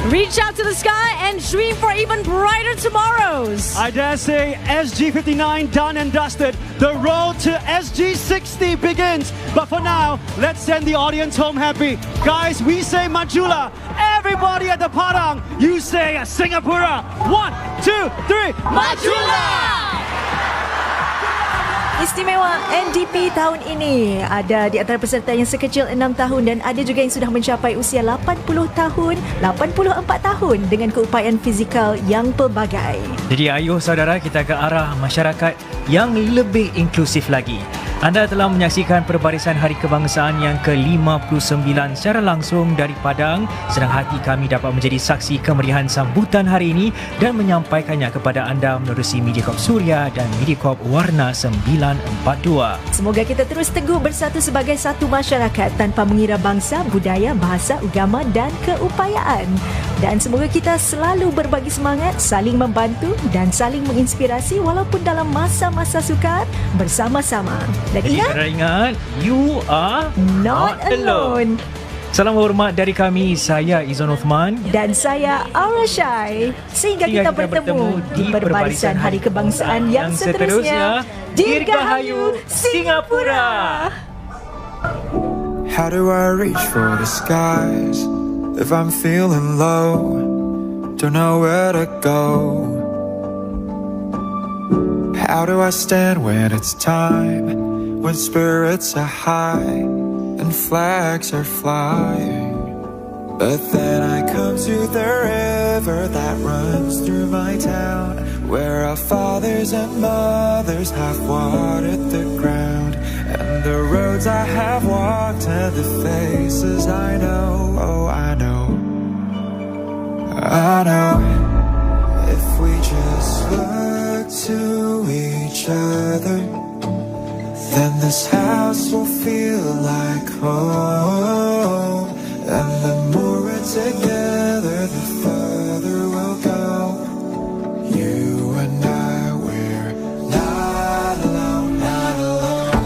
Reach out to the sky and dream for even brighter tomorrows. I dare say SG59 done and dusted. The road to SG60 begins. But for now, let's send the audience home happy. Guys, we say Majula. Everybody at the Padang, you say Singapura. 1, 2, 3, Majula! Istimewa NDP tahun ini ada di antara peserta yang sekecil 6 tahun dan ada juga yang sudah mencapai usia 80 tahun, 84 tahun dengan keupayaan fizikal yang pelbagai. Jadi ayuh saudara, kita ke arah masyarakat yang lebih inklusif lagi. Anda telah menyaksikan Perbarisan Hari Kebangsaan yang ke-59 secara langsung dari Padang. Senang hati kami dapat menjadi saksi kemeriahan sambutan hari ini dan menyampaikannya kepada anda menerusi Mediacorp Suria dan Mediacorp Warna 942. Semoga kita terus teguh bersatu sebagai satu masyarakat tanpa mengira bangsa, budaya, bahasa, agama dan keupayaan. Dan semoga kita selalu berbagi semangat, saling membantu dan saling menginspirasi walaupun dalam masa-masa sukar bersama-sama. Dan ingat, you are not alone. Salam hormat dari kami, saya Izon Uthman dan saya Aura Shai. Sehingga kita bertemu di Perbarisan Hari Kebangsaan yang seterusnya. Dirgahayu Singapura. How do I reach for the skies if I'm feeling low? Don't know where to go. How do I stand when it's time, when spirits are high and flags are flying? But then I come to the river that runs through my town, where our fathers and mothers have watered the ground, and the roads I have walked and the faces I know. Oh, I know, I know. If we just look to each other, then this house will feel like home. And the more we're together, the further we'll go. You and I, we're not alone, not alone.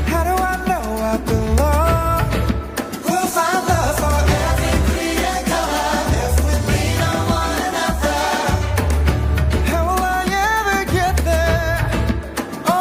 How do I know I belong? We'll find love for every creed and color if we lean on one another. How will I ever get there? Oh,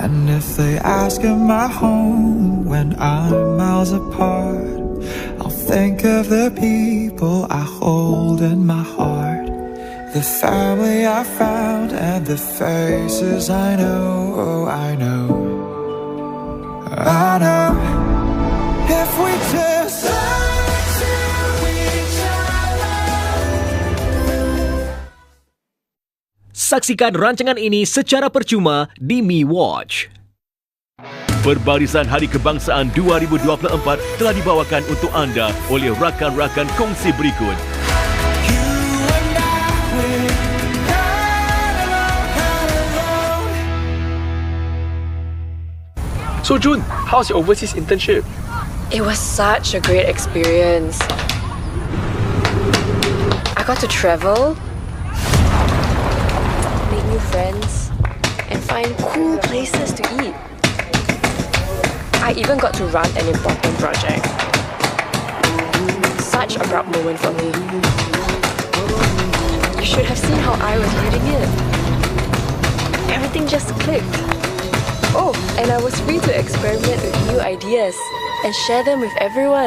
And if they ask am I home when I'm miles apart, I'll think of the people I hold in my heart, the family I found and the faces I know. Oh, I know, I know. If we just lie to each other. Saksikan rancangan ini secara percuma di Mi Watch. Perbarisan Hari Kebangsaan 2024 telah dibawakan untuk anda oleh rakan-rakan kongsi berikut. So June, how's your overseas internship? It was such a great experience. I got to travel, make new friends, and find cool places to eat. I even got to run an important project. Such a proud moment for me. You should have seen how I was leading it. Everything just clicked. Oh, and I was free to experiment with new ideas and share them with everyone.